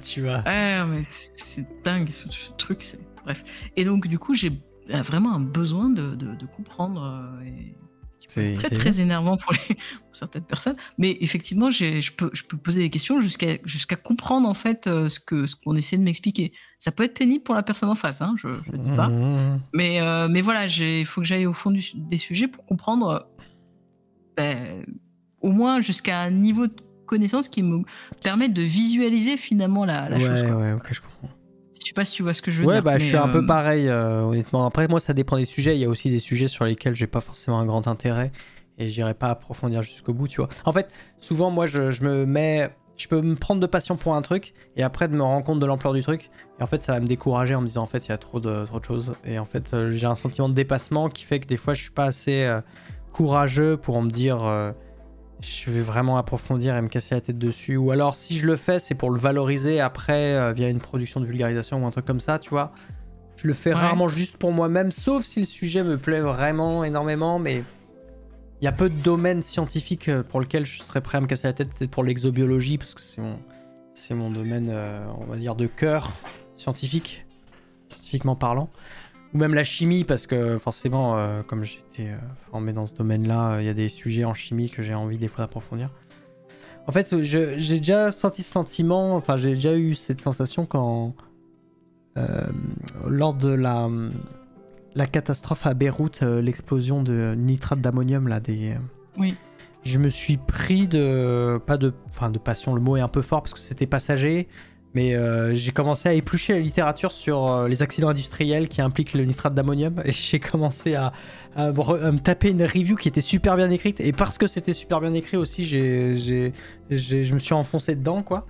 Tu vois. Ouais, mais c'est dingue ce truc. Bref. Et donc, du coup, j'ai vraiment un besoin de comprendre. C'est très énervant pour certaines personnes. Mais effectivement, je peux poser des questions jusqu'à comprendre en fait ce qu'on essaie de m'expliquer. Ça peut être pénible pour la personne en face, hein, je ne dis pas. Mais voilà, il faut que j'aille au fond des sujets pour comprendre au moins jusqu'à un niveau de connaissance qui me permette de visualiser finalement la chose. Ouais, ok, je comprends. Je sais pas si tu vois ce que je veux dire. Ouais, je suis un peu pareil, honnêtement. Après, moi, ça dépend des sujets. Il y a aussi des sujets sur lesquels j'ai pas forcément un grand intérêt et j'irai pas approfondir jusqu'au bout, tu vois. En fait, souvent, moi, je peux me prendre de passion pour un truc et après de me rendre compte de l'ampleur du truc. Et en fait, ça va me décourager en me disant, en fait, il y a trop de choses. Et en fait, j'ai un sentiment de dépassement qui fait que des fois, je suis pas assez courageux pour me dire... je vais vraiment approfondir et me casser la tête dessus. Ou alors, si je le fais, c'est pour le valoriser après via une production de vulgarisation ou un truc comme ça, tu vois. Je le fais rarement juste pour moi-même, sauf si le sujet me plaît vraiment énormément, mais il y a peu de domaines scientifiques pour lesquels je serais prêt à me casser la tête, peut-être pour l'exobiologie, parce que C'est mon domaine, on va dire, de cœur scientifiquement parlant. Ou même la chimie, parce que forcément, comme j'étais formé dans ce domaine-là, il y a des sujets en chimie que j'ai envie des fois d'approfondir. En fait, j'ai déjà senti ce sentiment, enfin j'ai déjà eu cette sensation quand, lors de la catastrophe à Beyrouth, l'explosion de nitrate d'ammonium, là, Oui. je me suis pris de passion, le mot est un peu fort parce que c'était passager, mais j'ai commencé à éplucher la littérature sur les accidents industriels qui impliquent le nitrate d'ammonium, et j'ai commencé à me taper une review qui était super bien écrite, et parce que c'était super bien écrit aussi, je me suis enfoncé dedans, quoi.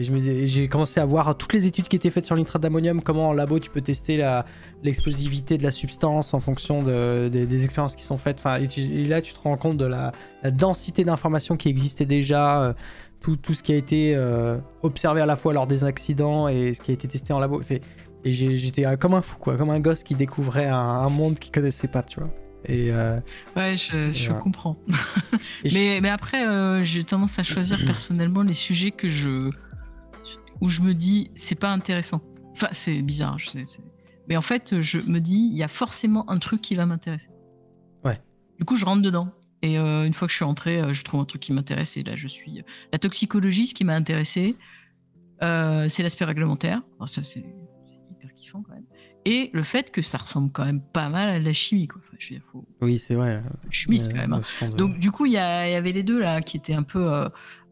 Et j'ai commencé à voir toutes les études qui étaient faites sur le nitrate d'ammonium, comment en labo tu peux tester l'explosivité de la substance en fonction des expériences qui sont faites. Enfin, et là, tu te rends compte de la densité d'informations qui existait déjà, tout ce qui a été observé à la fois lors des accidents et ce qui a été testé en labo. Et j'étais comme un fou, quoi, comme un gosse qui découvrait un monde qu'il connaissait pas, tu vois. Et ouais, je comprends. mais après, j'ai tendance à choisir personnellement les sujets où je me dis c'est pas intéressant. Enfin, c'est bizarre, je sais. Mais en fait, je me dis il y a forcément un truc qui va m'intéresser. Ouais. Du coup, je rentre dedans. Et une fois que je suis rentré, je trouve un truc qui m'intéresse. Et là, je suis. La toxicologie, ce qui m'a intéressé, c'est l'aspect réglementaire. Alors, ça, c'est hyper kiffant quand même. Et le fait que ça ressemble quand même pas mal à la chimie, quoi. Enfin, je veux dire, oui, c'est vrai. Chimiste quand même. Hein. Donc, du coup, il y avait les deux là qui étaient un peu.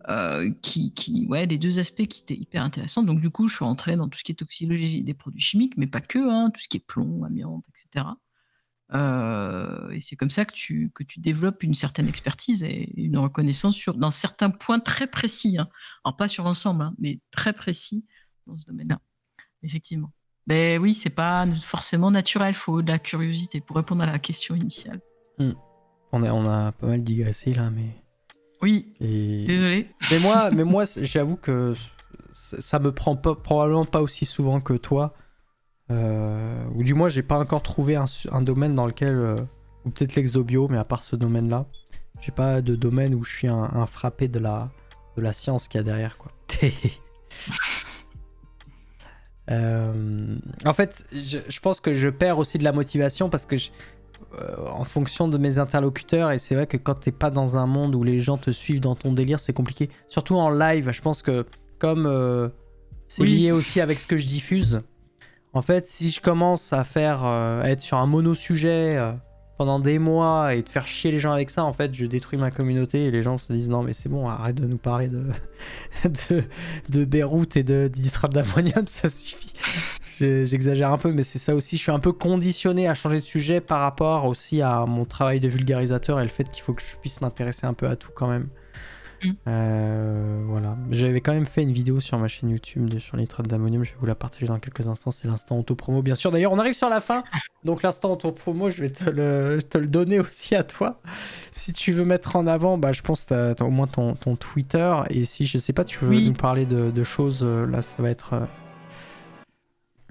Les deux aspects qui étaient hyper intéressants. Donc, du coup, je suis rentré dans tout ce qui est toxicologie des produits chimiques, mais pas que, hein, tout ce qui est plomb, amiante, etc. Et c'est comme ça que tu développes une certaine expertise et une reconnaissance dans certains points très précis. Hein. Alors, pas sur l'ensemble, hein, mais très précis dans ce domaine-là. Effectivement. Mais oui, c'est pas forcément naturel, il faut de la curiosité pour répondre à la question initiale. On a pas mal digressé là, mais... Oui, désolé. Mais moi j'avoue que ça me prend probablement pas aussi souvent que toi. Ou du moins, j'ai pas encore trouvé un domaine dans lequel... ou peut-être l'exobio, mais à part ce domaine-là, j'ai pas de domaine où je suis un frappé de la science qu'il y a derrière, quoi. En fait, je pense que je perds aussi de la motivation parce que en fonction de mes interlocuteurs, et c'est vrai que quand t'es pas dans un monde où les gens te suivent dans ton délire, c'est compliqué. Surtout en live, je pense que comme c'est lié aussi avec ce que je diffuse, en fait, si je commence à être sur un mono-sujet pendant des mois et de faire chier les gens avec ça, en fait, je détruis ma communauté et les gens se disent non mais c'est bon, arrête de nous parler de Beyrouth et de nitrate d'ammonium, ça suffit. J'exagère un peu, mais c'est ça aussi. Je suis un peu conditionné à changer de sujet par rapport aussi à mon travail de vulgarisateur et le fait qu'il faut que je puisse m'intéresser un peu à tout quand même. Voilà. J'avais quand même fait une vidéo sur ma chaîne YouTube sur les nitrates d'ammonium. Je vais vous la partager dans quelques instants. C'est l'instant auto-promo, bien sûr. D'ailleurs, on arrive sur la fin. Donc, l'instant auto-promo, je vais te le donner aussi à toi. Si tu veux mettre en avant, je pense que tu as au moins ton Twitter. Et si, je sais pas, tu veux nous parler de choses, là, ça va être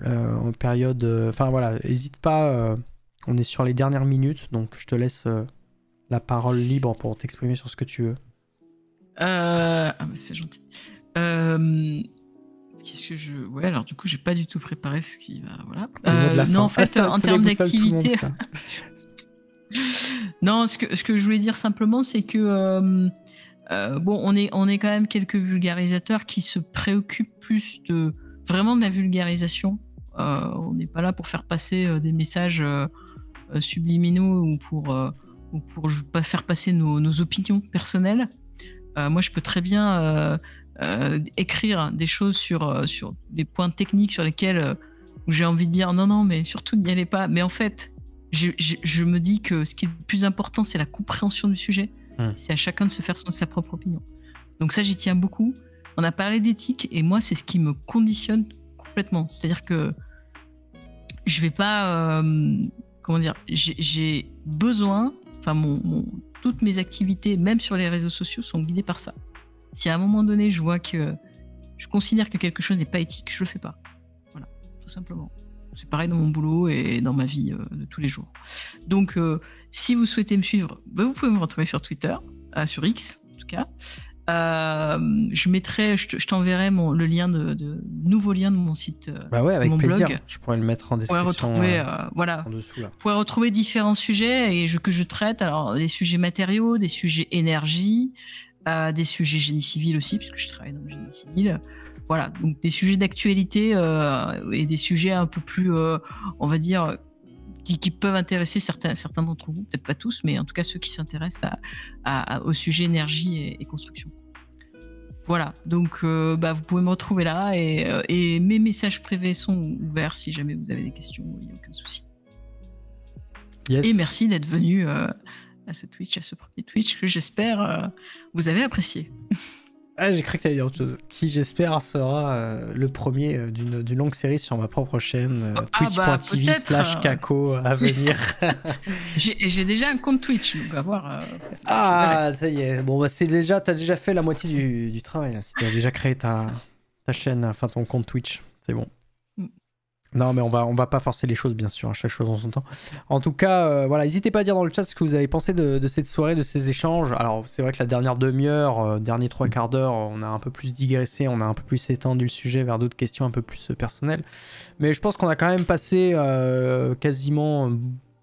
en période... Enfin, voilà, n'hésite pas. On est sur les dernières minutes. Donc, je te laisse la parole libre pour t'exprimer sur ce que tu veux. C'est gentil. Qu'est-ce que je... Ouais, alors du coup, j'ai pas du tout préparé ce qui va... Voilà. Non, en fait, en termes d'activité... Non, ce que je voulais dire simplement, c'est que... on est quand même quelques vulgarisateurs qui se préoccupent plus vraiment de la vulgarisation. On n'est pas là pour faire passer des messages subliminaux ou pour pas faire passer nos opinions personnelles. Moi, je peux très bien écrire des choses sur des points techniques sur lesquels où j'ai envie de dire non, mais surtout n'y allez pas. Mais en fait, je me dis que ce qui est le plus important, c'est la compréhension du sujet. C'est à chacun de se faire sa propre opinion. Donc ça, j'y tiens beaucoup. On a parlé d'éthique et moi, c'est ce qui me conditionne complètement. C'est-à-dire que je vais pas... comment dire, j'ai besoin... Enfin, toutes mes activités, même sur les réseaux sociaux, sont guidées par ça. Si à un moment donné, je vois que je considère que quelque chose n'est pas éthique, je le fais pas. Voilà, tout simplement. C'est pareil dans mon boulot et dans ma vie de tous les jours. Donc, si vous souhaitez me suivre, vous pouvez me retrouver sur Twitter, sur X en tout cas. Je t'enverrai le lien nouveau lien de mon site, Bah ouais, avec mon plaisir. blog. Je pourrais le mettre en Vous pourrez description retrouver, voilà. en dessous là. Vous pourrez retrouver différents sujets que je traite. Alors, des sujets matériaux, des sujets énergie, des sujets génie civil aussi, puisque je travaille dans le génie civil. Voilà, donc des sujets d'actualité et des sujets un peu plus, on va dire, qui peuvent intéresser certains d'entre vous, peut-être pas tous, mais en tout cas ceux qui s'intéressent au sujet énergie et construction. Voilà, donc vous pouvez me retrouver là et mes messages privés sont ouverts si jamais vous avez des questions, il n'y a aucun souci. Yes. Et merci d'être venu à ce premier Twitch que j'espère vous avez apprécié. Ah, j'ai cru que tu allais dire autre chose. Qui, j'espère, sera le premier d'une longue série sur ma propre chaîne, twitch.tv/Kako à venir. J'ai déjà un compte Twitch, donc à voir. Ça y est. Bon, t'as déjà fait la moitié du travail, là. Si t'as déjà créé ta chaîne, enfin ton compte Twitch, c'est bon. Non, mais on va pas forcer les choses, bien sûr, à chaque chose en son temps. En tout cas, voilà, n'hésitez pas à dire dans le chat ce que vous avez pensé de cette soirée, de ces échanges. Alors, c'est vrai que la dernière demi-heure, dernier 3/4 d'heure, on a un peu plus digressé, on a un peu plus étendu le sujet vers d'autres questions un peu plus personnelles. Mais je pense qu'on a quand même passé quasiment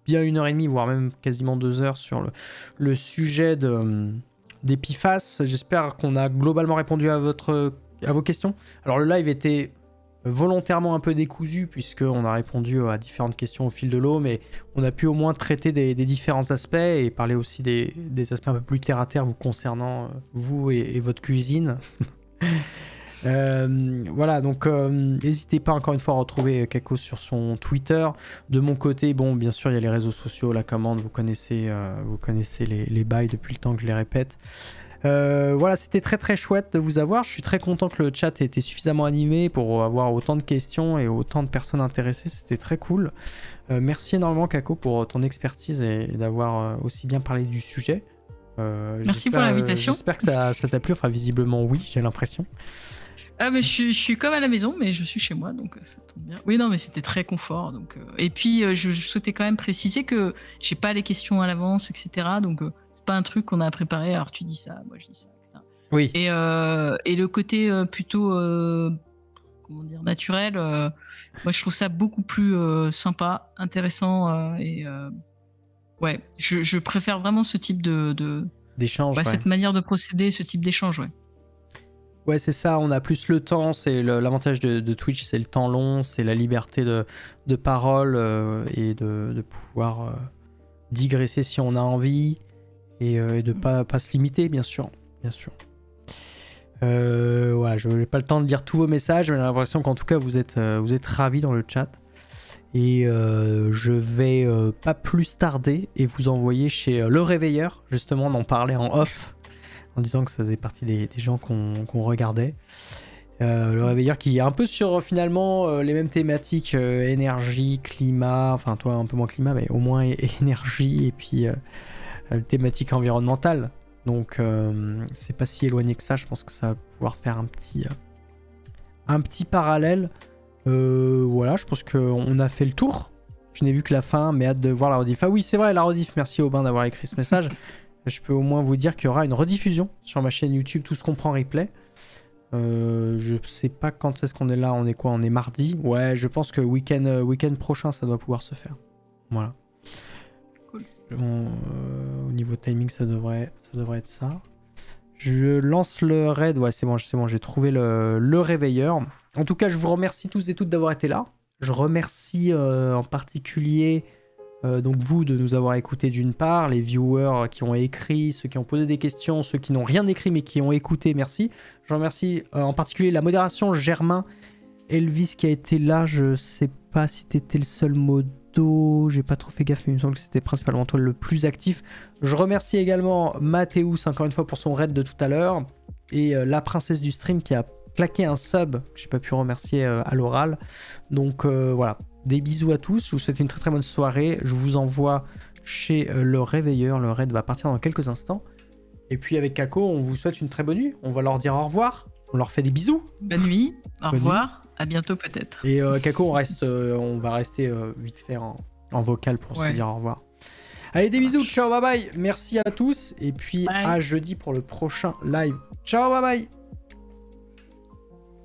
bien 1h30, voire même quasiment 2 heures sur le sujet des PFAS. J'espère qu'on a globalement répondu à vos questions. Alors, le live était volontairement un peu décousu puisqu'on a répondu à différentes questions au fil de l'eau, mais on a pu au moins traiter des différents aspects et parler aussi des aspects un peu plus terre à terre vous concernant, vous et votre cuisine. Voilà, donc n'hésitez pas encore une fois à retrouver Kako sur son Twitter. De mon côté, bon, bien sûr il y a les réseaux sociaux, la commande, vous connaissez les bails depuis le temps que je les répète. Voilà, c'était très très chouette de vous avoir. Je suis très content que le chat ait été suffisamment animé pour avoir autant de questions et autant de personnes intéressées. C'était très cool. Merci énormément Kako pour ton expertise et d'avoir aussi bien parlé du sujet. Merci pour l'invitation. J'espère que ça t'a plu. Enfin, visiblement oui, j'ai l'impression. Ah, mais je suis comme à la maison, mais je suis chez moi, donc ça tombe bien. Oui, non, mais c'était très confort. Donc, et puis, je souhaitais quand même préciser que j'ai pas les questions à l'avance, etc. Donc, c'est pas un truc qu'on a préparé. Alors, tu dis ça, moi je dis ça, etc. Oui. Et le côté plutôt, comment dire, naturel, moi je trouve ça beaucoup plus sympa, intéressant. Ouais, je préfère vraiment ce type d'échange. Ouais. Cette manière de procéder, ce type d'échange, ouais. Ouais, c'est ça, on a plus le temps, c'est l'avantage de Twitch, c'est le temps long, c'est la liberté de parole et de pouvoir digresser si on a envie et de pas se limiter, bien sûr. Voilà, je n'ai pas le temps de lire tous vos messages, mais j'ai l'impression qu'en tout cas vous êtes ravis dans le chat. Et je vais pas plus tarder et vous envoyer chez Le Réveilleur, justement, on en parlait en off, en disant que ça faisait partie des gens qu'on regardait. Le Réveilleur qui est un peu sur finalement les mêmes thématiques, énergie, climat, enfin toi un peu moins climat, mais au moins énergie et puis thématique environnementale. Donc c'est pas si éloigné que ça, je pense que ça va pouvoir faire un petit parallèle. Voilà, je pense qu'on a fait le tour. Je n'ai vu que la fin, mais hâte de voir la rediff. Ah oui, c'est vrai, la rediff, merci Aubin d'avoir écrit ce message. Je peux au moins vous dire qu'il y aura une rediffusion sur ma chaîne YouTube, tout ce qu'on prend replay. Je sais pas quand est-ce qu'on est là, on est quoi? On est mardi. Ouais, je pense que week-end prochain, ça doit pouvoir se faire. Voilà. Cool. Au niveau timing, ça devrait être ça. Je lance le raid. Ouais, c'est bon, j'ai trouvé le réveilleur. En tout cas, je vous remercie tous et toutes d'avoir été là. Je remercie en particulier donc vous de nous avoir écoutés d'une part, les viewers qui ont écrit, ceux qui ont posé des questions, ceux qui n'ont rien écrit mais qui ont écouté, merci. Je remercie en particulier la modération, Germain, Elvis qui a été là, je sais pas si t'étais le seul modo, j'ai pas trop fait gaffe mais il me semble que c'était principalement toi le plus actif. Je remercie également Mathéus encore une fois pour son raid de tout à l'heure et la princesse du stream qui a claqué un sub que j'ai pas pu remercier à l'oral. Donc voilà. Des bisous à tous, je vous souhaite une très très bonne soirée. Je vous envoie chez Le Réveilleur. Le raid va partir dans quelques instants. Et puis avec Kako, on vous souhaite une très bonne nuit. On va leur dire au revoir. On leur fait des bisous. Bonne nuit, au revoir, à bientôt peut-être. Et Kako, on va rester vite fait en vocal pour se dire au revoir. Allez, des bisous, ciao, bye bye. Merci à tous. Et puis à jeudi pour le prochain live. Ciao, bye bye.